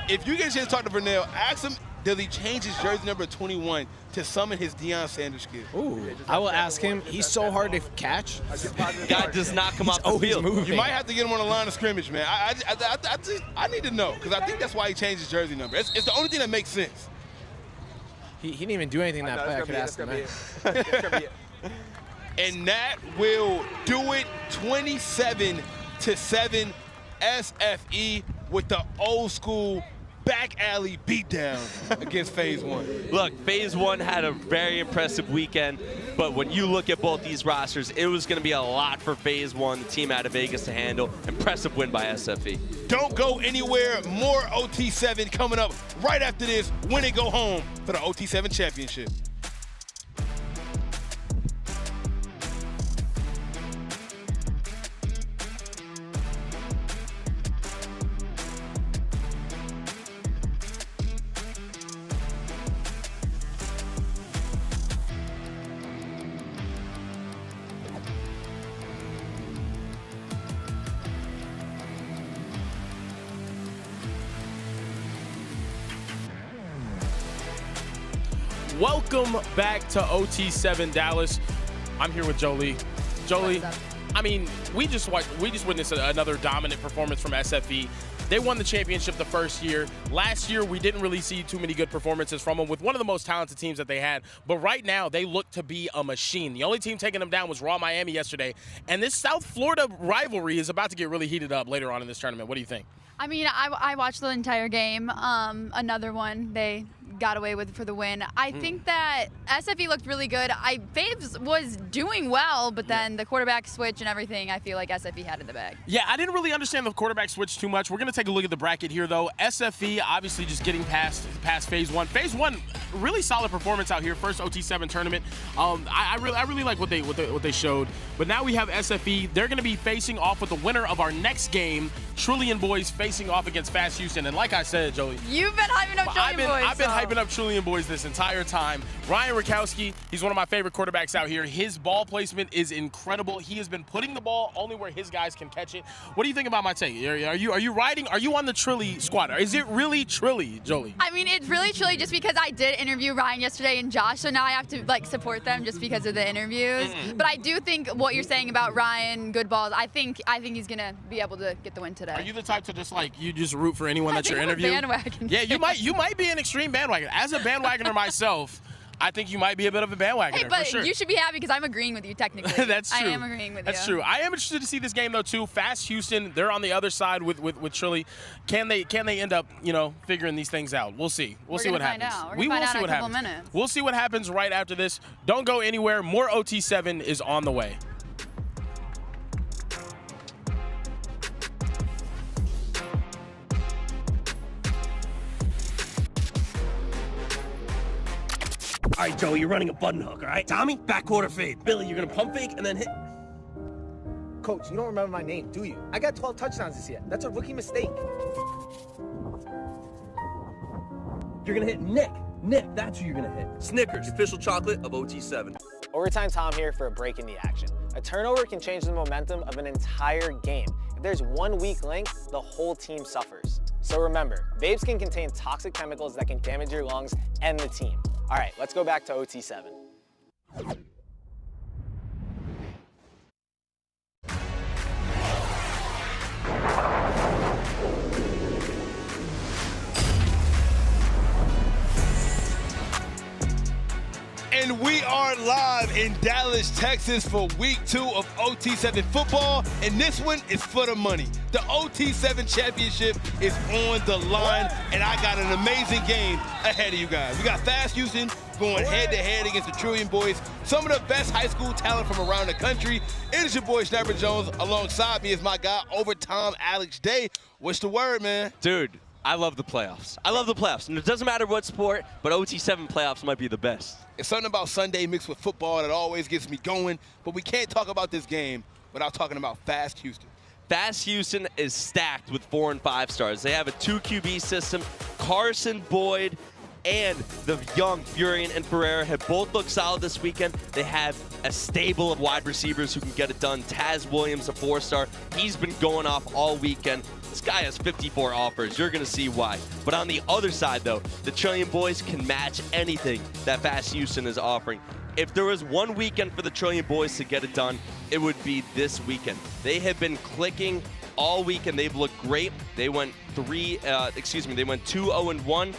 if you get a chance to talk to Vernell, ask him, does he change his jersey number 21 to summon his Deion Sanders skills? Ooh, I will ask him. He's so hard to catch. Guy does not come off the field. Moving. You might have to get him on the line of scrimmage, man. I need to know, because I think that's why he changed his jersey number. It's the only thing that makes sense. He didn't even do anything that play. I could ask him that. And that will do it, 27-7 SFE with the old school back alley beatdown against Phase 1. Look, Phase 1 had a very impressive weekend, but when you look at both these rosters, it was going to be a lot for Phase 1, the team out of Vegas, to handle. Impressive win by SFE. Don't go anywhere. More OT7 coming up right after this. Win and go home for the OT7 championship. Welcome back to OT7 Dallas. I'm here with Jolie. Jolie, I mean, we just witnessed another dominant performance from SFE. They won the championship the first year. Last year, we didn't really see too many good performances from them with one of the most talented teams that they had. But right now, they look to be a machine. The only team taking them down was Raw Miami yesterday. And this South Florida rivalry is about to get really heated up later on in this tournament. What do you think? I mean, I watched the entire game. Another one they got away with for the win. I think that SFE looked really good. Faves was doing well, but then the quarterback switch and everything, I feel like SFE had in the bag. Yeah, I didn't really understand the quarterback switch too much. We're going to take a look at the bracket here, though. SFE obviously just getting past Phase 1. Phase 1, really solid performance out here. First OT7 tournament. I really like what they showed. But now we have SFE. They're going to be facing off with the winner of our next game, Trillion Boys facing off against Fast Houston. And like I said, Jolie, you've been hyping up Trillion Boys. I've been hyping up Trillion Boys this entire time. Ryan Rakowski, he's one of my favorite quarterbacks out here. His ball placement is incredible. He has been putting the ball only where his guys can catch it. What do you think about my take? Are you riding? Are you on the Trilly squad? Is it really Trilly, Jolie? I mean, it's really Trilly just because I did interview Ryan yesterday and Josh, so now I have to support them just because of the interviews. But I do think what you're saying about Ryan, good balls. I think he's gonna be able to get the win today. Are you the type to just root for anyone that you're interviewing? Bandwagon. Yeah, you might be an extreme bandwagon. As a bandwagoner myself, I think you might be a bit of a bandwagoner. Hey, but for sure. you should be happy because I'm agreeing with you technically. That's true. I am agreeing with you. That's true. I am interested to see this game though too. Fast Houston, they're on the other side with Trilly. Can they end up figuring these things out? We'll see. We'll see what happens. We will see what happens. We'll see what happens right after this. Don't go anywhere. More OT7 is on the way. All right, Joey, you're running a button hook, all right? Tommy, back quarter fade. Billy, you're going to pump fake and then hit. Coach, you don't remember my name, do you? I got 12 touchdowns this year. That's a rookie mistake. You're gonna hit Nick. Nick, that's who you're gonna hit. Snickers, official chocolate of OT7. Overtime Tom here for a break in the action. A turnover can change the momentum of an entire game. If there's one weak link, the whole team suffers. So remember, vapes can contain toxic chemicals that can damage your lungs and the team. All right, let's go back to OT7. And we are live in Dallas, Texas for week 2 of OT7 football. And this one is for the money. The OT7 championship is on the line, and I got an amazing game ahead of you guys. We got Fast Houston going head-to-head against the Trillion Boys, some of the best high school talent from around the country. It is your boy, Sniper Jones. Alongside me is my guy, Overtime Alex Day. What's the word, man? Dude, I love the playoffs. I love the playoffs. And it doesn't matter what sport, but OT7 playoffs might be the best. It's something about Sunday mixed with football that always gets me going, but we can't talk about this game without talking about Fast Houston. Fast Houston is stacked with 4 and 5 stars. They have a 2 QB system. Carson Boyd and the young Furion and Ferreira have both looked solid this weekend. They have a stable of wide receivers who can get it done. Taz Williams, a 4-star. He's been going off all weekend. This guy has 54 offers. You're going to see why. But on the other side, though, the Trillion Boys can match anything that Fast Houston is offering. If there was one weekend for the Trillion Boys to get it done, it would be this weekend. They have been clicking all weekend. They've looked great. They went 2-0-1.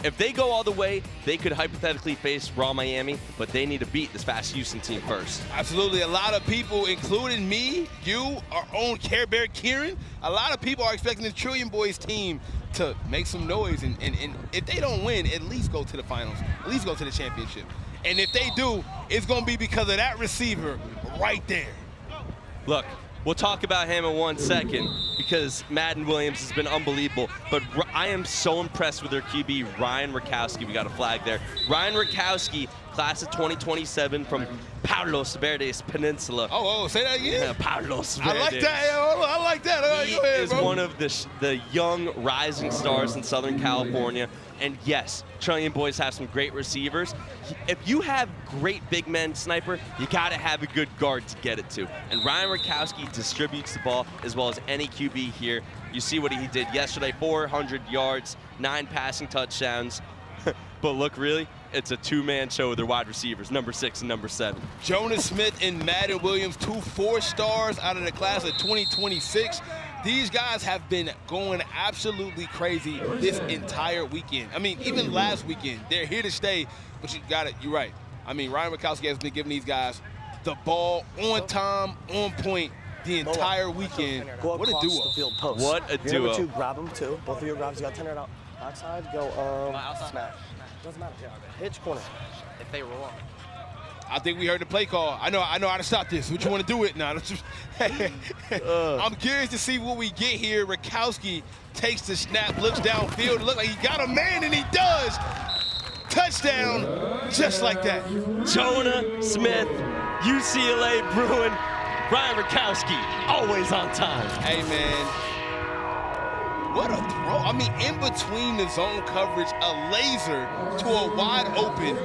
If they go all the way, they could hypothetically face Raw Miami, but they need to beat this Fast Houston team first. Absolutely. A lot of people, including me, you, our own Care Bear Kieran, a lot of people are expecting the Trillion Boys team to make some noise. And if they don't win, at least go to the finals, at least go to the championship. And if they do, it's going to be because of that receiver right there. Look, we'll talk about him in 1 second because Madden Williams has been unbelievable. But I am so impressed with their QB, Ryan Rakowski. We got a flag there. Ryan Rakowski, class of 2027 from Palos Verdes Peninsula. Oh, say that again? Yeah, Palos Verdes. I like that. I like that. He Go ahead, is bro. one of the young rising stars in Southern California. And yes, Trillion Boys have some great receivers. If you have great big men, Sniper, you got to have a good guard to get it to. And Ryan Rakowski distributes the ball as well as any QB here. You see what he did yesterday, 400 yards, 9 passing touchdowns. But look, really, it's a 2-man show with their wide receivers, number 6 and number 7. Jonas Smith and Madden Williams, 2 4-stars out of the class of 2026. These guys have been going absolutely crazy this entire weekend. I mean, even last weekend, they're here to stay, but you got it. You're right. I mean, Ryan Rakowski has been giving these guys the ball on time, on point the entire weekend. What a duo. What a duo. Number 2, grab them too. Both of your grabs, you got 10 out. Outside, go outside. Smash. Doesn't matter. Yeah. Hitch corner. If they roll. I think we heard the play call. I know how to stop this. What you want to do with now? I'm curious to see what we get here. Rakowski takes the snap, looks downfield, look like he got a man, and he does. Touchdown, just like that. Jonah Smith, UCLA Bruin, Ryan Rakowski, always on time. Hey, man. What a throw. I mean, in between the zone coverage, a laser to a wide open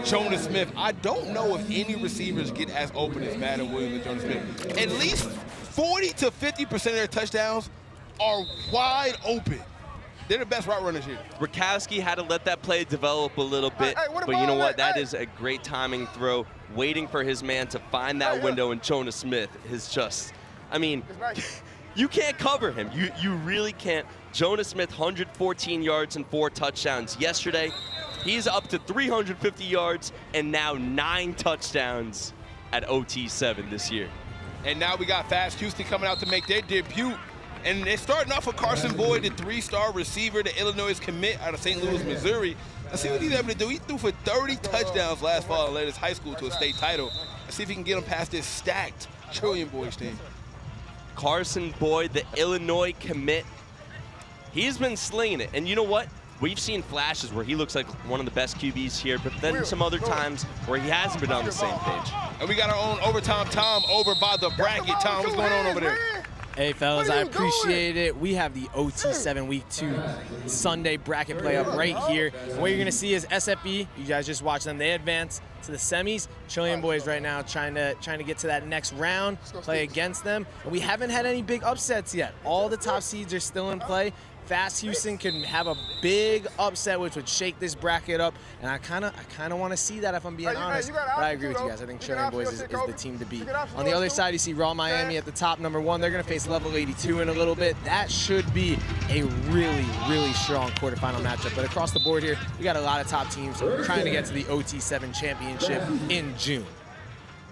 Jonas Smith. I don't know if any receivers get as open as Madden Williams and Jonas Smith. At least 40 to 50% of their touchdowns are wide open. They're the best route runners here. Rakowski had to let that play develop a little bit, but you know what? That is a great timing throw, waiting for his man to find that window, and Jonas Smith is just, I mean, you can't cover him. You really can't. Jonas Smith, 114 yards and 4 touchdowns yesterday. He's up to 350 yards and now 9 touchdowns at OT7 this year. And now we got Fast Houston coming out to make their debut. And they're starting off with Carson Boyd, the 3-star receiver, the Illinois commit out of St. Louis, Missouri. Let's see what he's able to do. He threw for 30 touchdowns last fall and led his high school to a state title. Let's see if he can get him past this stacked Trillion Boys team. Carson Boyd, the Illinois commit, he's been slinging it. And you know what? We've seen flashes where he looks like one of the best QBs here, but then some other times where he hasn't been on the same page. And we got our own Overtime Tom over by the bracket. Tom, what's going on over there? Hey, fellas, I appreciate it. We have the OT7 Week 2 Sunday bracket play up right here. And what you're going to see is SFE. You guys just watch them. They advance to the semis. Trillium Boys right now trying to get to that next round, play against them. And we haven't had any big upsets yet. All the top seeds are still in play. Fast Houston can have a big upset, which would shake this bracket up, and I kind of want to see that if I'm being honest. But I agree with you guys. I think Trillium Boys is the team to beat. On the other side, you see Raw Miami at the top, #1. They're going to face Level 82 in a little bit. That should be a really, really strong quarterfinal matchup. But across the board here, we got a lot of top teams trying to get to the OT7 championship in June.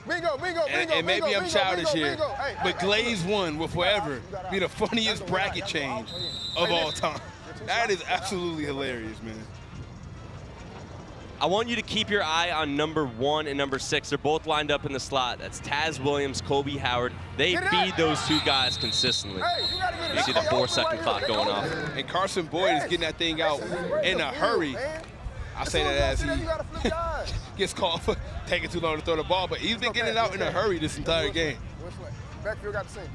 Bingo, bingo, bingo, and maybe bingo, I'm childish bingo, here, bingo. Hey, but Glaze 1 will forever be the funniest bracket change of all time. That is absolutely hilarious, man. I want you to keep your eye on #1 and #6. They're both lined up in the slot. That's Taz Williams, Kobe Howard. They feed those two guys consistently. You see the 4-second clock going off. And Carson Boyd is getting that thing out in a hurry. I say that as he gets called for taking too long to throw the ball, but he's been getting it out in a hurry this entire game. Backfield got the same.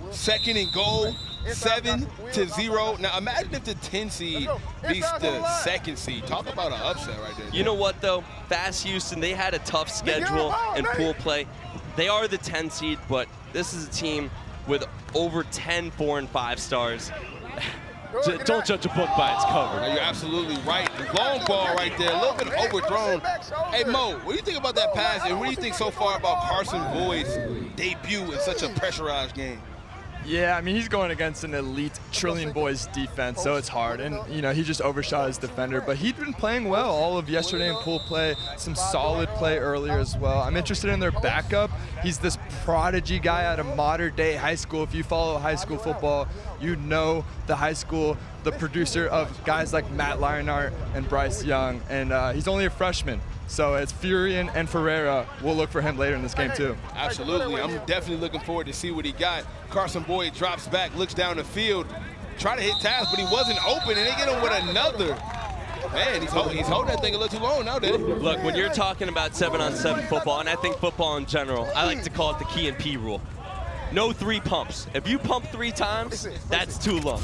Second and goal, 7-0. Now imagine if the 10 seed beats the 2nd seed. Talk about an upset right there. You know what though? Fast Houston, they had a tough schedule in pool play. They are the 10 seed, but this is a team with over 10 4 and 5 stars. Don't judge a book by its cover. You're absolutely right. Long ball right there, a little bit overthrown. Hey, Mo, what do you think about that pass, and what do you think so far about Carson Boyd's debut in such a pressurized game? Yeah, I mean, he's going against an elite Trillium Boys defense, so it's hard. And, you know, he just overshot his defender. But he'd been playing well all of yesterday in pool play, some solid play earlier as well. I'm interested in their backup. He's this prodigy guy out of modern-day high school. If you follow high school football, you know the high school, the producer of guys like Matt Lionart and Bryce Young. And he's only a freshman. So it's Furion and Ferreira. We'll look for him later in this game too. Absolutely. I'm definitely looking forward to see what he got. Carson Boyd drops back, looks down the field, try to hit Taz, but he wasn't open, and they get him with another. Man, he's holding that thing a little too long now, dude. Look, when you're talking about 7-on-7 football, and I think football in general, I like to call it the Key and P rule. No 3 pumps. If you pump 3 times, that's too long.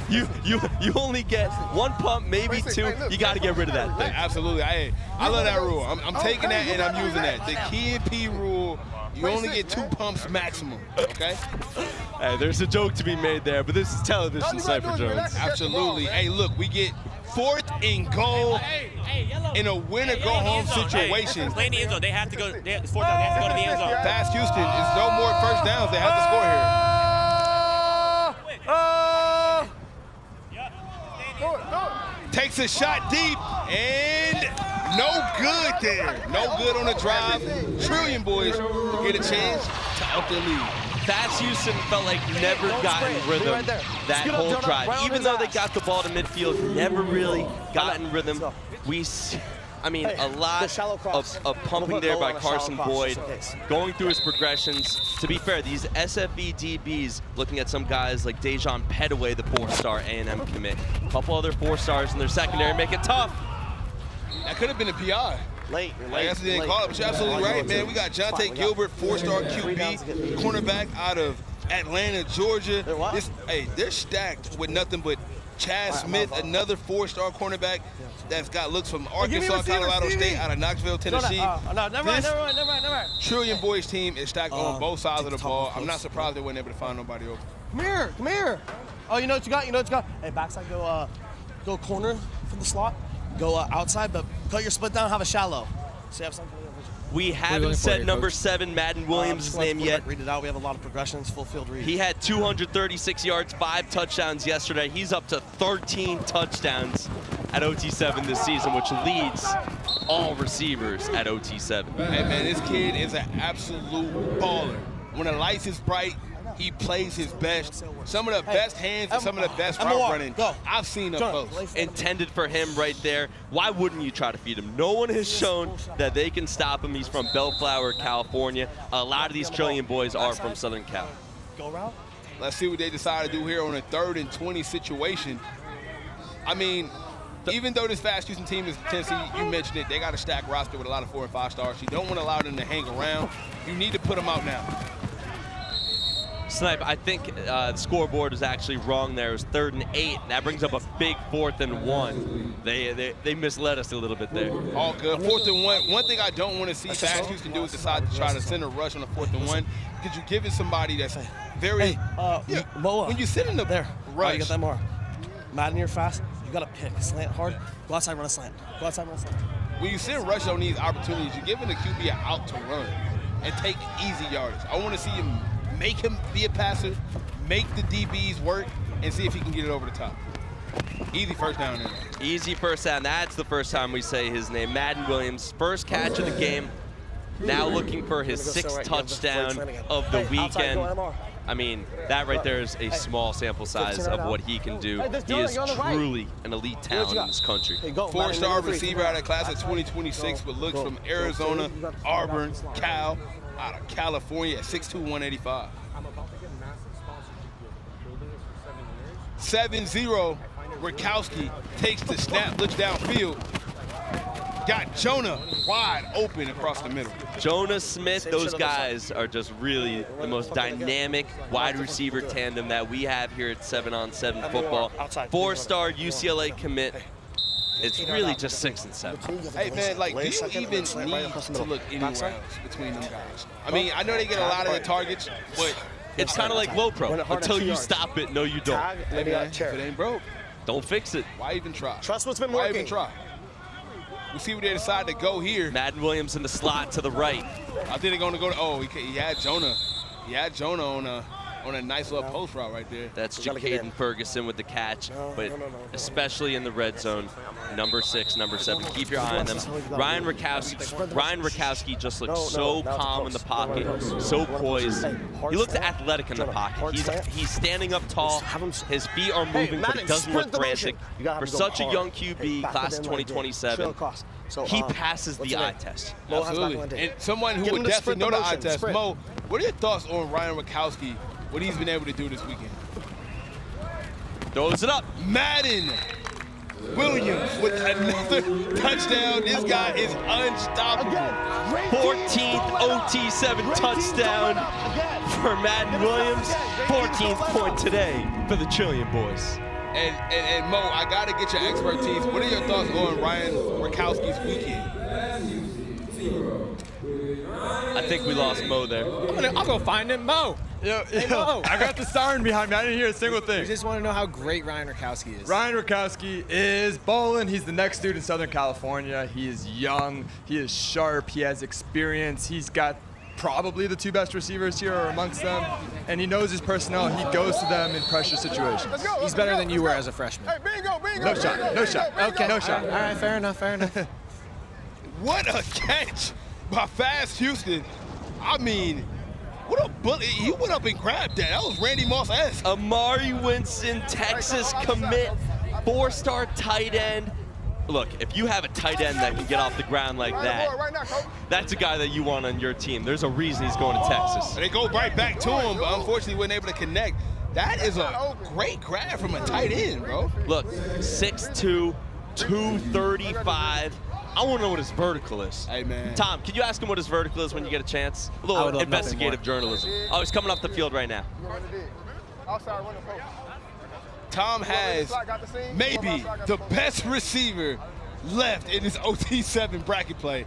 You only get 1 pump, maybe 2. You got to get rid of that thing. Absolutely. I love that rule. I'm taking that and I'm using that. The Key and P rule. You only get 2 pumps maximum. Okay. Hey, there's a joke to be made there, but this is television, Cypher Jones. Absolutely. Hey, look, we get 4th and goal in a win-or-go-home situation. Play in the end zone. They have to go. It's 4th down. They have to go to the end zone. Fast Houston is no more first downs. They have to score here. Takes a shot deep and no good there. No good on the drive. Trillium Boys get a chance to up their lead. Fast Houston felt like never got in rhythm that whole drive. Even though they got the ball to midfield, never really got in rhythm. I mean, a lot of pumping there by Carson Boyd, going through his progressions. To be fair, these SFE DBs, looking at some guys like Dejon Petaway, the 4-star A&M commit. A couple other 4-stars in their secondary make it tough. That could have been a PI. Late. I guess they didn't call it, but you're absolutely right, man. We got Jonte Gilbert, 4-star QB, cornerback out of Atlanta, Georgia. They're stacked with nothing but Chad Smith, another 4-star cornerback that's got looks from Arkansas, Colorado State, out of Knoxville, Tennessee. Never mind. Trillium Boys team is stacked on both sides of the ball. I'm not surprised they weren't able to find nobody open. Come here. Oh, you know what you got? Hey, backside, go corner from the slot. Go outside, but cut your split down, have a shallow. So you have something. We haven't said #7 Madden Williams' name yet. Read it out. We have a lot of progressions, full field read. He had 236 yards, 5 touchdowns yesterday. He's up to 13 touchdowns at OT7 this season, which leads all receivers at OT7. Hey, man, this kid is an absolute baller. When the lights is bright, he plays his best. Some of the best hands and some of the best route running I've seen up close. Intended for him right there. Why wouldn't you try to feed him? No one has shown that they can stop him. He's from Bellflower, California. A lot of these Trillium Boys are from Southern Cal. Go route. Let's see what they decide to do here on a 3rd and 20 situation. I mean, even though this fast Houston team is Tennessee, you mentioned it, they got a stacked roster with a lot of 4 and 5 stars. You don't want to allow them to hang around. You need to put them out now. Snipe, I think the scoreboard is actually wrong there. It was 3rd and 8. That brings up a big 4th and 1. They misled us a little bit there. All good. 4th and 1. One thing I don't want to see fast Houston do is decide to try to send a rush on a 4th and 1, because you're giving somebody that's very. Moa. When you sit in the rush. rush, You got that more. Madden, you're fast. You got to pick. Slant hard. Go outside, run a slant. Go outside, run a slant. when you sit in rush on these opportunities, you're giving the QB an out to run and take easy yardage. I want to see him make him be a passer, make the DBs work, and see if he can get it over the top. Easy first down there. Easy first down. That's the first time we say his name. Madden Williams, first catch of the game. Now looking for his 6th touchdown of the weekend. I mean, that right there is a small sample size of what he can do. He is truly an elite talent in this country. 4-star receiver out of class of 2026 with looks from Arizona, Auburn, Cal, out of California at 6'2", 185. 7-0, Rakowski takes the snap, looks downfield. Got Jonah wide open across the middle. Jonah Smith, those guys are just really the most dynamic wide receiver tandem that we have here at 7-on-7 football. 4-star UCLA commit. It's really just 6 and 7. Hey man, like, do you even need to look anywhere else between them guys? I mean, I know they get a lot of the targets, but it's kind of like low pro. Until you stop it, no you don't. If it ain't broke, don't fix it. Why even try? Trust what's been Why working. even try? We'll see where they decide to go here. Madden Williams in the slot to the right. I think they're going to go to, oh, he had Jonah. He had Jonah on a nice little post route right there. That's Jacaden Ferguson with the catch, but especially in the red zone, number 6, number 7. Keep your eye on them. Ryan Rakowski just looks so calm in the pocket, so poised. He looks athletic in the pocket. He's standing up tall. His feet are moving, but it doesn't look frantic. For such a young QB, class of 2027, he passes the eye test. Absolutely. And someone who would definitely know the eye test. Mo, what are your thoughts on Ryan Rakowski, what he's been able to do this weekend? Throws it up. Madden Williams with another touchdown. This guy is unstoppable. 14th OT7 touchdown for Madden Williams. 14th point today for the Trillion boys. And Mo, I got to get your expertise. What are your thoughts on Ryan Rakowski's weekend? I think we lost Mo there. I'll go find him. Mo. Yo, Mo. I got the siren behind me. I didn't hear a single thing. We just want to know how great Ryan Rakowski is. Ryan Rakowski is bowling. He's the next dude in Southern California. He is young. He is sharp. He has experience. He's got probably the 2 best receivers here or amongst them, and he knows his personnel. He goes to them in pressure situations. He's better than you were as a freshman. Hey, bingo, bingo. No shot. No shot. Okay. No shot. All right, fair enough. Fair enough. What a catch by Fast Houston. I mean, what a bullet. He went up and grabbed that. That was Randy Moss-esque. Amari Winston, Texas commit, 4-star tight end. Look, if you have a tight end that can get off the ground like that, that's a guy that you want on your team. There's a reason he's going to Texas. They go right back to him, but unfortunately wasn't able to connect. That is a great grab from a tight end, bro. Look, 6'2", 235. I want to know what his vertical is. Hey, man. Tom, can you ask him what his vertical is when you get a chance? A little investigative journalism. Oh, he's coming off the field right now. Tom has maybe the best receiver left in this OT7 bracket play.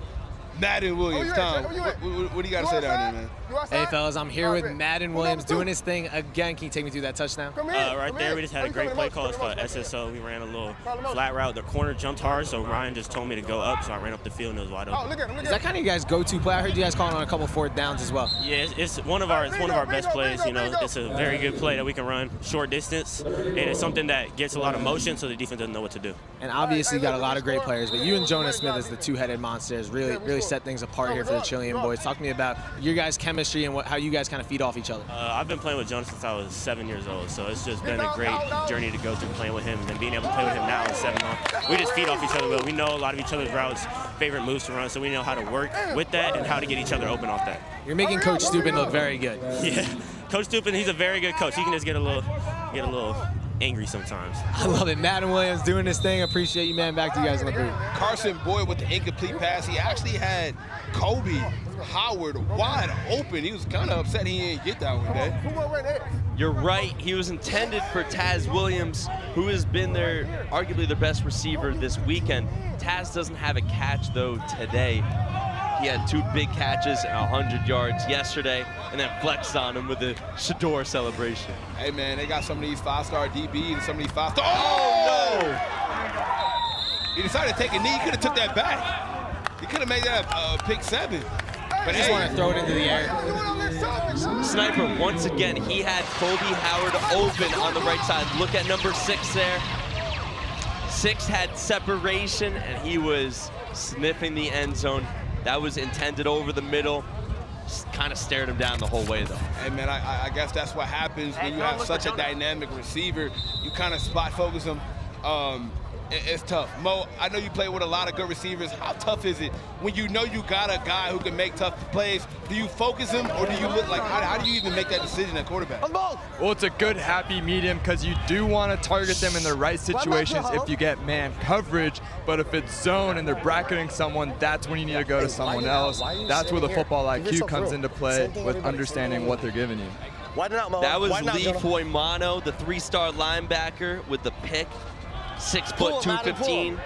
Madden Williams. Tom, what do you got to say down there, man? Hey, fellas, I'm here with Madden Williams doing his thing again. Can you take me through that touchdown? Right there, we just had a great play call. It's called SSO. We ran a little flat route. The corner jumped hard, so Ryan just told me to go up, so I ran up the field and it was wide open. Is that kind of you guys' go-to play? I heard you guys calling on a couple 4th downs as well. Yeah, it's one of our best plays. You know, it's a very good play that we can run short distance, and it's something that gets a lot of motion, so the defense doesn't know what to do. And obviously, you got a lot of great players, but you and Jonah Smith as the 2-headed monsters really set things apart here for the Trillion boys. Talk to me about your guys' chemistry and how you guys kind of feed off each other. I've been playing with Jonah since I was 7 years old, so it's just been a great journey to go through playing with him, and being able to play with him now in 7-on. We just feed off each other well. We know a lot of each other's routes, favorite moves to run, so we know how to work with that and how to get each other open off that. You're making Coach Stupin look very good. Yeah, Coach Stupin, he's a very good coach. He can just get a little angry sometimes. I love it. Madden Williams doing this thing. Appreciate you, man. Back to you guys in the booth. Carson Boyd with the incomplete pass. He actually had Kobe Howard wide open. He was kind of upset he didn't get that one, Dave. You're right. He was intended for Taz Williams, who has been arguably their best receiver this weekend. Taz doesn't have a catch, though, today. He had 2 big catches and 100 yards yesterday, and then flexed on him with a Shador celebration. Hey, man, they got some of these 5-star DBs and some of these 5-star. Oh, no! He decided to take a knee. He could have took that back. He could have made that a pick 7. But I just want to throw it into the air. Sniper, once again, he had Kobe Howard open on the right side. Look at number 6 there. 6 had separation, and he was sniffing the end zone. That was intended over the middle. Just kind of stared him down the whole way, though. Hey, man, I guess that's what happens when you have such a dynamic receiver. You kind of spot focus him. It's tough. Mo, I know you play with a lot of good receivers. How tough is it when you know you got a guy who can make tough plays? Do you focus him, or do you look like, how do you even make that decision at quarterback? Well, it's a good happy medium because you do want to target them in the right situations if you get man coverage, but if it's zone and they're bracketing someone, that's when you need to go to someone else. That's where the football IQ comes into play with understanding what they're giving you. That was Lee Foymano, the 3-star linebacker with the pick. 6 foot 215,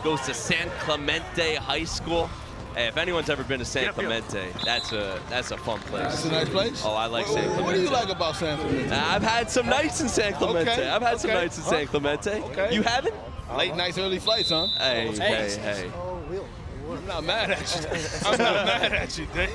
goes to San Clemente High School. Hey, if anyone's ever been to San Clemente, that's a fun place. That's a nice place? Oh, I like San Clemente. What do you like about San Clemente? I've had some nights in San Clemente. Okay. I've had some nights in San Clemente. Okay. You haven't? Late nights, early flights, huh? Hey. I'm not mad at you. I'm not mad at you, Dave.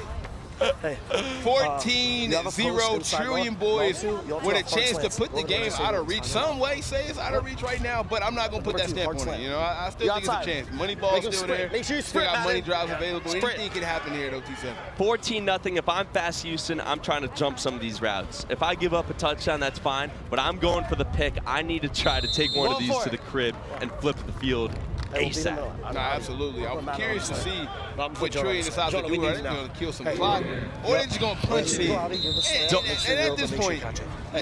14-0 Trillion boys with a chance to put the game out of reach. Some way say it's out of reach right now, but I'm not going to put that stamp on it. You know, I still think it's a chance. Money ball's still there. Make sure you Still sprint, got money Madden. drives available. Anything can happen here at OT7. 14-0. If I'm Fast Houston, I'm trying to jump some of these routes. If I give up a touchdown, that's fine, but I'm going for the pick. I need to try to take one of these to the crib and flip the field ASAP. No, absolutely. I'm curious to see what Trillion decides to do. Are they going to kill some clock, or are they just going to punch it in? And at this point,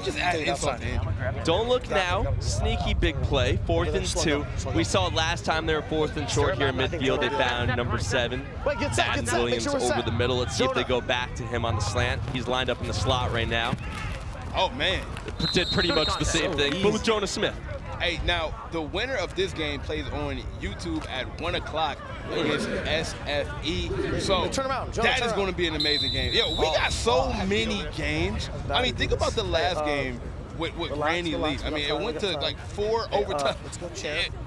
just add insult to him. Don't look now. Sneaky big play. 4th and 2. We saw it last time they were 4th and short here in midfield. They found number 7. Madden Williams over the middle. Let's see if they go back to him on the slant. He's lined up in the slot right now. Oh, man. Did pretty much the same thing, but with Jonah Smith. Hey, now, the winner of this game plays on YouTube at 1 o'clock against SFE. So that is going to be an amazing game. Yo, we got so many games. I mean, think about the last game with Randy Lee. I mean, it went to like 4 overtime.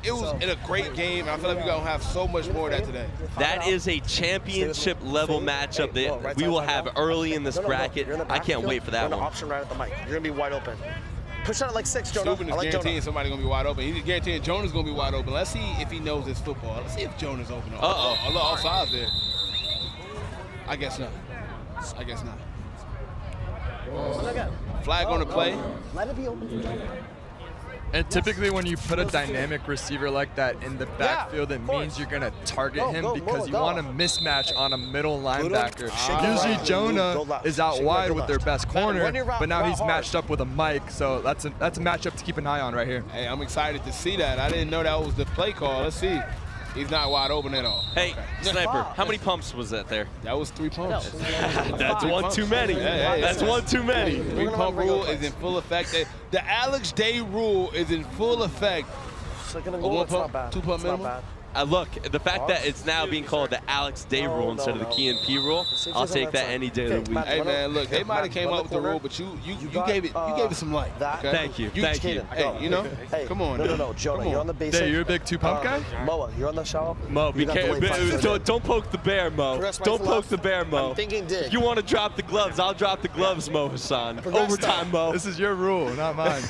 It was a great game, and I feel like we're going to have so much more of that today. That is a championship level matchup that we will have early in this bracket. I can't wait for that one. Option right at the mic. You're going to be wide open. Push out at like 6, Jonah. Stupid is guaranteeing somebody's going to be wide open. He's guaranteeing Jonah's going to be wide open. Let's see if he knows his football. Let's see if Jonah's open. A little offside there. I guess not. I guess not. Flag on the play. Let it be open for Jonah. And typically when you put a dynamic receiver like that in the backfield, it means you're going to target him because you want a mismatch on a middle linebacker. Usually Jonah is out wide with their best corner, but now he's matched up with a Mike, so that's a matchup to keep an eye on right here. Hey, I'm excited to see that. I didn't know that was the play call. Let's see. He's not wide open at all. Hey, Sniper, how many pumps was that there? That was 3 pumps. That's one too many. That's one too many. 3-pump rule is in full effect. The Alex Day rule is in full effect. So 1 pump, 2-pump minimum. Look, the fact that it's now being called the Alex Day rule instead of the Key and P rule, I'll take that any day of the week. Hey man, look, they might have came up with the rule, but you gave it some light. Okay? Thank you. Hey, you know, come on. No, Jonah, you're on the basic. Hey, you're a big 2-pump guy? Moa, you're on the shallow. Mo, be careful. Don't poke the bear, Mo. Don't poke the bear, Mo. I'm thinking dig. If you want to drop the gloves, I'll drop the gloves, Mo Hassan. Overtime, Mo. This is your rule, not mine.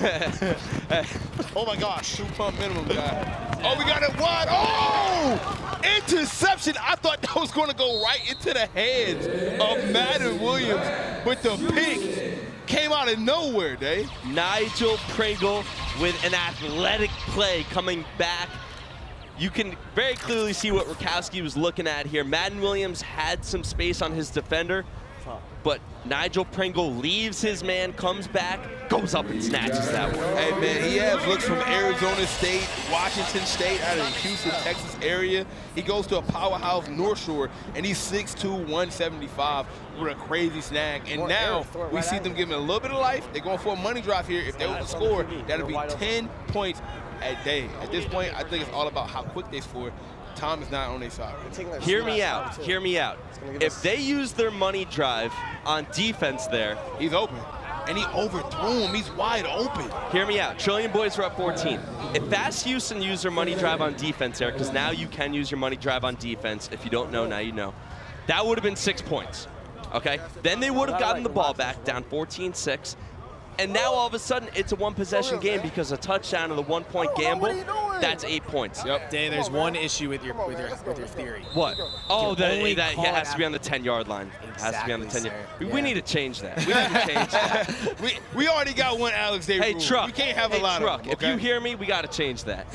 Oh my gosh. 2-pump minimum guy. Oh, we got it wide. Oh! Interception. I thought that was going to go right into the hands of Madden Williams, but the pick came out of nowhere, Dave. Nigel Pringle with an athletic play coming back. You can very clearly see what Rakowski was looking at here. Madden Williams had some space on his defender, but Nigel Pringle leaves his man, comes back, goes up and snatches that one. Hey, man, he has looks from Arizona State, Washington State, out of the Houston, Texas area. He goes to a powerhouse North Shore, and he's 6'2", 175 with a crazy snag. And now we see them giving a little bit of life. They're going for a money drop here. If they were to score, that'll be 10 points a day. At this point, I think it's all about how quick they score. Tom is not on their side. Hear me out. Hear me out. If they use their money drive on defense there, he's open. And he overthrew him. He's wide open. Hear me out. Trillion Boys are up 14. If Fast Houston used their money drive on defense there, because now you can use your money drive on defense. If you don't know, now you know. That would have been 6 points. Okay? Then they would have gotten the ball back, down 14-6. And now all of a sudden, it's a one-possession game because a touchdown and the 1 point gamble, that's 8 points. Yep. Dave, there's one issue with your theory. What? Oh, that has to be on the 10-yard line. It has to be on the 10-yard. We need to change that. We need to change that. we already got one Alex Day rule. Truck. We can't have a lot of them, If you hear me, we got to change that.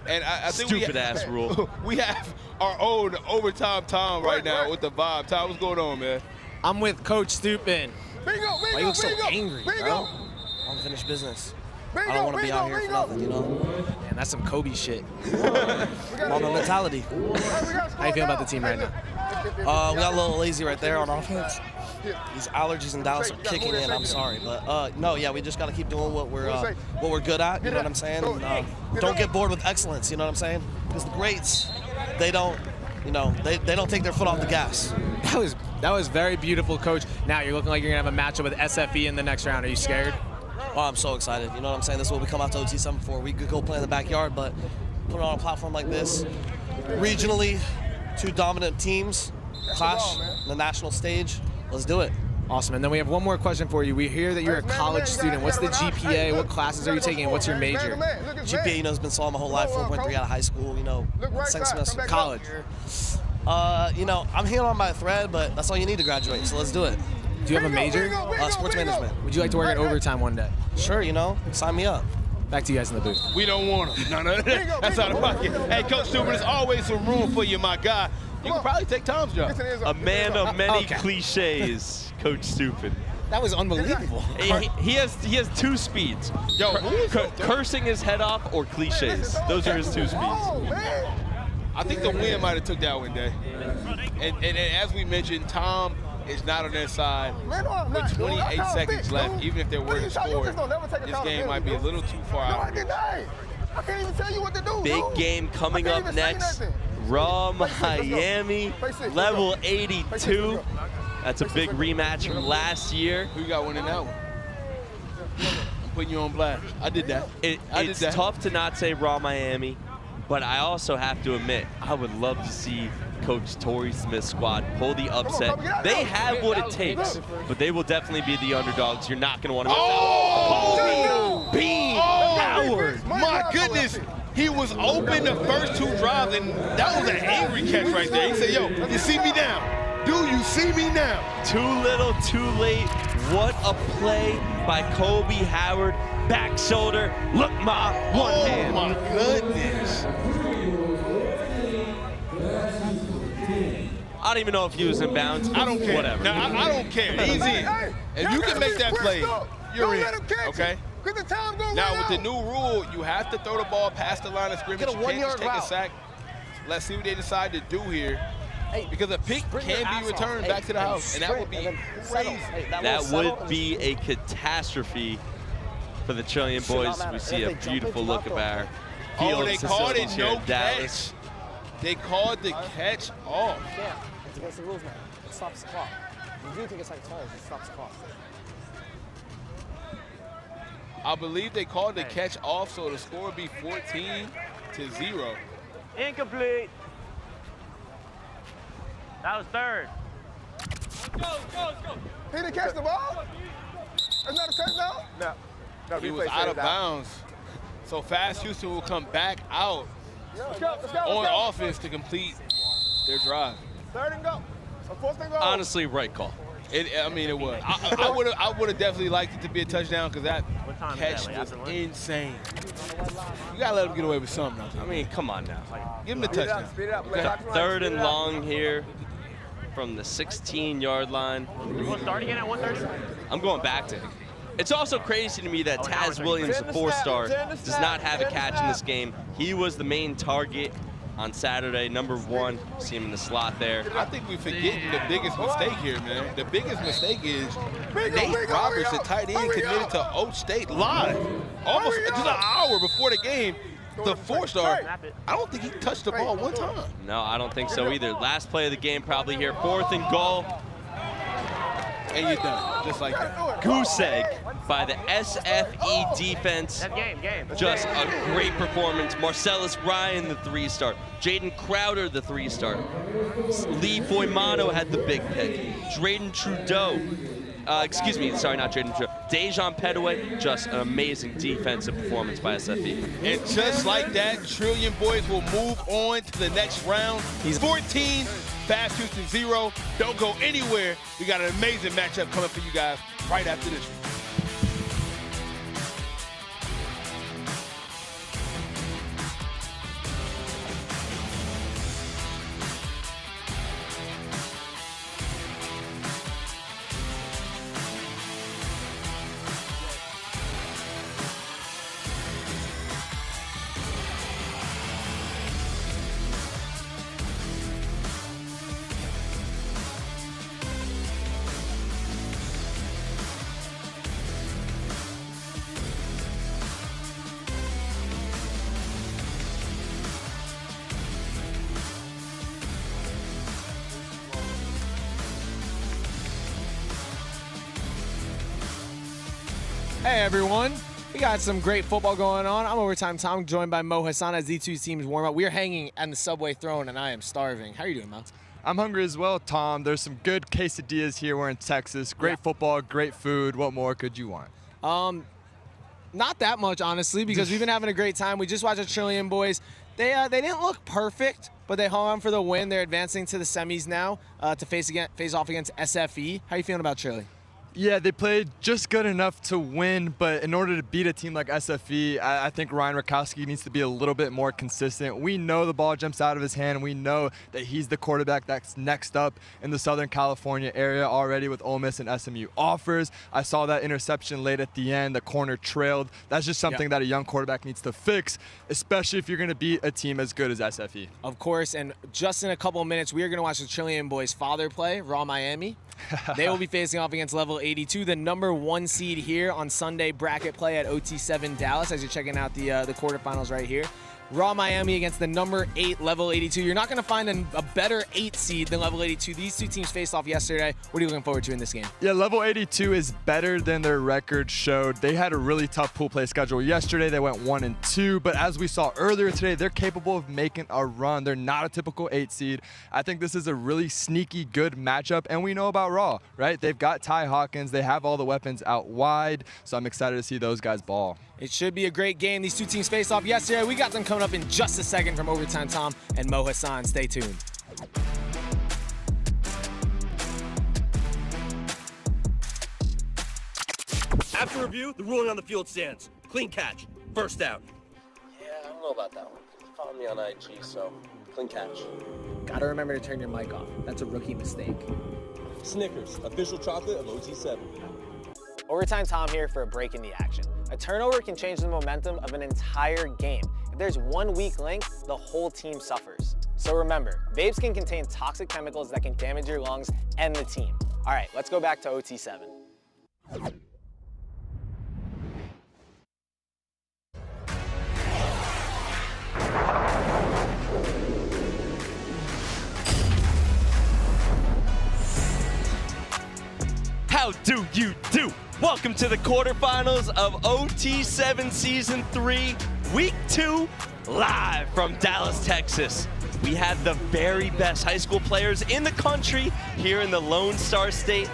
And I think Stupid-ass rule. We have our own overtime Tom right now with the vibe. Tom, what's going on, man? I'm with Coach Stupin. Why you look so angry, bro? I'm unfinished business. I don't want to be out here for nothing, you know? Man, that's some Kobe shit. Mama mentality. How you feel about the team right now? We got a little lazy right there on offense. These allergies in Dallas are kicking in. I'm sorry, but no, yeah, we just got to keep doing what we're good at. You know what I'm saying? And, don't get bored with excellence. You know what I'm saying? Because the greats, they don't, you know, they don't take their foot off the gas. That was very beautiful, Coach. Now you're looking like you're gonna have a matchup with SFE in the next round. Are you scared? Oh, I'm so excited. You know what I'm saying? This is what we come out to OT7 for. We could go play in the backyard, but put it on a platform like this, regionally, two dominant teams clash on the national stage. Let's do it. Awesome. And then we have one more question for you. We hear that you're a college student. What's the GPA? What classes are you taking? What's your major? GPA, you know, has been solid my whole life. 4.3 out of high school, you know, second semester. College. You know, I'm hanging on by a thread, but that's all you need to graduate, so let's do it. Do you have a major? Sports management. Would you like to work at overtime one day? Sure, you know, sign me up. Back to you guys in the booth. We don't want them. No, that's out of pocket. Hey, Coach Stupin, there's always some room for you, my guy. You can probably take Tom's job. A man of many cliches, Coach Stupin. That was unbelievable. He has two speeds. Yo, cursing his head off or cliches. Those are his two speeds. I think the wind might have took that one, Day. And as we mentioned, Tom is not on their side. With 28 seconds left, even if they were to score, this game might be a little too far out. I can't even tell you what to do. Big game coming up next. Raw Miami, level 82. That's a big rematch from last year. Who got one in that one? I'm putting you on blast. I did that. It's tough to not say Raw Miami, but I also have to admit, I would love to see Coach Torrey Smith's squad pull the upset. They have what it takes, but they will definitely be the underdogs. You're not going to want to miss out. Bean Howard. My goodness. He was open the first two drives, and that was an angry catch right there. He said, yo, you see me now? Do you see me now? Too little, too late. What a play by Kobe Howard. Back shoulder, look ma, one hand. Oh my goodness. I don't even know if he was in bounds. I don't care. Whatever. Now, I don't care. He's in. If you can make that play, you're in. Okay? Now, with the new rule, you have to throw the ball past the line of scrimmage. You can't just take a sack. Let's see what they decide to do here. Because a pick can be returned back to the house, and that would be crazy. That would be a catastrophe for the Trillion Boys. We see a beautiful look of our field they called it no Dallas. catch. They called the catch off. Yeah, it's against the rules now. It stops the clock. You do think it's like 12, it stops the clock. I believe they called the catch off, so the score would be 14-0. Incomplete. That was third. He didn't catch the ball? That's not a touchdown? No. He was out of bounds. So Fast Houston will come back out on offense to complete their drive. Third and go. So fourth and go. Honestly, right call. I mean, it was. I would have definitely liked it to be a touchdown because that catch was insane. You gotta let him get away with something. I mean, come on now. Give him the touchdown. Third and long here. from the 16-yard line. You want to start again at 1:30? I'm going back to him. It's also crazy to me that Taz Williams, the 4-star, does not have a catch in this game. He was the main target on Saturday, number 1. See him in the slot there. I think we're forgetting the biggest mistake here, man. The biggest mistake is Nate Roberts, the tight end, committed to Oat State live. Almost just an hour before the game. The 4-star, I don't think he touched the ball one time. No, I don't think so either. Last play of the game probably here. 4th and goal. And you're done, just like that. Goose egg by the SFE defense. Just a great performance. Marcellus Ryan, the 3-star. Jaden Crowder, the 3-star. Lee Foymato had the big pick. Drayden Trudeau. Excuse me, sorry, not Jaden Trudeau. Dejan Petaway, just an amazing defensive performance by SFE. And just like that, Trillion Boys will move on to the next round. He's 14, Fast Houston 0. Don't go anywhere. We got an amazing matchup coming for you guys right after this. Hey everyone, we got some great football going on. I'm Overtime Tom, joined by Mo Hassan as these two teams warm up. We're hanging on the subway throne and I am starving. How are you doing, Mo? I'm hungry as well, Tom. There's some good quesadillas here. We're in Texas. Great football, great food. What more could you want? Not that much, honestly, because we've been having a great time. We just watched the Trillion Boys. They didn't look perfect, but they hung on for the win. They're advancing to the semis now to face off against SFE. How are you feeling about Trillion? Yeah, they played just good enough to win, but in order to beat a team like SFE, I think Ryan Rakowski needs to be a little bit more consistent. We know the ball jumps out of his hand. We know that he's the quarterback that's next up in the Southern California area already with Ole Miss and SMU offers. I saw that interception late at the end. The corner trailed. That's just something that a young quarterback needs to fix, especially if you're going to beat a team as good as SFE. Of course, and just in a couple of minutes, we are going to watch the Trillion Boys father play, Raw Miami. They will be facing off against Level 82, the number 1 seed here on Sunday bracket play at OT7 Dallas, as you're checking out the quarterfinals right here. Raw Miami against the number 8 Level 82. You're not going to find a better 8 seed than Level 82. These two teams faced off yesterday. What are you looking forward to in this game? Yeah, Level 82 is better than their record showed. They had a really tough pool play schedule yesterday. They went 1-2, but as we saw earlier today, they're capable of making a run. They're not a typical 8 seed. I think this is a really sneaky good matchup, and we know about Raw, right? They've got Ty Hawkins. They have all the weapons out wide, so I'm excited to see those guys ball. It should be a great game. These two teams faced off yesterday. We got them coming up in just a second from Overtime Tom and Mo Hassan. Stay tuned. After review, the ruling on the field stands. Clean catch. First down. Yeah, I don't know about that one. Follow me on IG, so clean catch. Gotta remember to turn your mic off. That's a rookie mistake. Snickers, official chocolate of OT7. Overtime Tom here for a break in the action. A turnover can change the momentum of an entire game. If there's one weak link, the whole team suffers. So remember, vapes can contain toxic chemicals that can damage your lungs and the team. All right, let's go back to OT7. How do you do? Welcome to the quarterfinals of OT7 Season 3, Week 2, live from Dallas, Texas. We have the very best high school players in the country here in the Lone Star State,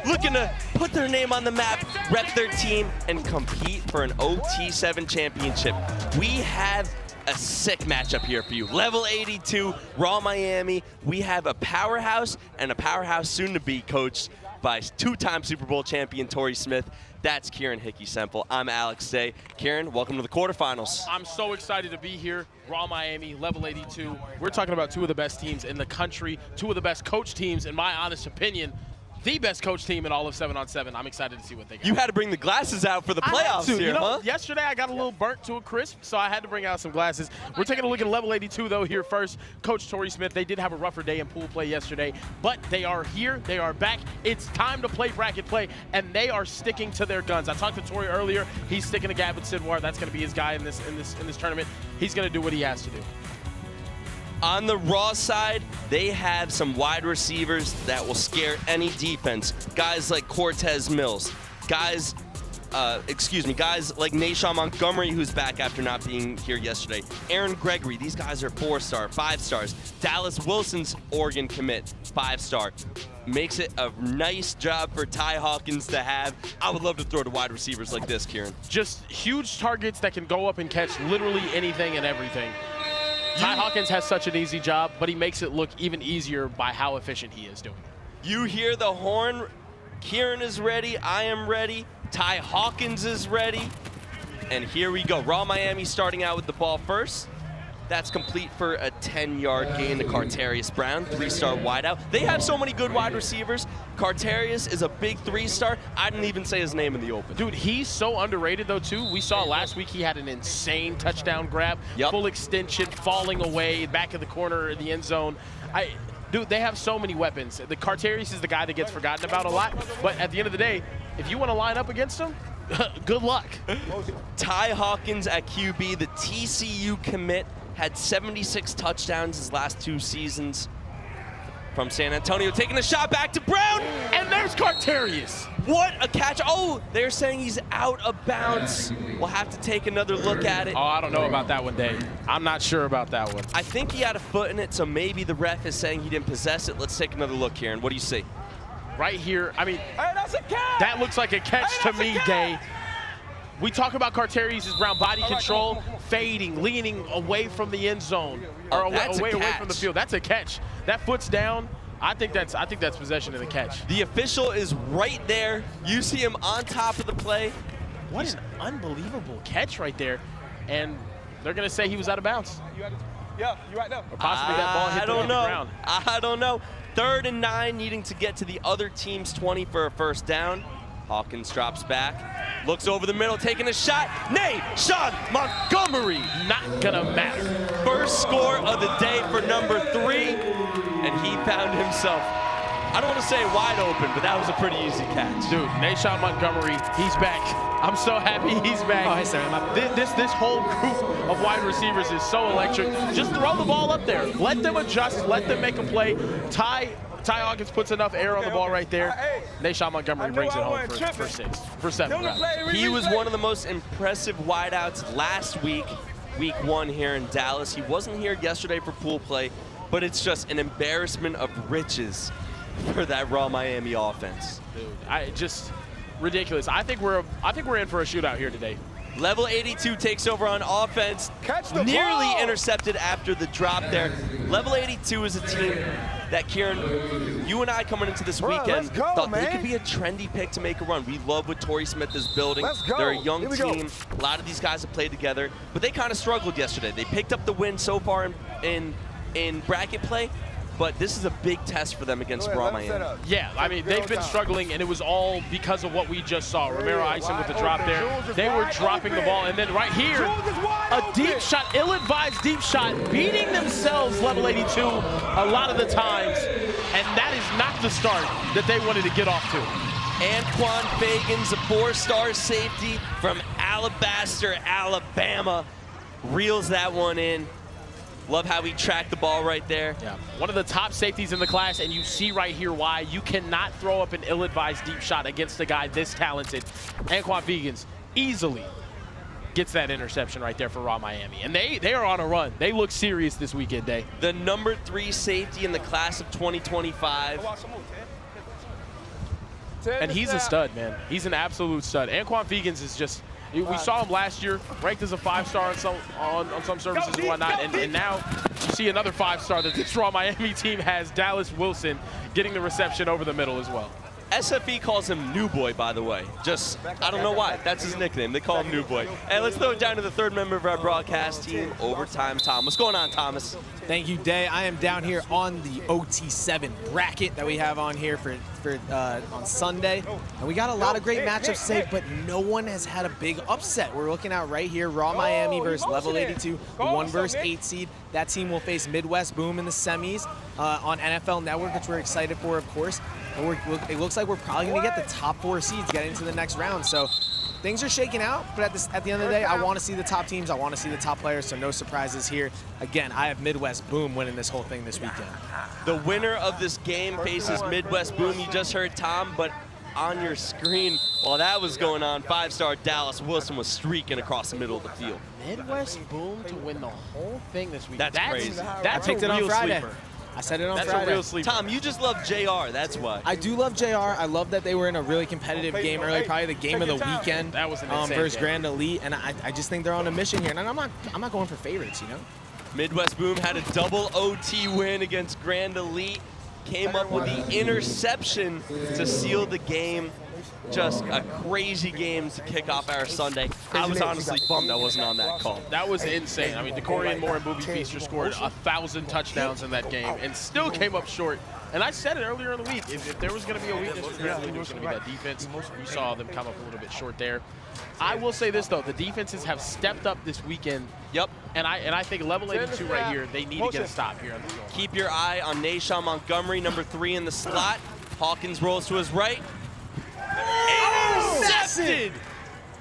looking to put their name on the map, rep their team, and compete for an OT7 championship. We have a sick matchup here for you. Level 82, Raw Miami. We have a powerhouse and a powerhouse soon to be coached by two-time Super Bowl champion Torrey Smith. That's Kieran Hickey-Semple. I'm Alex Day. Kieran, welcome to the quarterfinals. I'm so excited to be here. Raw Miami, level 82. We're talking about two of the best teams in the country, two of the best coach teams, in my honest opinion. The best coach team in all of 7-on-7. I'm excited to see what they got. You had to bring the glasses out for the playoffs here, you know, huh? Yesterday I got a little burnt to a crisp, so I had to bring out some glasses. We're taking a look at level 82, though, here first. Coach Torrey Smith, they did have a rougher day in pool play yesterday, but they are here. They are back. It's time to play bracket play, and they are sticking to their guns. I talked to Torrey earlier. He's sticking to Gavin Sidwar. That's going to be his guy in this tournament. He's going to do what he has to do. On the Raw side, they have some wide receivers that will scare any defense. Guys like Cortez Mills, guys like Nashawn Montgomery, who's back after not being here yesterday. Aaron Gregory, these guys are 4-star, 5 stars. Dallas Wilson's Oregon commit, 5-star. Makes it a nice job for Ty Hawkins to have. I would love to throw to wide receivers like this, Kieran. Just huge targets that can go up and catch literally anything and everything. Ty Hawkins has such an easy job, but he makes it look even easier by how efficient he is doing it. You hear the horn. Kieran is ready. I am ready. Ty Hawkins is ready. And here we go. Raw Miami starting out with the ball first. That's complete for a 10-yard gain to Carterius Brown, 3-star wideout. They have so many good wide receivers. Carterius is a big 3-star. I didn't even say his name in the open. Dude, he's so underrated, though, too. We saw last week he had an insane touchdown grab, full extension, falling away, back of the corner in the end zone. Dude, they have so many weapons. The Carterius is the guy that gets forgotten about a lot, but at the end of the day, if you want to line up against him, good luck. Ty Hawkins at QB, the TCU commit, had 76 touchdowns his last 2 seasons. From San Antonio, taking a shot back to Brown. And there's Carterius. What a catch. Oh, they're saying he's out of bounds. We'll have to take another look at it. Oh, I don't know about that one, Dave. I'm not sure about that one. I think he had a foot in it, so maybe the ref is saying he didn't possess it. Let's take another look, Kieran. What do you see? Right here, I mean, hey, that's a catch. That looks like a catch to me, Day. We talk about Carterius' Brown body control, fading, leaning away from the end zone, or away from the field. That's a catch. That foot's down. I think that's possession of the catch. The official is right there. You see him on top of the play. What an unbelievable catch right there. And they're going to say he was out of bounds. Yeah, you right there. Or possibly that ball hit the ground. I don't know. 3rd and 9, needing to get to the other team's 20 for a first down. Hawkins drops back, looks over the middle, taking a shot. Nashawn Montgomery. Not gonna matter. First score of the day for number 3, and he found himself, I don't want to say wide open, but that was a pretty easy catch. Dude, Nashawn Montgomery, he's back. I'm so happy he's back. Oh, hey, sorry. This whole group of wide receivers is so electric. Just throw the ball up there. Let them adjust. Let them make a play. Ty Hawkins puts enough air on the ball right there. Nashawn Montgomery brings it home for 7. He was one of the most impressive wideouts last week, week 1 here in Dallas. He wasn't here yesterday for pool play, but it's just an embarrassment of riches for that Raw Miami offense. Dude, just ridiculous. I think we're in for a shootout here today. Level 82 takes over on offense. Nearly intercepted after the drop there. Level 82 is a team that, Kieran, you and I coming into this weekend thought they could be a trendy pick to make a run. We love what Torrey Smith is building. They're a young team. A lot of these guys have played together, but they kind of struggled yesterday. They picked up the win so far in bracket play, but this is a big test for them against Raw Miami. Yeah, I mean, they've been struggling, and it was all because of what we just saw. Romero Ison with the drop there. They were dropping the ball, and then right here, a deep shot, ill-advised deep shot, beating themselves, level 82, a lot of the times, and that is not the start that they wanted to get off to. Anquan Fagans, a 4-star safety from Alabaster, Alabama, reels that one in. Love how he tracked the ball right there. Yeah, one of the top safeties in the class, and you see right here why you cannot throw up an ill-advised deep shot against a guy this talented. Anquan Fagans easily gets that interception right there for Raw Miami. And they are on a run. They look serious this weekend, Day. The number 3 safety in the class of 2025. And he's a stud, man. He's an absolute stud. Anquan Fagans is just, we saw him last year, ranked as a 5-star on some services and whatnot, and now you see another 5-star that this Raw Miami team has, Dallas Wilson, getting the reception over the middle as well. SFE calls him New Boy, by the way. Just, I don't know why. That's his nickname. They call him New Boy. And let's throw it down to the third member of our broadcast team, Overtime Tom. What's going on, Thomas? Thank you, Day. I am down here on the OT7 bracket that we have on here for on Sunday. And we got a lot of great matchups today, but no one has had a big upset. We're looking at right here, Raw Miami versus Level 82, the 1 versus 8 seed. That team will face Midwest Boom in the semis on NFL Network, which we're excited for, of course. And it looks like we're probably going to get the top 4 seeds getting into the next round. So things are shaking out, but at the end of the day, I want to see the top teams. I want to see the top players, so no surprises here. Again, I have Midwest Boom winning this whole thing this weekend. The winner of this game faces Midwest Boom. You just heard Tom, but on your screen, while that was going on, 5-star Dallas Wilson was streaking across the middle of the field. Midwest Boom to win the whole thing this week. That's crazy. That's I picked a it on real Friday. sleeper. I said it on Friday. That's a real sleeper. Tom, you just love JR, that's why. I do love JR. I love that they were in a really competitive game early, probably the game of the weekend. That was an insane versus game. Grand Elite, and I just think they're on a mission here. And I'm not going for favorites, you know. Midwest Boom had a double OT win against Grand Elite. Came up with the interception to seal the game. Just a crazy game to kick off our Sunday. I was honestly bummed I wasn't on that call. That was insane. I mean, DeCorian Moore and Booby Feaster scored 1,000 touchdowns in that game and still came up short. And I said it earlier in the week, if there was going to be a weakness for Grand Elite, it was going to be that defense. You saw them come up a little bit short there. I will say this, though. The defenses have stepped up this weekend. Yep. And I think level 82 right here, they need to get a stop here. Keep your eye on Nashawn Montgomery, number 3 in the slot. Hawkins rolls to his right. Intercepted!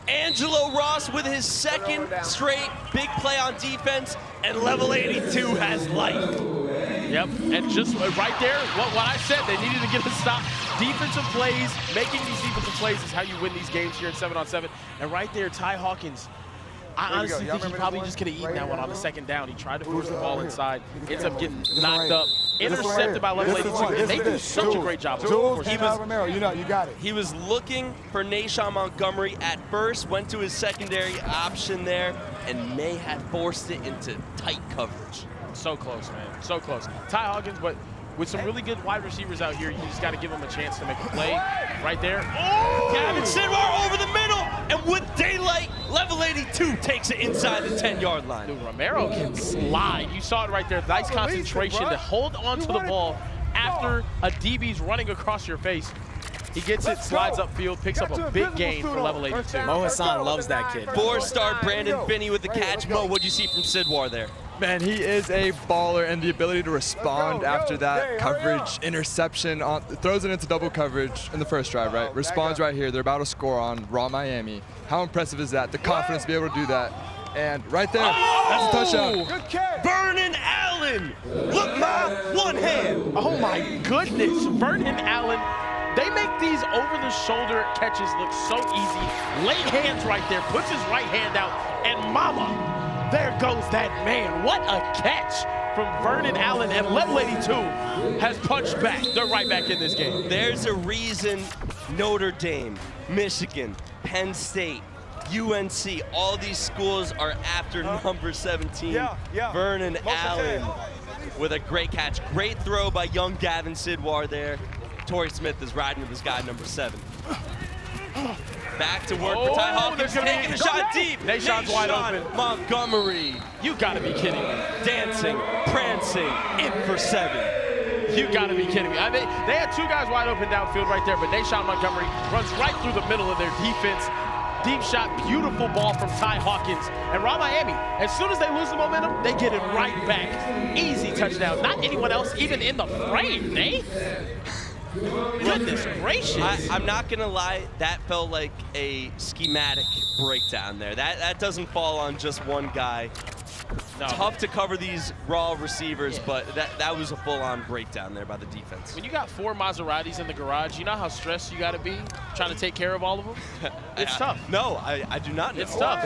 Angelo Ross with his second straight big play on defense, and level 82 has life. Yep, and just right there, what I said, they needed to get a stop. Defensive plays, making these defensive plays is how you win these games here in 7-on-7. And right there, Ty Hawkins, I honestly think he probably just could have eaten that one on the second down. He tried to force the ball inside, ends up getting knocked up, intercepted by level 82, and they do such a great job. He was looking for Nashawn Montgomery at first, went to his secondary option there, and may have forced it into tight coverage. So close, man, so close. Ty Hawkins, but with some really good wide receivers out here, you just got to give them a chance to make a play right there. Oh! Gavin Sidwar over the middle, and with daylight, level 82 takes it inside the 10-yard line. Dude, Romero can slide. You saw it right there. Nice concentration to hold onto the ball after a DB's running across your face. He gets it, slides upfield, picks up a big gain for level 82. Mo Hassan loves that kid. 4-star Brandon Finney with the catch. Mo, what'd you see from Sidwar there? Man, he is a baller, and the ability to respond after that coverage interception, throws it into double coverage in the first drive, right? Responds right here. They're about to score on Raw Miami. How impressive is that? The confidence to be able to do that. And right there, that's a touchdown. Vernon Allen, look my one hand. Oh my goodness, Vernon Allen. They make these over-the-shoulder catches look so easy. Late hands right there, puts his right hand out, and mama, there goes that man. What a catch from Vernon Allen, and level 82 has punched back. They're right back in this game. There's a reason Notre Dame, Michigan, Penn State, UNC, all these schools are after number 17, Vernon Allen, with a great catch. Great throw by young Gavin Sidwar there. Torrey Smith is riding with his guy, number 7. Back to work for Ty Hawkins, taking the shot deep. Nashawn's wide open. Montgomery. You gotta be kidding me. Dancing, prancing, in for 7. You gotta be kidding me. I mean, they had 2 guys wide open downfield right there, but Nashawn Montgomery runs right through the middle of their defense. Deep shot, beautiful ball from Ty Hawkins. And Raw Miami, as soon as they lose the momentum, they get it right back. Easy touchdown. Not anyone else even in the frame, eh? Goodness gracious. I'm not gonna lie, that felt like a schematic breakdown there. That doesn't fall on just one guy. No. Tough to cover these raw receivers, but that was a full-on breakdown there by the defense. When you got 4 Maseratis in the garage, you know how stressed you gotta be trying to take care of all of them? It's tough. No, I do not know. It's tough.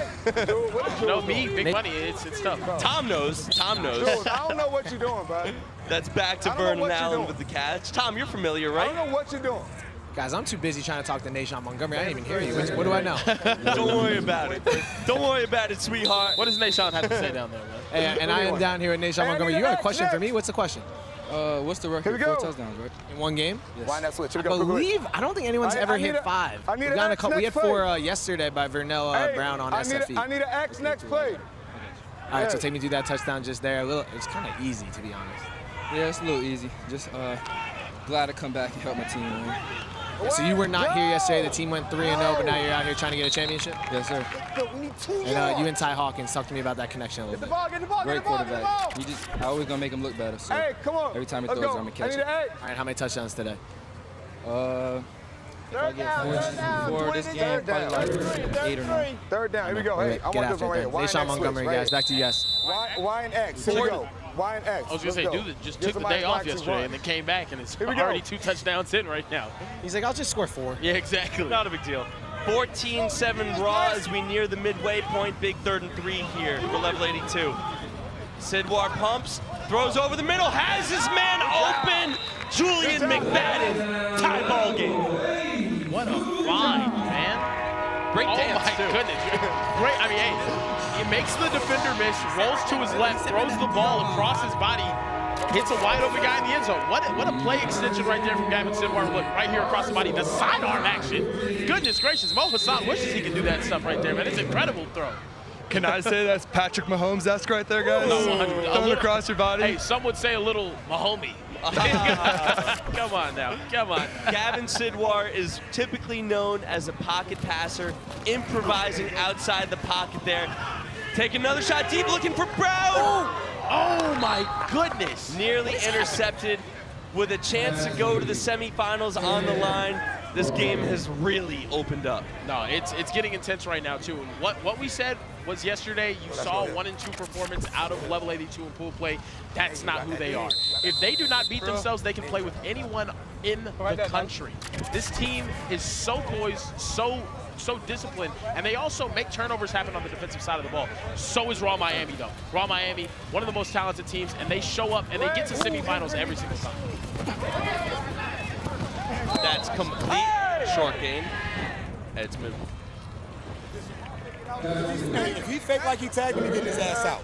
You know me, big money, it's tough. Tom knows. Dude, I don't know what you're doing, bud. That's back to Vernon Allen with the catch. Tom, you're familiar, right? I don't know what you're doing. Guys, I'm too busy trying to talk to Nashawn Montgomery. I didn't even hear you. What do I know? Don't worry about it. Don't worry about it, sweetheart. What does Nashawn have to say down there, man? And I am down here with Nashawn Montgomery. You got a question for me? What's the question? What's the record? 4 touchdowns, right? In one game? Yes. Wind that switch. I believe, I don't think anyone's ever hit 5. I need We got an a X couple. We next had 4 play. yesterday by Vernell Hey, Brown on I SFE. I need an X next play. All right, so take me through that touchdown just there. It's kind of easy, to be honest. Yeah, it's a little easy. Just glad to come back and help my team win. Yeah, so you were not here yesterday. The team went 3-0, but now you're out here trying to get a championship? Yes, sir. And you and Ty Hawkins, talk to me about that connection a little bit. Great quarterback. I always gonna make him look better. So every time he throws, I'm gonna catch it. All right, how many touchdowns today? If I get 4 this game, probably like 8 or 9. Third down. Here we go. Hey, I want this one right here. Nayshawn Montgomery, guys. Back to you guys. Y and X. Here we go. Y and X. I was going to say, dude just took the day off yesterday and then came back, and it's already 2 touchdowns in right now. He's like, I'll just score 4. Yeah, exactly. Not a big deal. 14-7 Raw as we near the midway point. Big 3rd and 3 here for level 82. Sidwar pumps, throws over the middle, has his man open. Julian McFadden, tie ball game. What a find, man. Great oh dance, my goodness. Great. I mean, hey, he makes the defender miss, rolls to his left, throws the ball across his body, hits a wide open guy in the end zone. What a play extension right there from Gavin Sidwar. Look, right here across the body, the sidearm action. Goodness gracious, Mo Hassan wishes he could do that stuff right there, man. It's an incredible throw. Can I say that's Patrick Mahomes-esque right there, guys? No, 100%. Throwing across your body. Hey, some would say a little Mahomey. Come on now, come on. Gavin Sidwar is typically known as a pocket passer, improvising outside the pocket there. Take another shot deep, looking for Brown. Oh my goodness. Nearly intercepted with a chance to go to the semifinals on the line. This game has really opened up. No, it's getting intense right now too. What we said was yesterday, you saw 1 and 2 performance out of level 82 in pool play. That's not who they are. If they do not beat themselves, they can play with anyone in the country. This team is so poised, so disciplined, and they also make turnovers happen on the defensive side of the ball. So is Raw Miami, though. Raw Miami, one of the most talented teams, and they show up and they get to semifinals every single time. That's complete short gain. It's moved. If he fake like he tagged him, he get his ass out.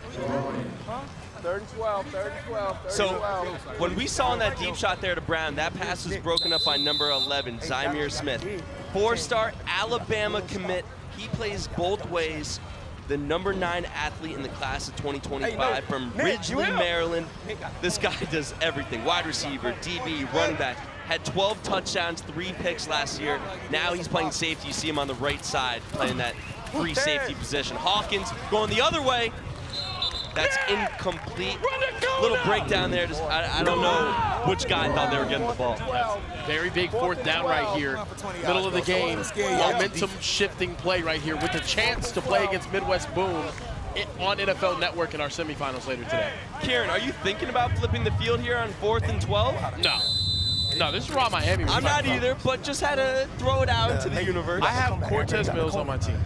3rd and 12, 3rd and 12, 3rd So and 12. when we saw in that deep shot there to Brown, that pass was broken up by number 11, Zymir Smith. 4-star Alabama commit. He plays both ways. The number 9 athlete in the class of 2025 from Ridgely, Maryland. This guy does everything. Wide receiver, DB, running back. Had 12 touchdowns, 3 picks last year. Now he's playing safety. You see him on the right side playing that free safety position. Hawkins going the other way. That's incomplete. Little breakdown there. Just, I don't know which guy thought they were getting the ball. Very big 4th down right here. Middle of the game. Momentum shifting play right here with a chance to play against Midwest Boom on NFL Network in our semifinals later today. Kieran, are you thinking about flipping the field here on 4th and 12? No. No, this is Raw Miami. I'm not either, but just had to throw it out into the universe. I have Cortez Mills on my team.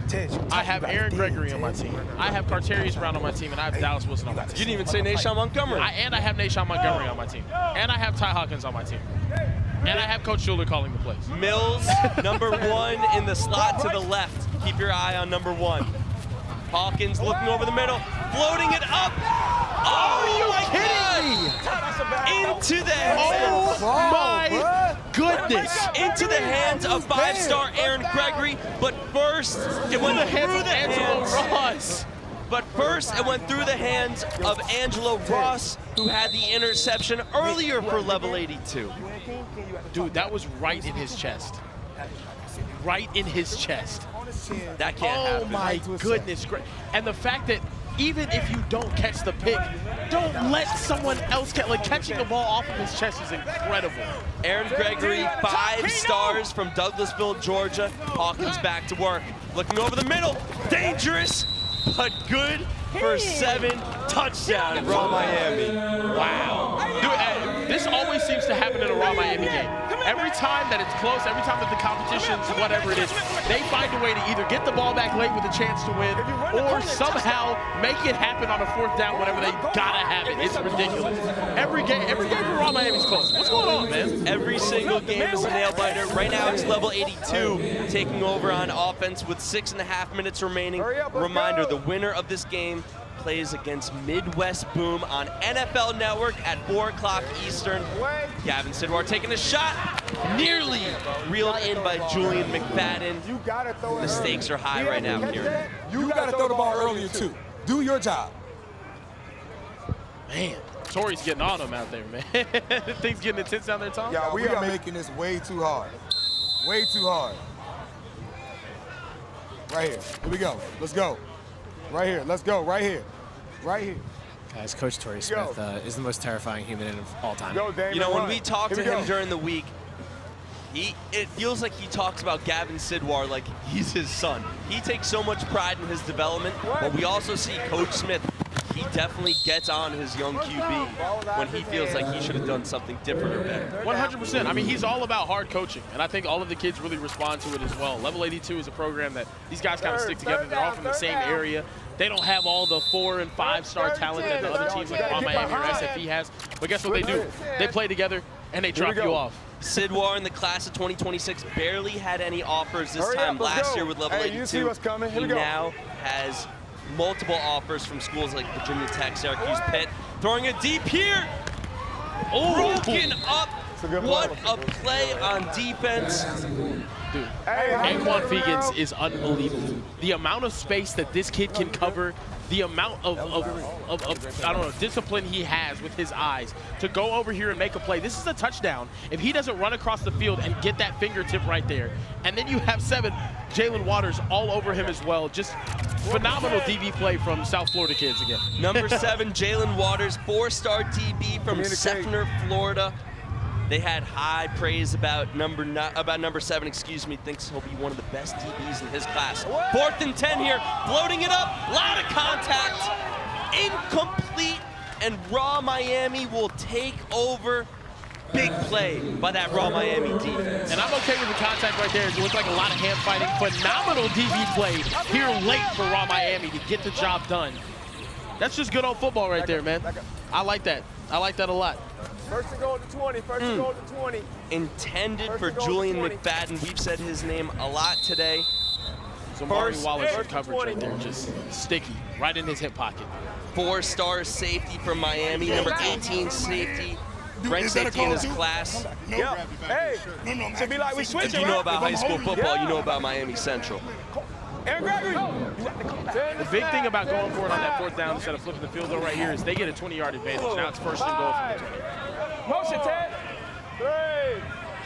I have Aaron Gregory on my team. I have Carterius Brown on my team, and I have Dallas Wilson on my team. You didn't even say Nayshawn Montgomery. And I have Nayshawn Montgomery on my team. And I have Ty Hawkins on my team. And I have Coach Schuler calling the plays. Mills, number 1 in the slot to the left. Keep your eye on number 1. Hawkins looking over the middle, floating it up. Oh, my God! Into the hands. Oh, my goodness. Into the hands of 5-star Aaron Gregory, but first it went through the hands. Ross. But first it went through the hands of Angelo Ross, who had the interception earlier for level 82. Dude, that was right in his chest. Right in his chest. That can't happen. Oh my goodness. And the fact that even if you don't catch the pick, don't let someone else catch. Like, catching the ball off of his chest is incredible. Aaron Gregory, 5 stars from Douglasville, Georgia. Hawkins back to work. Looking over the middle. Dangerous, but good for 7 touchdown. Raw Miami. Wow. Dude, this always seems to happen in a Raw Miami game. Every time that it's close, every time that the competition's whatever it is, they find a way to either get the ball back late with a chance to win or somehow make it happen on a 4th down whenever they gotta have it. It's ridiculous. Every game for Raw Miami's close. What's going on, man? Every single game is a nail-biter. Right now it's level 82 taking over on offense with 6.5 minutes remaining. Reminder, the winner of this game plays against Midwest Boom on NFL Network at 4 o'clock Eastern. Gavin Sidwar taking a shot, nearly reeled in by Julian McFadden. The stakes are high right now, Kieran. You got to throw the ball earlier, too. Do your job. Man, Torrey's getting on him out there, man. Things getting intense down there, Tom? Yeah, we are making this way too hard. Way too hard. Right here. Here we go. Let's go. Right here. Let's go. Right here. Right here. Guys, Coach Torrey Smith is the most terrifying human of all time. You know, when we talk to him during the week, it feels like he talks about Gavin Sidwar like he's his son. He takes so much pride in his development, but we also see Coach Smith, he definitely gets on his young QB when he feels like he should have done something different or better. 100%. I mean, he's all about hard coaching, and I think all of the kids really respond to it as well. Level 82 is a program that these guys kind of stick together. They're all from the same area. They don't have all the 4- and 5-star talent that the other teams like Miami or SFE has, but guess what they do? They play together, and they drop you off. Sidwar in the class of 2026 barely had any offers this time last year with level 82. He now has multiple offers from schools like Virginia Tech, Syracuse, Pitt. Throwing a deep here. Broken up. What a play on defense. Dude, Anquan Fegans is unbelievable. The amount of space that this kid can cover, the amount of I don't know, discipline he has with his eyes to go over here and make a play. This is a touchdown. If he doesn't run across the field and get that fingertip right there, and then you have 7 Jalen Waters all over him as well. Just phenomenal DB play from South Florida kids again. Number 7, Jalen Waters, 4-star DB from Sefner, Florida. They had high praise about number 7, excuse me, thinks he'll be one of the best DBs in his class. 4th and 10 here, floating it up, lot of contact, incomplete, and Raw Miami will take over. Big play by that Raw Miami defense. And I'm okay with the contact right there. It looked like a lot of hand fighting. Phenomenal DB play here late for Raw Miami to get the job done. That's just good old football right there, man. I like that. I like that a lot. First and goal to 20. First and goal to 20. Intended for Julian McFadden. We've said his name a lot today. So Marty Wallace coverage right there, just sticky, right in his hip pocket. 4-star safety from Miami, number 18 safety. Ranked safety in his class. Yeah. Hey, should be like we switching. If you know about high school football, you know about Miami Central. The big thing about going for it on that 4th down instead of flipping the field though right here is they get a 20-yard advantage. Now it's 1st and goal from the 20. Motion, Ted. 3.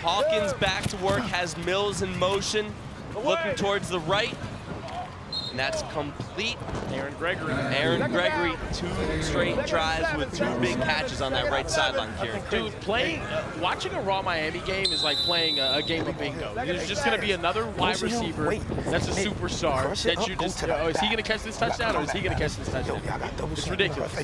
Hawkins back to work, has Mills in motion, looking towards the right. And that's complete. Aaron Gregory. Aaron Gregory, 2 straight drives with 2 big catches on that right sideline, Kieran. Dude, watching a Raw Miami game is like playing a game of bingo. There's just going to be another wide receiver that's a superstar that you just, is he going to catch this touchdown or is he going to catch this touchdown? It's ridiculous.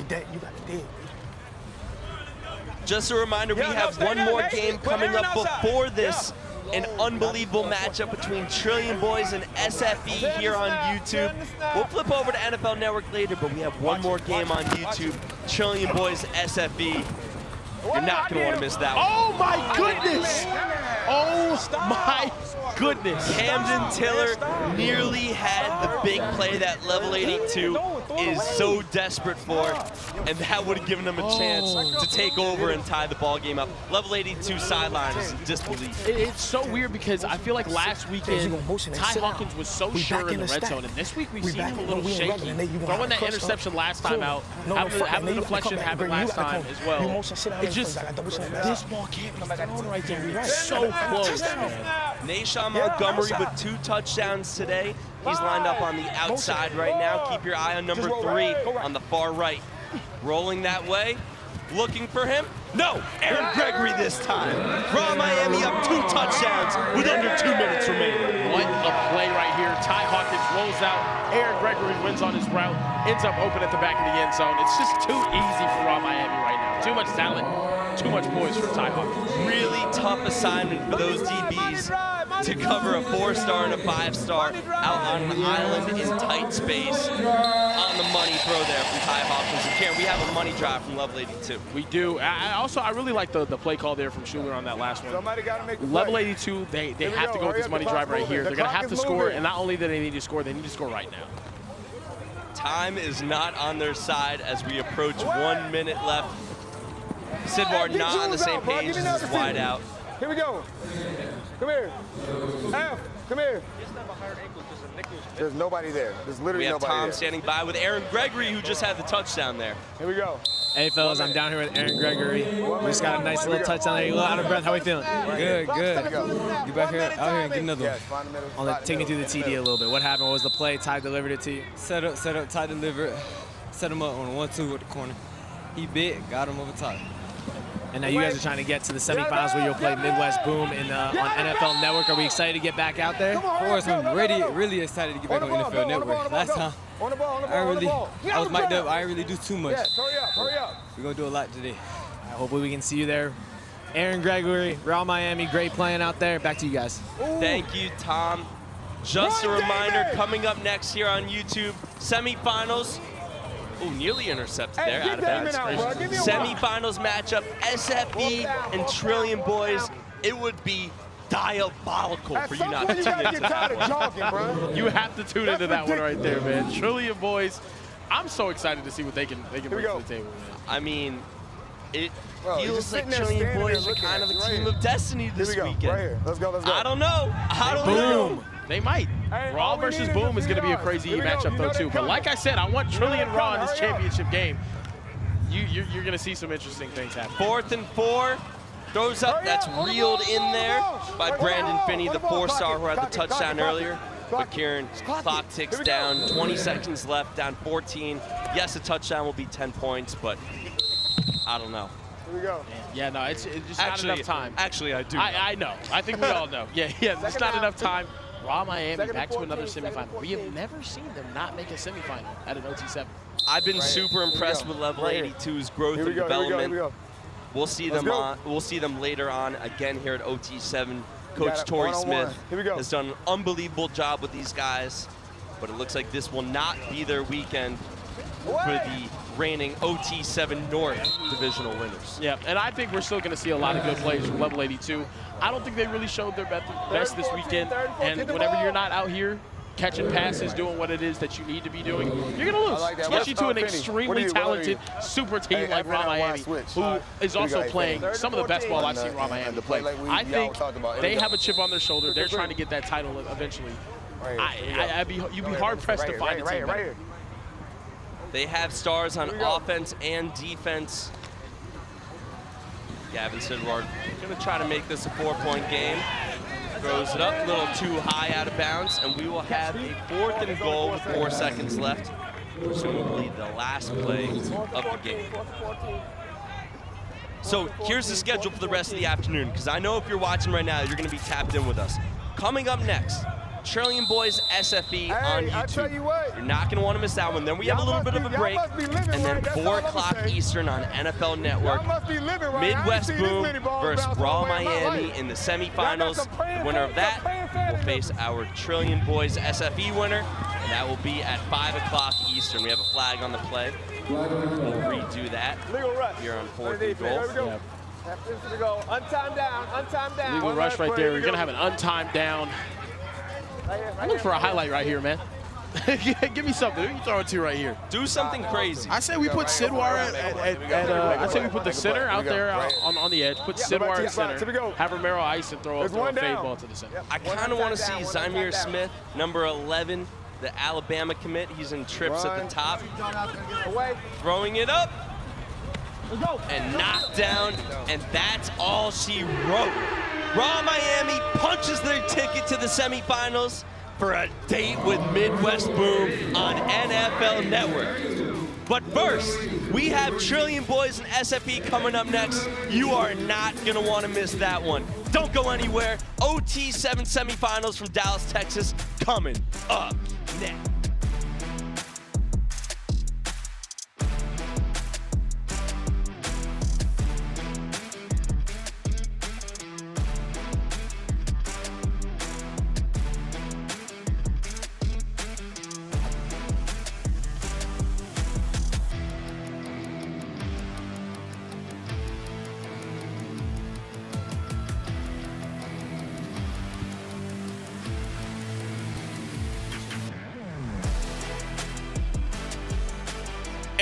Just a reminder, we have one more game coming up before this. An unbelievable matchup between Trillion Boys and SFE here on YouTube. We'll flip over to NFL Network later, but we have one more game on YouTube. Trillion Boys, SFE. You're not going to want to miss that one. Oh my goodness! Oh my goodness. Camden Tiller nearly had the big play that level 82 is so desperate for, and that would have given him a chance to take over and tie the ball game up. Level 82 sideline is in disbelief. It's so weird because I feel like last weekend, Ty Hawkins was so sure in the red zone, and this week we've seen him a little shaky. Throwing that interception last time out, having the deflection happen last time as well. It's just, this ball can't be thrown right there. It's so close, man. Nashawn Montgomery with 2 touchdowns today. He's lined up on the outside right now. Keep your eye on number 3 on the far right. Rolling that way. Looking for him. No, Aaron Gregory this time. Raw Miami up 2 touchdowns with under 2 minutes remaining. What a play right here. Ty Hawkins rolls out. Aaron Gregory wins on his route. Ends up open at the back of the end zone. It's just too easy for Raw Miami right now. Too much talent. Too much poise for Ty Hawkins. Really tough assignment for those DBs to cover a 4-star and a 5-star out on an island in tight space. On the money throw there from Ty Hawkins. And Karen, we have a money drive from level 82. We do. I really like the play call there from Schuler on that last one. Somebody got to make the level play. 82, they have to go with this money drive right here. They're going to have to score, and not only do they need to score, they need to score right now. time is not on their side as we approach 1 minute left. Sidwar not on the same page as his wide out. Here we go. Come here. F, come here. There's nobody there. There's literally We have nobody Tom there. standing by with Aaron Gregory, who just had the touchdown there. Here we go. Hey, fellas, I'm down here with Aaron Gregory. We just got a nice little touchdown there. You a little out of breath. How are we feeling? Good, good. You back here, out here and get another one. Take me through the TD a little bit. What happened? What was the play? Ty delivered it to you? Set up, Ty delivered. Set him up on a 1-2 with the corner. He bit, got him over top. And now you guys are trying to get to the semifinals where you'll play Midwest Boom on NFL Network. Are we excited to get back out there? Of course, I'm really excited to get back on NFL Network. Last time, I was mic'd up. I didn't really do too much. Hurry up. We're going to do a lot today. Hopefully we can see you there. Aaron Gregory, Real Miami, great playing out there. Back to you guys. Thank you, Tom. Just a reminder, coming up next here on YouTube, semifinals. Oh, nearly intercepted there, out of bounds. Semifinals matchup, SFE and Trillion Boys. It would be diabolical for you not to tune into that one. You have to tune into that one right there, man. Trillion Boys. I'm so excited to see what they can bring to the table, man. I mean, it feels like Trillion Boys are kind of a team of destiny this weekend. Right here. Let's go. I don't know. I don't know. They might. Raw versus Boom is going to be a crazy matchup, though, too. But like I said, I want Trillion Raw in this championship game. You're going to see some interesting things happen. 4th and 4. Throws up. That's reeled in there by Brandon Finney, the 4-star who had the touchdown earlier. But Kieran, clock ticks down. 20 seconds left, down 14. Yes, a touchdown will be 10 points, but I don't know. Here we go. Yeah, no, it's just not enough time. Actually, I do. I know. I think we all know. Yeah, it's not enough time. Raw Miami back to another semifinal. We have never seen them not make a semifinal at an OT7. I've been super impressed with Level 82's growth and development. We'll see them We'll see them later on again here at OT7. Coach Torrey Smith has done an unbelievable job with these guys, but it looks like this will not be their weekend for the reigning OT7 North divisional winners. Yeah, and I think we're still going to see a lot of good plays from Level 82. I don't think they really showed their best this weekend, and whenever you're not out here catching passes, doing what it is that you need to be doing, you're going to lose, especially to an extremely talented super team like Raw Miami, who is also playing some of the best ball I've seen Raw Miami play. I think they have a chip on their shoulder. They're trying to get that title eventually. You'd be hard-pressed to find a team better. They have stars on offense and defense. Gavin Sidward going to try to make this a 4-point game. Throws it up a little too high out of bounds, and we will have a 4th and goal with 4 seconds left. Presumably the last play of the game. So here's the schedule for the rest of the afternoon, because I know if you're watching right now, you're going to be tapped in with us. Coming up next, Trillion Boys SFE on YouTube. You're not going to want to miss that one. Then we have a little bit of a break, and then 4 o'clock Eastern on NFL Network. Midwest Boom versus Raw Miami in the semifinals. The winner of that will face our Trillion Boys SFE winner, and that will be at 5 o'clock Eastern. We have a flag on the play. We'll redo that here on 4th and goal. Untime down. Legal rush right there. You're going to have an untimed down. I'm looking for a highlight right here, man. Give me something. Who you throwing to right here? Do something crazy. I say we put Sidwar I say we put the center out there on the edge. Put Sidwar at center. Have Romero ice and throw a fade ball to the center. I kind of want to see Zymir Smith, number 11, the Alabama commit. He's in trips at the top. Throwing it up. And knocked down, and that's all she wrote. Raw Miami punches their ticket to the semifinals for a date with Midwest Boom on NFL Network. But first, we have Trillion Boys and SFE coming up next. You are not gonna wanna miss that one. Don't go anywhere. OT7 semifinals from Dallas, Texas, coming up next.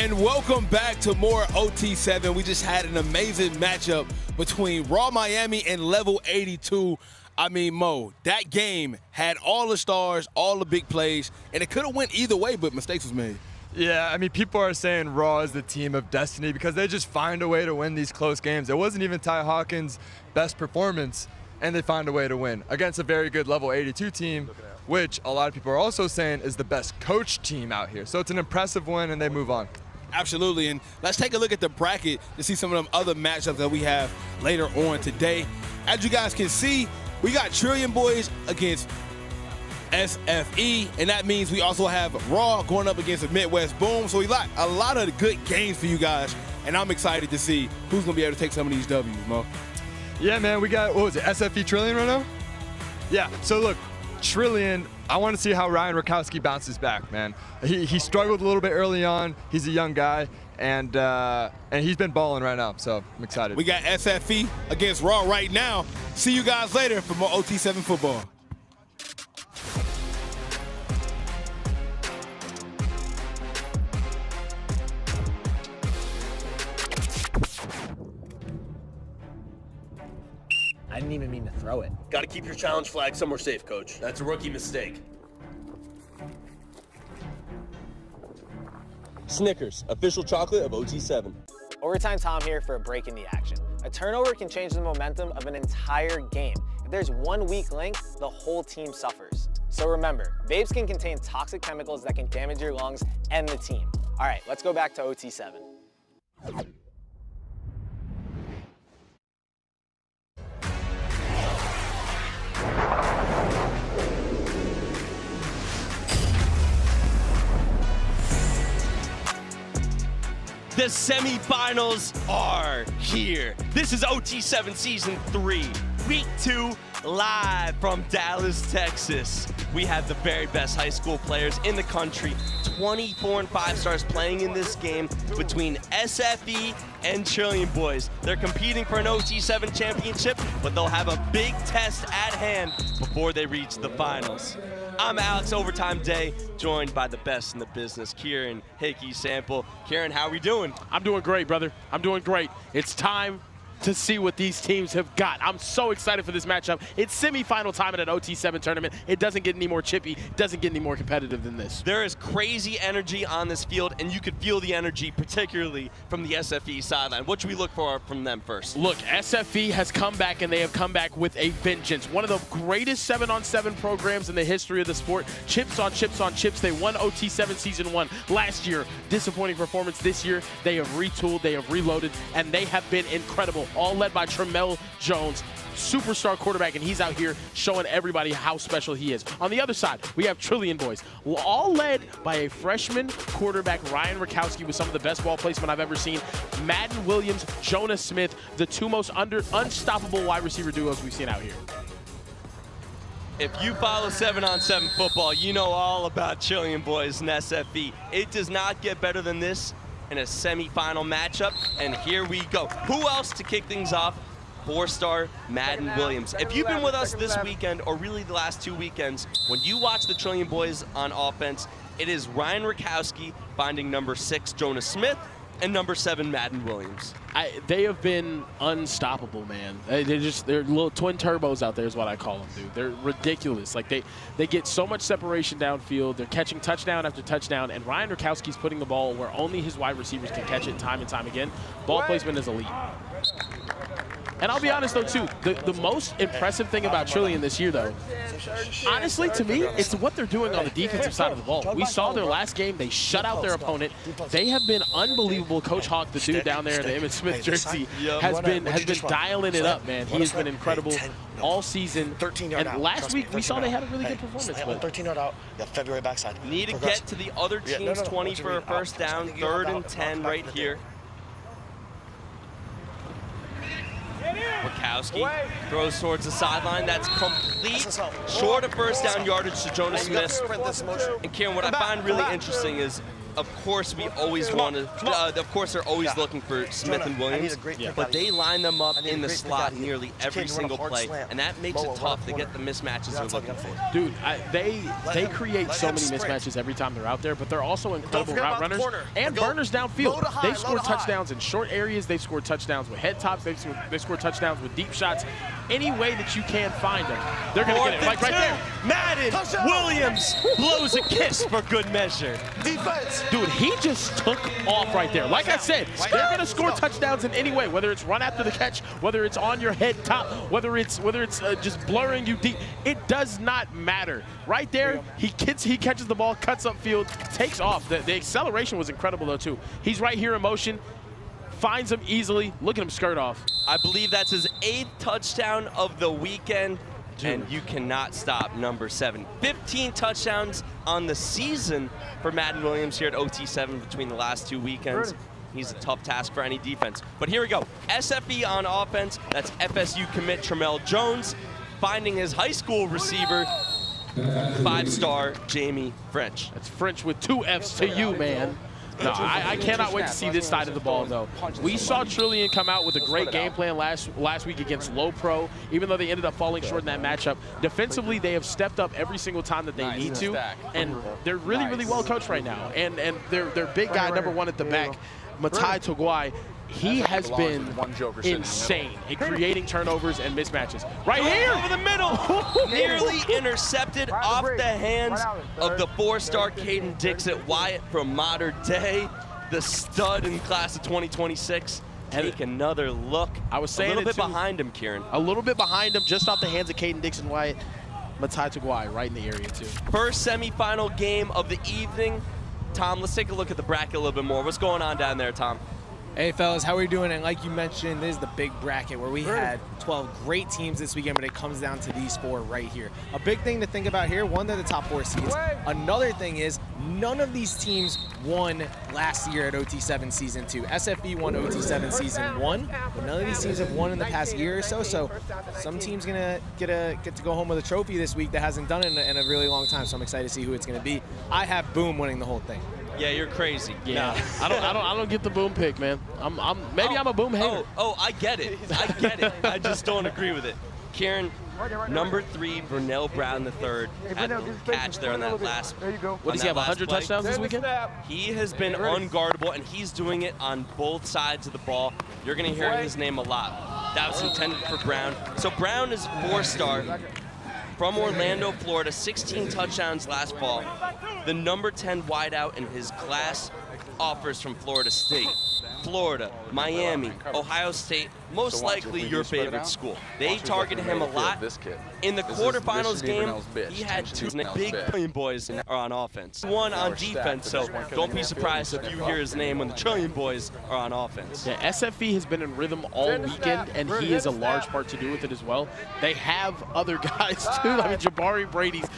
And welcome back to more OT7. We just had an amazing matchup between Raw Miami and Level 82. I mean, Mo, that game had all the stars, all the big plays, and it could have went either way, but mistakes was made. Yeah, I mean, people are saying Raw is the team of destiny because they just find a way to win these close games. It wasn't even Ty Hawkins' best performance, and they find a way to win against a very good Level 82 team, which a lot of people are also saying is the best coach team out here. So it's an impressive win, and they move on. Absolutely, and let's take a look at the bracket to see some of them other matchups that we have later on today. As you guys can see, we got Trillion Boys against SFE, and that means we also have Raw going up against the Midwest Boom. So we got a lot of good games for you guys, and I'm excited to see who's going to be able to take some of these W's, Mo. Yeah, man, we got, what was it, SFE Trillion right now? Yeah, so look, Trillion, I want to see how Ryan Rakowski bounces back, man. He struggled a little bit early on. He's a young guy, and he's been balling right now, so I'm excited. We got SFE against Raw right now. See you guys later for more OT7 football. I didn't even mean to throw it. Got to keep your challenge flag somewhere safe, Coach. That's a rookie mistake. Snickers, official chocolate of OT7. Overtime Tom here for a break in the action. A turnover can change the momentum of an entire game. If there's one weak link, the whole team suffers. So remember, vapes can contain toxic chemicals that can damage your lungs and the team. All right, let's go back to OT7. The semifinals are here. This is OT7 Season 3, Week 2, live from Dallas, Texas. We have the very best high school players in the country, 24 and 5 stars playing in this game between SFE and Trillion Boys. They're competing for an OT7 championship, but they'll have a big test at hand before they reach the finals. I'm Alex Overtime Day, joined by the best in the business, Kieran Hickey Sample. Kieran, how are we doing? I'm doing great, brother. I'm doing great. It's time to see what these teams have got. I'm so excited for this matchup. It's semifinal time at an OT7 tournament. It doesn't get any more chippy, doesn't get any more competitive than this. There is crazy energy on this field, and you could feel the energy, particularly from the SFE sideline. What should we look for from them first? Look, SFE has come back, and they have come back with a vengeance. One of the greatest 7-on-7 programs in the history of the sport. Chips on chips on chips. They won OT7 Season 1 last year. Disappointing performance this year. They have retooled, they have reloaded, and they have been incredible. All led by Tremel Jones, superstar quarterback, and he's out here showing everybody how special he is. On the other side, we have Trillion Boys, all led by a freshman quarterback, Ryan Rakowski, with some of the best ball placement I've ever seen. Madden Williams, Jonah Smith, the two most unstoppable wide receiver duos we've seen out here. If you follow 7-on-7 football, you know all about Trillion Boys and SFE. It does not get better than this in a semifinal matchup, and here we go. Who else to kick things off? 4-star Madden Williams. If you've been with us this weekend, or really the last 2 weekends, when you watch the Trillion Boys on offense, it is Ryan Rakowski finding number 6 Jonah Smith and number 7 Madden Williams. They have been unstoppable, man. They're little twin turbos out there is what I call them, dude. They're ridiculous. Like they get so much separation downfield. They're catching touchdown after touchdown, and Ryan Rakowski's putting the ball where only his wide receivers can catch it time and time again. Ball placement is elite. And I'll be honest, though, too, the most impressive thing about Trillion this year, though, honestly, to me, it's what they're doing on the defensive side of the ball. We saw their last game. They shut out their opponent. They have been unbelievable. Coach Hawk, the dude down there in the Emmitt Smith jersey, has been dialing it up, man. He has been incredible all season. And last week, we saw they had a really good performance. 13-yard out, February backside. Need to get to the other team's 20 for a first down, 3rd and 10 right here. Rakowski throws towards the sideline. That's complete. Short of first down yardage to Jonah Smith. And Kieran, what I find really interesting is of course, we always want to. Of course, they're always looking for Smith and Williams, but they line them up in the slot nearly every single play, and that makes it tough to get the mismatches they're looking for. Dude, they create so many mismatches every time they're out there, but they're also incredible route runners and burners downfield. They've scored touchdowns in short areas. They've scored touchdowns with head tops. They scored touchdowns with deep shots. Any way that you can find them, they're going to get it. Like right there. Madden Williams blows a kiss for good measure. Defense. Dude, he just took off right there. Like I said, they're going to score touchdowns in any way, whether it's run after the catch, whether it's on your head top, whether it's just blurring you deep. It does not matter. Right there, he catches the ball, cuts upfield, takes off. The acceleration was incredible, though, too. He's right here in motion. Finds him easily. Look at him skirt off. I believe that's his 8th touchdown of the weekend, and you cannot stop number 7. 15 touchdowns on the season for Madden Williams here at OT7 between the last 2 weekends. He's a tough task for any defense. But here we go. SFE on offense. That's FSU commit Tramel Jones, finding his high school receiver, 5-star Jamie French. That's French with 2 Fs to you, man. No, I cannot wait to see this side of the ball, though. We saw Trillion come out with a great game plan last week against Low Pro, even though they ended up falling short in that matchup. Defensively, they have stepped up every single time that they need to, and they're really, really well coached right now. And their big guy, number 1 at the back, Matai Togwai, he has been insane in creating turnovers and mismatches. Right here over the middle, nearly intercepted off the hands of the 4-star Caden Dixit-Wyatt from Modern Day, the stud in class of 2026. Take another look. I was saying a little bit behind him, Kieran. A little bit behind him, just off the hands of Caden Dixit-Wyatt. Matai Togwai right in the area, too. First semifinal game of the evening. Tom, let's take a look at the bracket a little bit more. What's going on down there, Tom? Hey fellas, how are we doing? And like you mentioned, this is the big bracket where we had 12 great teams this weekend, but it comes down to these 4 right here. A big thing to think about here, one, they're the top 4 seeds. Another thing is, none of these teams won last year at OT7 Season 2. SFE won OT7 Season 1, but none of these teams have won in the past year or so, so some team's gonna get to go home with a trophy this week that hasn't done it in a really long time, so I'm excited to see who it's gonna be. I have Boom winning the whole thing. Yeah, you're crazy. Yeah, no. I don't get the Boom pick, man. I'm a Boom hater. Oh, I get it. I get it. I just don't agree with it. Kieran, number 3, Vernell Brown III, had a catch there on that last. What does he have? 100 touchdowns this weekend? He has been unguardable, and he's doing it on both sides of the ball. You're going to hear his name a lot. That was intended for Brown. So Brown is 4-star. From Orlando, Florida, 16 touchdowns last fall. The number 10 wideout in his class, offers from Florida State, Florida, Miami, Ohio State, most likely your favorite school. They targeted him a lot. In the quarterfinals game, he had 2 big boys are on offense. 1 on defense, so don't be surprised if you hear his name when the Trillion boys are on offense. Yeah, SFE has been in rhythm all weekend, and he has a large part to do with it as well. They have other guys, too. I mean, Jabari Brady's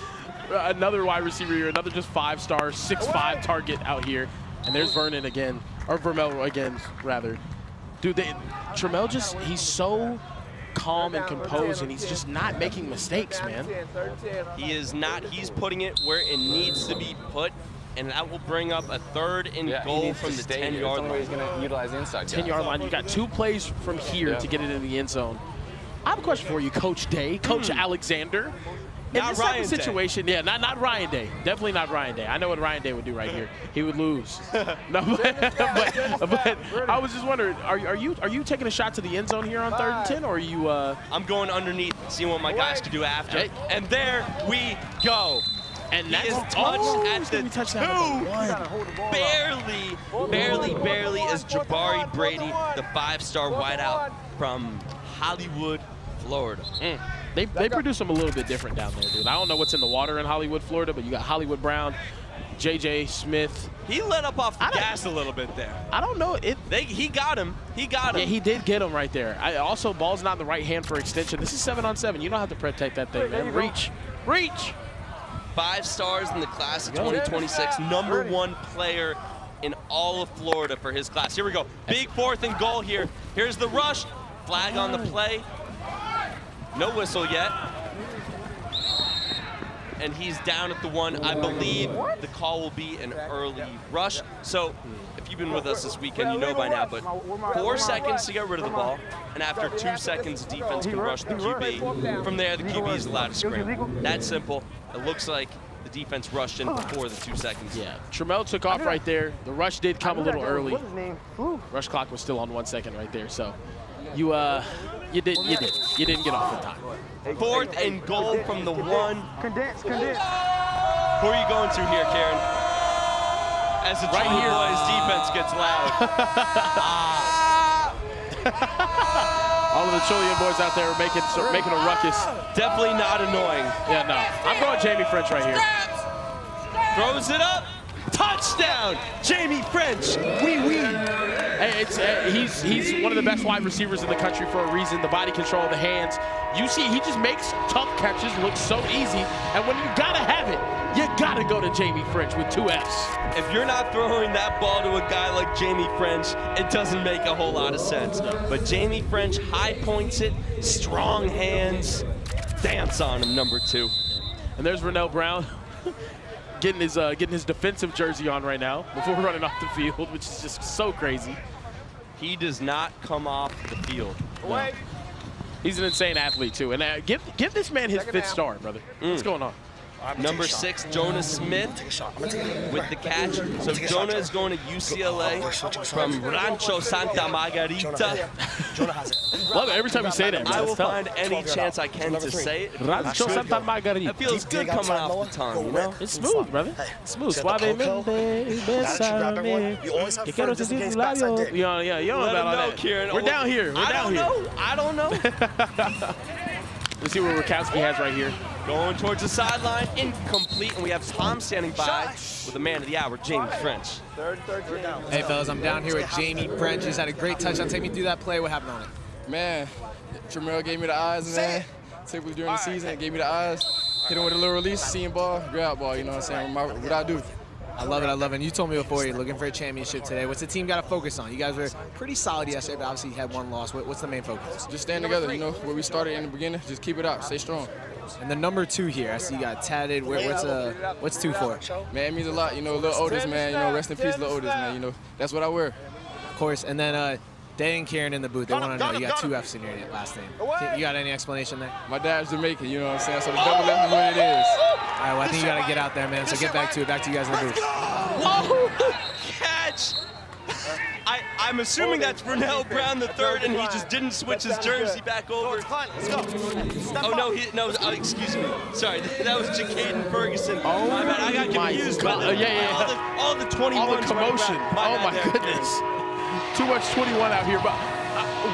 another wide receiver here, another just 5-star, 6'5" target out here. And there's Vernon again, or Vermel again, rather. Dude, Tramel just, he's so calm and composed, and he's just not making mistakes, man. He is not. He's putting it where it needs to be put, and that will bring up a 3rd and goal from the 10-yard line. He's going to utilize inside. 10-yard line. You got 2 plays from here to get it in the end zone. I have a question for you, Coach Day, Coach Alexander. In this type of situation, yeah, not Ryan Day. Definitely not Ryan Day. I know what Ryan Day would do right here. He would lose. No, but I was just wondering, are you taking a shot to the end zone here on 3rd and 10, or are you? I'm going underneath, seeing what my guys can do after. Okay. And there we go. And he is touched at the 2. Barely is Jabari Brady, the 5-star wideout from Hollywood, Florida. They produce them a little bit different down there, dude. I don't know what's in the water in Hollywood, Florida, but you got Hollywood Brown, J.J. Smith. He let up off the gas a little bit there. I don't know. He got him. He got him. Yeah, he did get him right there. Also, ball's not in the right hand for extension. This is 7-on-7. You don't have to protect that thing, man. Reach. 5 stars in the class of 2026. Number 1 player in all of Florida for his class. Here we go. Big 4th and goal here. Here's the rush. Flag on the play. No whistle yet. and he's down at the 1. I believe the call will be an early rush. So if you've been with us this weekend, you know by now, but 4 seconds to get rid of the ball, and after 2 seconds, the defense can rush the QB. From there, the QB is allowed to scramble. That's simple. It looks like the defense rushed in before the 2 seconds. Yeah, Trammell took off right there. The rush did come a little early. Rush clock was still on 1 second right there, so you didn't get off in time. 4th and goal from the 1. Condense. Who are you going to here, Karen? As the Trillium Boys defense gets loud. All of the Trillium Boys out there are making a ruckus. Definitely not annoying. Yeah, no. I'm going Jamie French right here. Throws it up. Touchdown, Jamie French. Hey, he's one of the best wide receivers in the country for a reason. The body control, the hands. You see, he just makes tough catches look so easy. And when you gotta have it, you gotta go to Jamie French with 2 Fs. If you're not throwing that ball to a guy like Jamie French, it doesn't make a whole lot of sense. But Jamie French high points it, strong hands, dance on him, number 2. And there's Rennell Brown. Getting his defensive jersey on right now before running off the field, which is just so crazy. He does not come off the field. No. He's an insane athlete too, and give this man his 5th start, brother. What's going on? Number 6, Jonah Smith with the catch. So Jonah is going to UCLA from Rancho Santa Margarita. Love it every time you say that, man. I will find any chance I can to say it. Rancho Santa Margarita. It feels good coming off the tongue, you know? It's smooth, brother. Smooth. Suavemente, bésame. Que quiero sentir tus labios. You don't know about all that. Kieran. We're down here. We're down here. I don't know. Let's see what Rakowski has right here. Going towards the sideline, incomplete, and we have Tom standing by with the man of the hour, Jamie French. Hey, fellas, I'm down here with Jamie French. He's had a great touchdown. Take me through that play. What happened on it? Man, Trammell gave me the eyes, man. Typically during the season, gave me the eyes. Hit him with a little release, seeing ball, grab ball, you know what I'm saying? What I do. I love it. And you told me before you're looking for a championship today. What's the team got to focus on? You guys were pretty solid yesterday, but obviously you had 1 loss. What's the main focus? Just stand together, you know, where we started in the beginning. Just keep it up, stay strong. And the number 2 here, I see you got tatted. What's 2 for? Man, it means a lot. You know, Lil Otis, man. You know, rest in peace, Lil Otis, man. You know, that's what I wear. Of course. And then Day and Karen in the booth. They want to know. You got 2 Fs in your last name. You got any explanation there? My dad's Jamaican, you know what I'm saying? So the double F is what it is. All right, well, I think you got to get out there, man. So get back to it. Back to you guys in the booth. Whoa! Catch! I'm assuming that's Rennell Brown III, and he just didn't switch his jersey back over. Let's go. Oh, no, excuse me. Sorry, that was Jacaden Ferguson. Oh, my bad. I got confused by all the 21s. All the commotion. Oh, my goodness. Too much 21 out here. But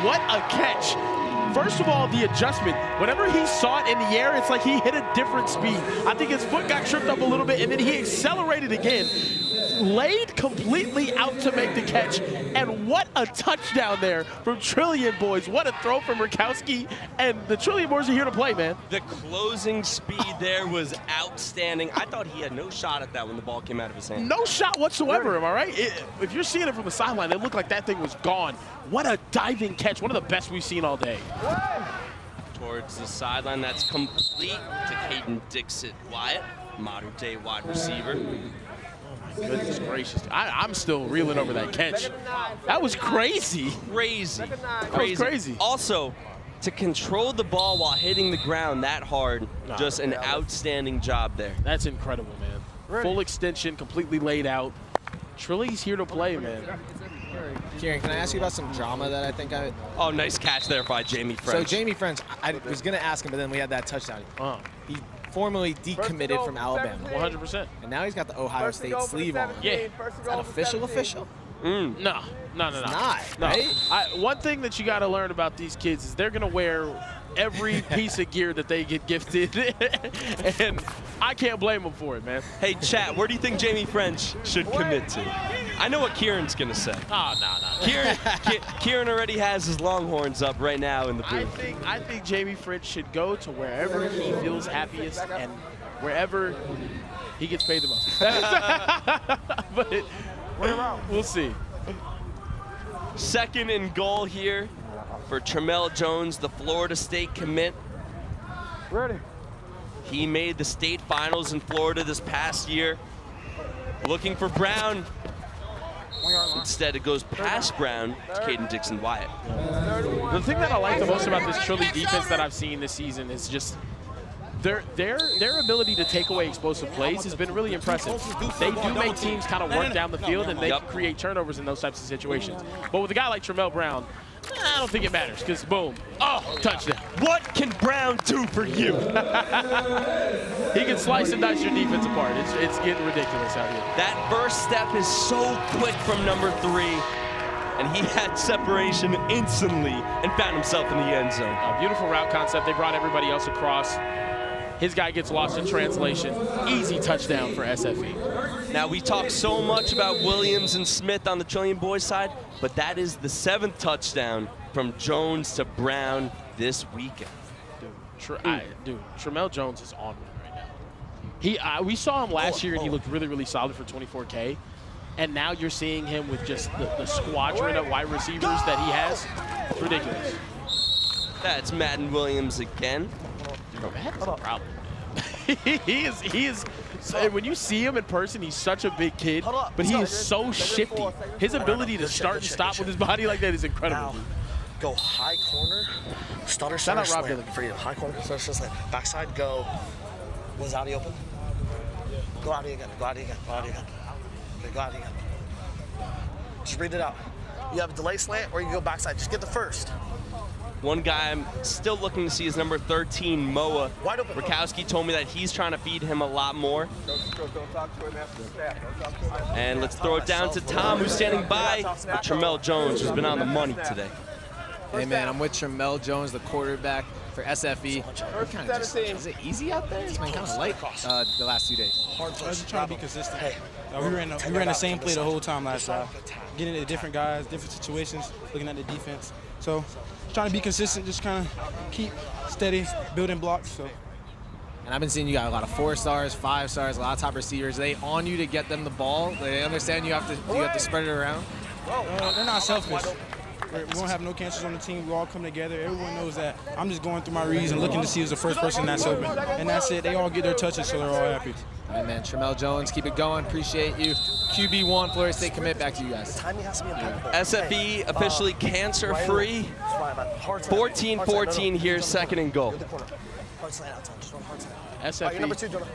what a catch. First of all, the adjustment. Whenever he saw it in the air, it's like he hit a different speed. I think his foot got tripped up a little bit, and then he accelerated again. Laid completely out to make the catch, and what a touchdown there from Trillium Boys. What a throw from Rakowski, and the Trillium Boys are here to play, man. The closing speed there was outstanding. I thought he had no shot at that when the ball came out of his hand. No shot whatsoever, am I right? If you're seeing it from the sideline, it looked like that thing was gone. What a diving catch, one of the best we've seen all day. Towards the sideline, that's complete to Caden Dixit-Wyatt, modern-day wide receiver. Goodness gracious. I'm still reeling over that catch. That was crazy. Crazy. That was crazy. Also, to control the ball while hitting the ground that hard, just an outstanding job there. That's incredible, man. Full extension, completely laid out. Trilly's here to play, man. Kieran, can I ask you about some drama that I think I... Oh, nice catch there by Jamie French. So Jamie French, I was going to ask him, but then we had that touchdown. He formerly decommitted from Alabama. 100%. And now he's got the Ohio State sleeve on. Yeah. Is that official? No. It's not, right? One thing that you got to learn about these kids is they're going to wear every piece of gear that they get gifted, and I can't blame them for it, man. Hey, chat, where do you think Jamie French should commit to? I know what Kieran's going to say. Oh, no. Kieran already has his Longhorns up right now in the booth. I think Jamie French should go to wherever he feels happiest and wherever he gets paid the most. But we'll see. 2nd and goal here for Trammell Jones, the Florida State commit. Ready. He made the state finals in Florida this past year. Looking for Brown. Instead, it goes past Brown to Caden Dixon-Wyatt. The thing that I like the most about this Trilly defense that I've seen this season is just their ability to take away explosive plays has been really impressive. They do make teams kind of work down the field, and they can create turnovers in those types of situations. But with a guy like Tramel Brown, I don't think it matters, because boom, oh, touchdown. What can Brown do for you? He can slice and dice your defense apart. It's getting ridiculous out here. That first step is so quick from number 3, and he had separation instantly and found himself in the end zone. A beautiful route concept. They brought everybody else across. His guy gets lost in translation. Easy touchdown for SFE. Now, we talk so much about Williams and Smith on the Trillium boys side, but that is the 7th touchdown from Jones to Brown this weekend. Dude, Tramel Jones is on one right now. We saw him last year, and he looked really, really solid for 24K. And now you're seeing him with just the squadron of wide receivers that he has. It's ridiculous. That's Madden Williams again. That's a problem. he is. When you see him in person, he's such a big kid, but he is so shifty. His ability to start and stop with his body like that is incredible. Go high corner, stutter slant for you. High corner, stutter slant. Backside, go. Was Audi open? Go Audi again. Go Audi again. Go Audi again. Okay, go Audi again. Just read it out. You have a delay slant, or you can go backside. Just get the first. One guy I'm still looking to see is number 13, Moa. Rakowski told me that he's trying to feed him a lot more. And let's throw it down to Tom, who's standing by. Tramel Jones, who's been on the money today. Hey, man, I'm with Tramel Jones, the quarterback for SFE. Is it easy out there? It's been kind of light the last 2 days. I was just trying to be consistent. We ran the same play the whole time last time. Getting into different guys, different situations, looking at the defense. So trying to be consistent, just kind of keep steady, building blocks. So. And I've been seeing you got a lot of 4 stars, 5 stars, a lot of top receivers. Are they on you to get them the ball? They understand you have to spread it around? They're not selfish. We don't have no cancers on the team. We all come together. Everyone knows that. I'm just going through my reads and looking to see who's the first person that's open. And that's it. They all get their touches, so they're all happy. All right, man. Tramel Jones, keep it going. Appreciate you. QB1, Florida State commit. Back to you guys. SFE officially cancer-free. 14-14 here, 2nd and goal. SFE.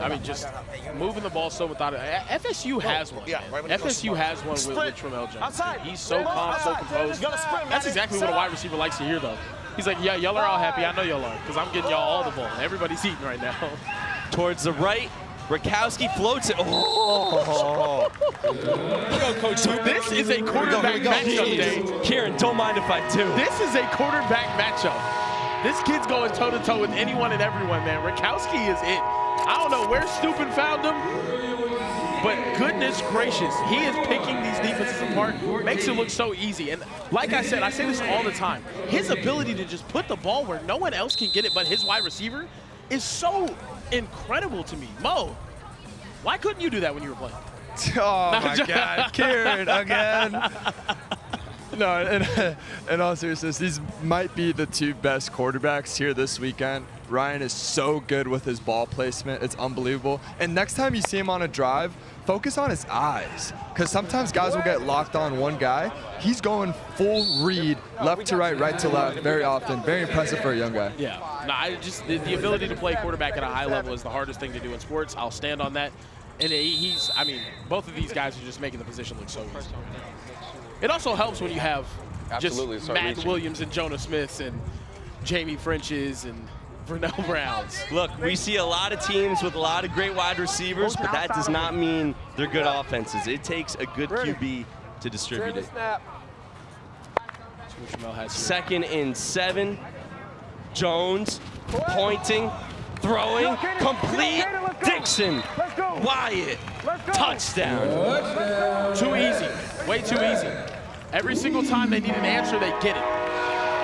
I mean, just moving the ball so methodical. FSU has one. FSU has one with Tramel Jones. He's so calm, so composed. That's exactly what a wide receiver likes to hear, though. He's like, yeah, y'all are all happy. I know y'all are, because I'm getting y'all all the ball. Everybody's eating right now. Towards the right, Rakowski floats it. Oh. Coach, this is a quarterback matchup, Dave. Kieran, don't mind if I do. This is a quarterback matchup. This kid's going toe-to-toe with anyone and everyone, man. Rakowski is it. I don't know where Stupin found him, but goodness gracious, he is picking these defenses apart, makes it look so easy. And like I said, I say this all the time, his ability to just put the ball where no one else can get it but his wide receiver is so incredible to me. Mo, why couldn't you do that when you were playing? Oh my God, Kieran again. No, in all seriousness, these might be the 2 best quarterbacks here this weekend. Ryan is so good with his ball placement. It's unbelievable. And next time you see him on a drive, focus on his eyes. Because sometimes guys will get locked on one guy. He's going full read, left to right, right to left, very often. Very impressive for a young guy. Yeah. No, the ability to play quarterback at a high level is the hardest thing to do in sports. I'll stand on that. And I mean, both of these guys are just making the position look so easy. It also helps when you have just Matt Williams and Jonah Smiths and Jamie Frenches and Vernell Browns. Look, we see a lot of teams with a lot of great wide receivers, but that does not mean they're good offenses. It takes a good QB to distribute it. 2nd and 7. Jones pointing, throwing, complete. Dixon, Wyatt, touchdown. Too easy, way too easy. Every single time they need an answer, they get it.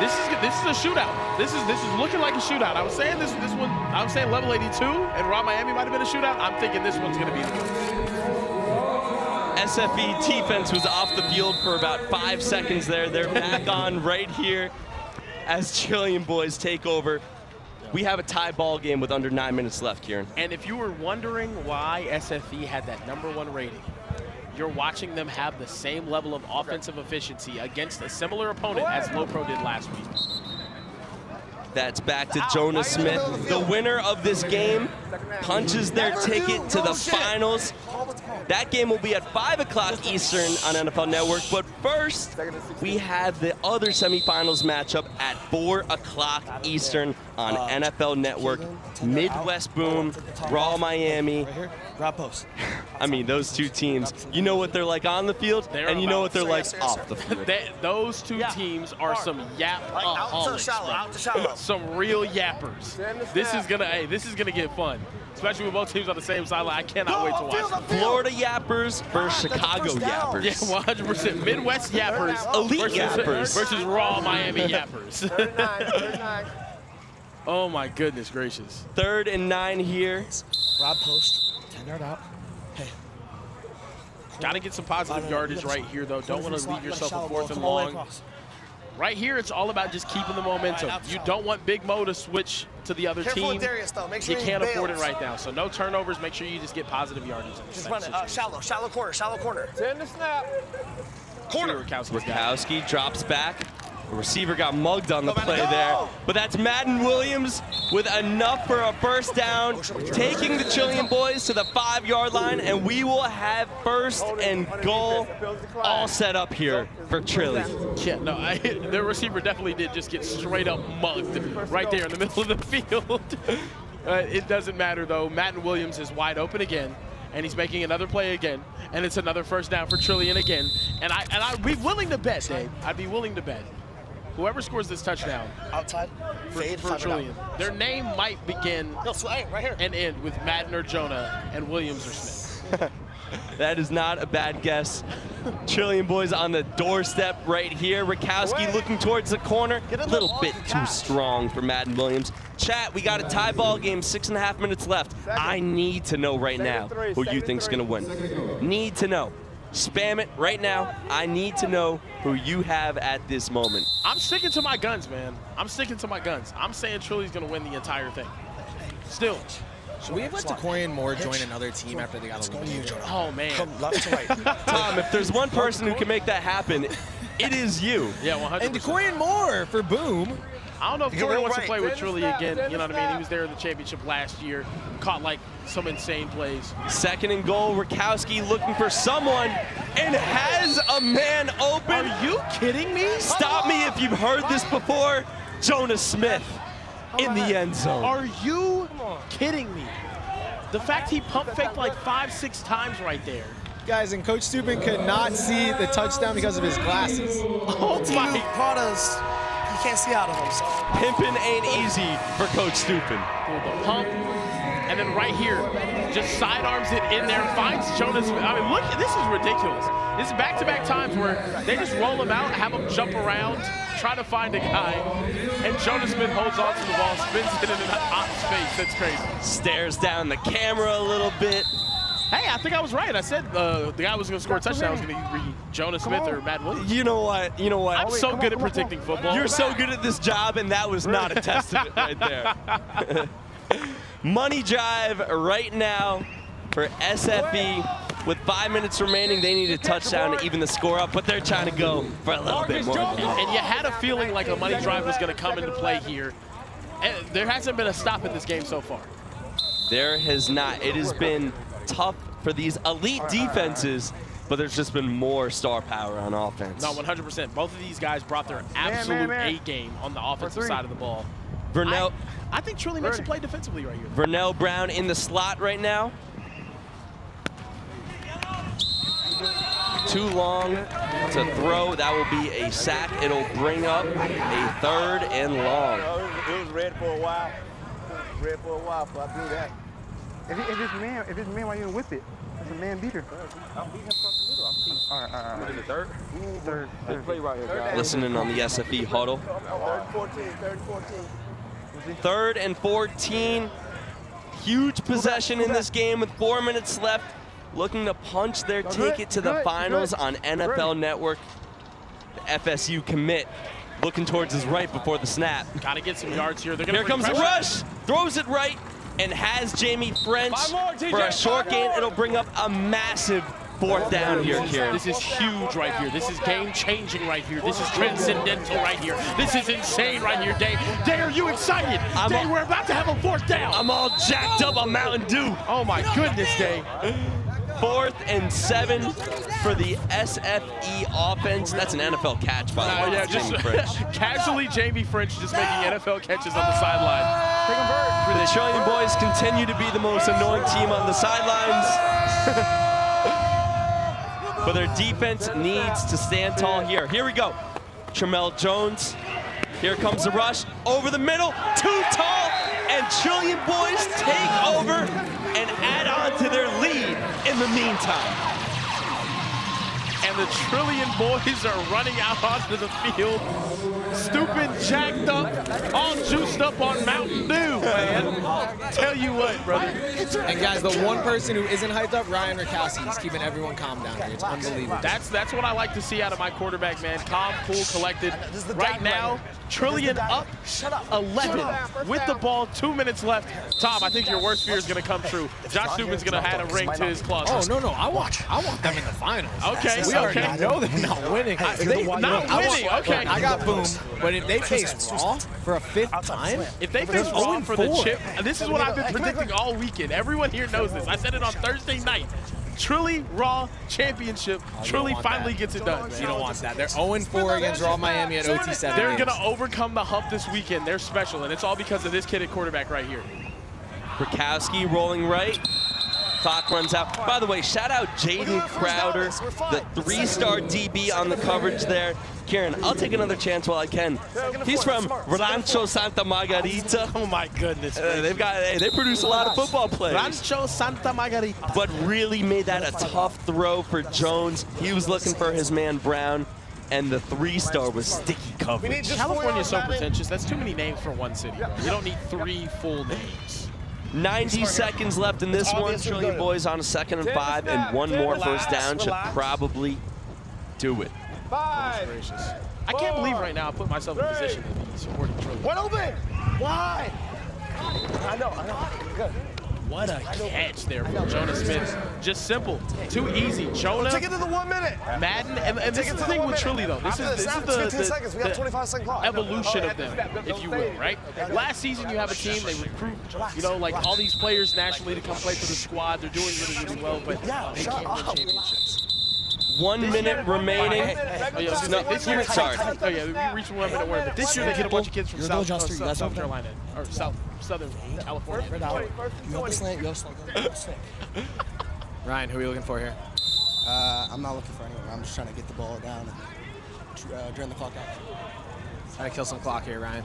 This is a shootout. This is looking like a shootout. I was saying this one. I was saying level 82, and Rob Miami might have been a shootout. I'm thinking this one's going to be. SFE defense was off the field for about 5 seconds there. They're back on right here as Trillium boys take over. we have a tie ball game with under 9 minutes left, Kieran. And if you were wondering why SFE had that #1 rating, you're watching them have the same level of offensive efficiency against a similar opponent as Low Pro did last week. That's back to Jonas Smith. The winner of this game punches their ticket to the finals. That game will be at 5 o'clock Eastern on NFL Network. But first, we have the other semifinals matchup at 4 o'clock Eastern on NFL Network. Midwest Boom, Raw Miami. Rob Post. I mean, those two teams, you know what they're like on the field, and you know what they're like off the field. Those two teams are some yap-aholics, some real yappers. This is gonna get fun, especially with both teams on the same sideline. I cannot wait to watch. Florida yappers versus Chicago yappers. Yeah, 100%. Midwest yappers, elite yappers versus raw Miami yappers. Oh my goodness gracious. 3rd and 9 here. Rob Post, 10-yard out. Hey. Got to get some positive yardage right here, though. Don't want to leave yourself a 4th and long. Right here, it's all about just keeping the momentum. You don't want Big Mo to switch to the other team. You can't afford it right now. So no turnovers. Make sure you just get positive yardage. Just run it. Shallow corner. Send the snap. Corner. Rakowski drops back. The receiver got mugged on the play there. But that's Madden Williams with enough for a first down, taking the Trillium boys to the 5-yard line, and we will have 1st and goal all set up here for Trilly. Yeah, no, the receiver definitely did just get straight up mugged right there in the middle of the field. It doesn't matter, though. Madden Williams is wide open again, and he's making another play again, and it's another first down for Trillian again. And I'd be willing to bet, Dave. I'd be willing to bet. Whoever scores this touchdown outside for Trillian, their name might begin and end with Madden or Jonah and Williams or Smith. That is not a bad guess. Trillium boys on the doorstep right here. Rakowski looking towards the corner. A little bit too strong for Madden Williams. Chat, we got a tie ball game, 6.5 minutes left. I need to know right now who you think's gonna win. Need to know. Spam it right now. I need to know who you have at this moment. I'm sticking to my guns, man. I'm sticking to my guns. I'm saying Trilly's going to win the entire thing. Still. Should we have let Decorian Moore join another team after they got eliminated? Oh, man. Come left to right. Tom, if there's one person who can make that happen, it is you. Yeah, 100%. And Decorian Moore for Boom. I don't know if Corey wants to play with Trilly again. You know what I mean? He was there in the championship last year. Caught, like, some insane plays. 2nd and goal. Rakowski looking for someone and has a man open. Are you kidding me? Stop me if you've heard this before. Jonas Smith in the end zone. Are you kidding me? The fact he pump faked like 5-6 times right there. Guys, and Coach Stupin could not see the touchdown because of his glasses. Oh my Pradas. You can't see out of them. So. Pimpin' ain't easy for Coach Stupin. The pump, and then right here, just sidearms it in there, finds Jonas. I mean, look, this is ridiculous. This is back-to-back times where they just roll him out, have him jump around, try to find a guy, and Jonas Smith holds on to the ball, spins it in an off space. That's crazy. Stares down the camera a little bit. Hey, I think I was right. I said the guy was going to score a touchdown. I was going to be Jonas Smith or Matt Williams. You know what? You know what? I'm so good at predicting football. You're so good at this job, and that was not a testament right there. Money drive right now for SFE. With 5 minutes remaining, they need a touchdown to even the score up, but they're trying to go for a little bit more. And you had a feeling like a money drive was going to come into play here. And there hasn't been a stop in this game so far. There has not. It has been tough for these elite defenses, but there's just been more star power on offense. No, 100%. Both of these guys brought their absolute A game on the offensive side of the ball. Vernell, I think Trilly makes a play defensively right here. Vernell Brown in the slot right now. Too long to throw. That will be a sack. It'll bring up a 3rd and long. It was red for a while. Red for a while, so I do that. If it's man, why you don't whip it? It's a man beater. I'm beating him across the middle. All right. In the third? Third. Play right here, guys. Listening on the SFE huddle. 3rd and 14. Huge possession in this game with 4 minutes left. Looking to punch their ticket to the finals on NFL Network. The FSU commit looking towards his right before the snap. Gotta get some yards here. They're gonna Here comes the rush. Throws it right and has Jamie French for a short gain. It'll bring up a massive 4th down here, Kieran. This is huge right here. This is game-changing right here. This is transcendental right here. This is insane right here, Day. Day, are you excited? Day, we're about to have a 4th down. I'm all jacked up on Mountain Dew. Oh my goodness, Day. 4th and 7 for the SFE offense. That's an NFL catch, by the way. Yeah, just Jamie French. casually Jamie French just making NFL catches on the sideline. The Trillion Boys continue to be the most annoying team on the sidelines. But their defense needs to stand tall here. Here we go. Tramel Jones. Here comes the rush. Over the middle. Too tall. And Trillion Boys take over and add on to their lead in the meantime. And the Trillion Boys are running out onto the field. Stupid, jacked up, all juiced up on Mountain Dew, man. Tell you what, brother. And guys, the one person who isn't hyped up, Ryan Rakowski. He's keeping everyone calm down here. It's unbelievable. That's what I like to see out of my quarterback, man. Calm, cool, collected. Right now, Trillion up 11 with the ball, 2 minutes left. Tom, I think your worst fear is going to come true. Josh Steuben's going to add a ring to his closet. Oh, no, I want them in the finals. Okay, we already know they're not winning. Okay. I got Boom, but if they face Raw for a 5th time, if they face Raw for the chip, this is what I've been predicting all weekend. Everyone here knows this. I said it on Thursday night. Trilly Raw Championship. Trilly finally gets it done. You don't want that. They're 0-4 against Raw Miami at OT7. They're going to overcome the hump this weekend. They're special, and it's all because of this kid at quarterback right here. Rakowski rolling right. Clock runs out. By the way, shout out Jaden Crowder, the 3-star DB on the coverage there. Kieran, I'll take another chance while I can. He's from Rancho Santa Margarita. Oh my goodness. They produce a lot of football players. Rancho Santa Margarita. But really made that a tough throw for Jones. He was looking for his man Brown, and the 3-star was sticky coverage. California's so pretentious. That's too many names for one city. You don't need 3 full names. 90 seconds left in this one. Trillion Boys on a 2nd and 5, and one more first down should probably do it. I can't believe right now I put myself in a position to be supporting Trillion. What open? Why? I know. Good. What a catch there from Jonah Smith. Just simple. Too easy. Jonah. Take it to the 1 minute. Madden. And this is the thing with Trilly, though. This is the evolution of them, if you will, right? Last season, you have a team, they recruit, like all these players nationally to come play for the squad. They're doing really, really well, but they can't win championships. 1 minute remaining. This year, sorry. Oh yeah, we reached 1 minute warning. But this year they get a bunch of kids from South Carolina or Southern California. Ryan, who are you looking for here? I'm not looking for anyone. I'm just trying to get the ball down and drain the clock out. Trying to kill some clock here, Ryan.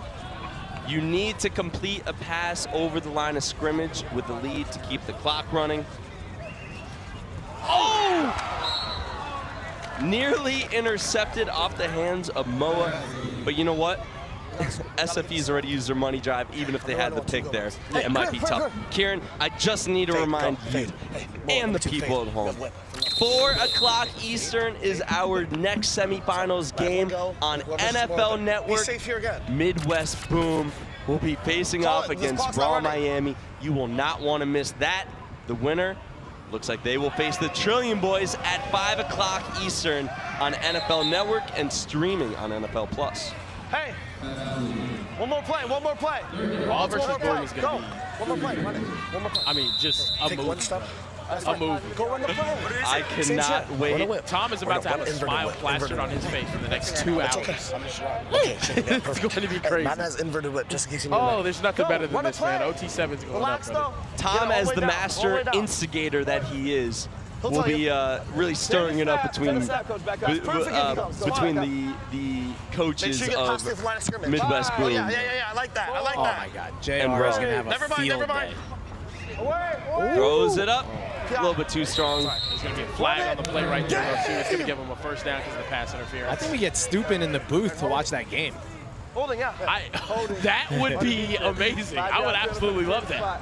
You need to complete a pass over the line of scrimmage with the lead to keep the clock running. Oh! Nearly intercepted off the hands of Moa, but you know what? SFE's already used their money drive, even if they had the pick there. It might be tough. Kieran, I just need to remind you and the people at home. 4 o'clock Eastern is our next semifinals game on NFL Network. Midwest Boom will be facing off against Raw Miami. You will not want to miss that. The winner looks like they will face the Trillion Boys at 5 o'clock Eastern on NFL Network and streaming on NFL Plus. Hey, one more play. Raw versus Boom is going to be. One more play. One more play. I mean, just a movie. A movie. Go run the play. I cannot wait. Tom is about to have a smile plastered on his face for the next 2 hours. It's going to be crazy. Matt has inverted whip, just in case you need Oh, there's nothing better than this, man. OT7's going up, brother. Tom, as the master instigator that he is, will be really stirring it up between the coaches of Midwest Boom. Yeah, I like that. Oh my God, JR is going to have a field day. Throws it up. A little bit too strong. There's going to be a flag on the play right there, though, too. It's going to give him a first down because of the pass interference. I think we get Stupin in the booth to watch that game. Holding, yeah. That would be amazing. I would absolutely love that.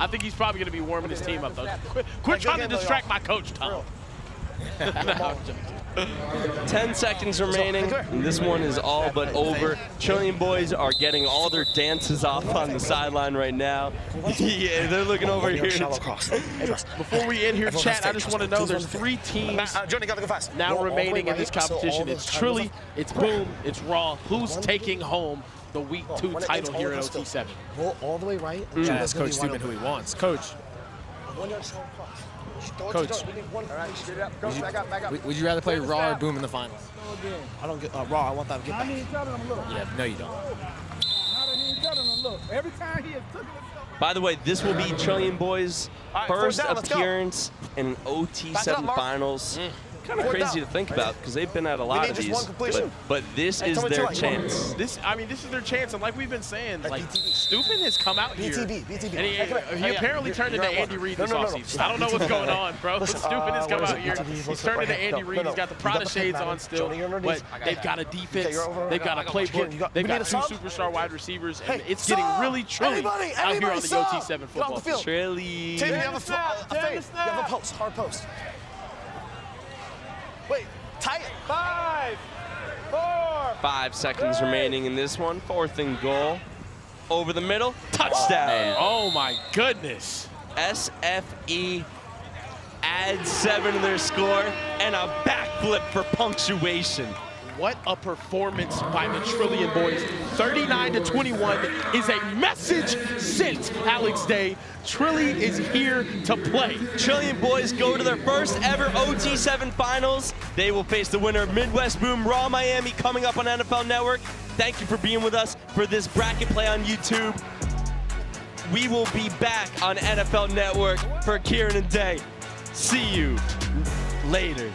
I think he's probably going to be warming his team up, though. Quit trying to distract my coach, Tom. No, I'm joking. 10 seconds remaining, and this one is all but over. Trillium boys are getting all their dances off on the sideline right now. Yeah, they're looking over here. Before we end here, chat, I just want to know there's 3 teams now remaining in this competition. It's Trilly, it's Boom, it's Raw. Who's taking home the Week 2 title here at OT7? Go all the way right. Ask Coach Stupid who he wants. Coach. Coach, would you rather play Raw or Boom in the finals? I don't get Raw. I want that to get back. Yeah, no, you don't. Every time he has took it. By the way, this will be Trillium Boys' first down, let's go. appearance in an OT7 finals. Kind of crazy to think about because they've been at a lot of these, but this is their chance. This is their chance, and like we've been saying, like Stupin has come out here, and he apparently turned into Andy Reid this offseason. I don't know what's going on, bro. Stupin has come out here. He's turned into Andy Reid. He's got the Prada shades on still, but they've got a defense, they've got a playbook, they've got 2 superstar wide receivers, and it's getting really Trilly out here on the OT7 football field. Trilly. Tim, you have a post, hard post. Wait, tie it. 5, 4. 5 seconds remaining in this one. 4th and goal. Over the middle. Touchdown. Oh my goodness. SFE adds 7 to their score and a backflip for punctuation. What a performance by the Trillium boys. 39-21 is a message sent, Alex Day. Trilly is here to play. Trillium boys go to their first ever OT7 finals. They will face the winner of Midwest Boom Raw Miami coming up on NFL Network. Thank you for being with us for this bracket play on YouTube. We will be back on NFL Network for Kieran and Day. See you later.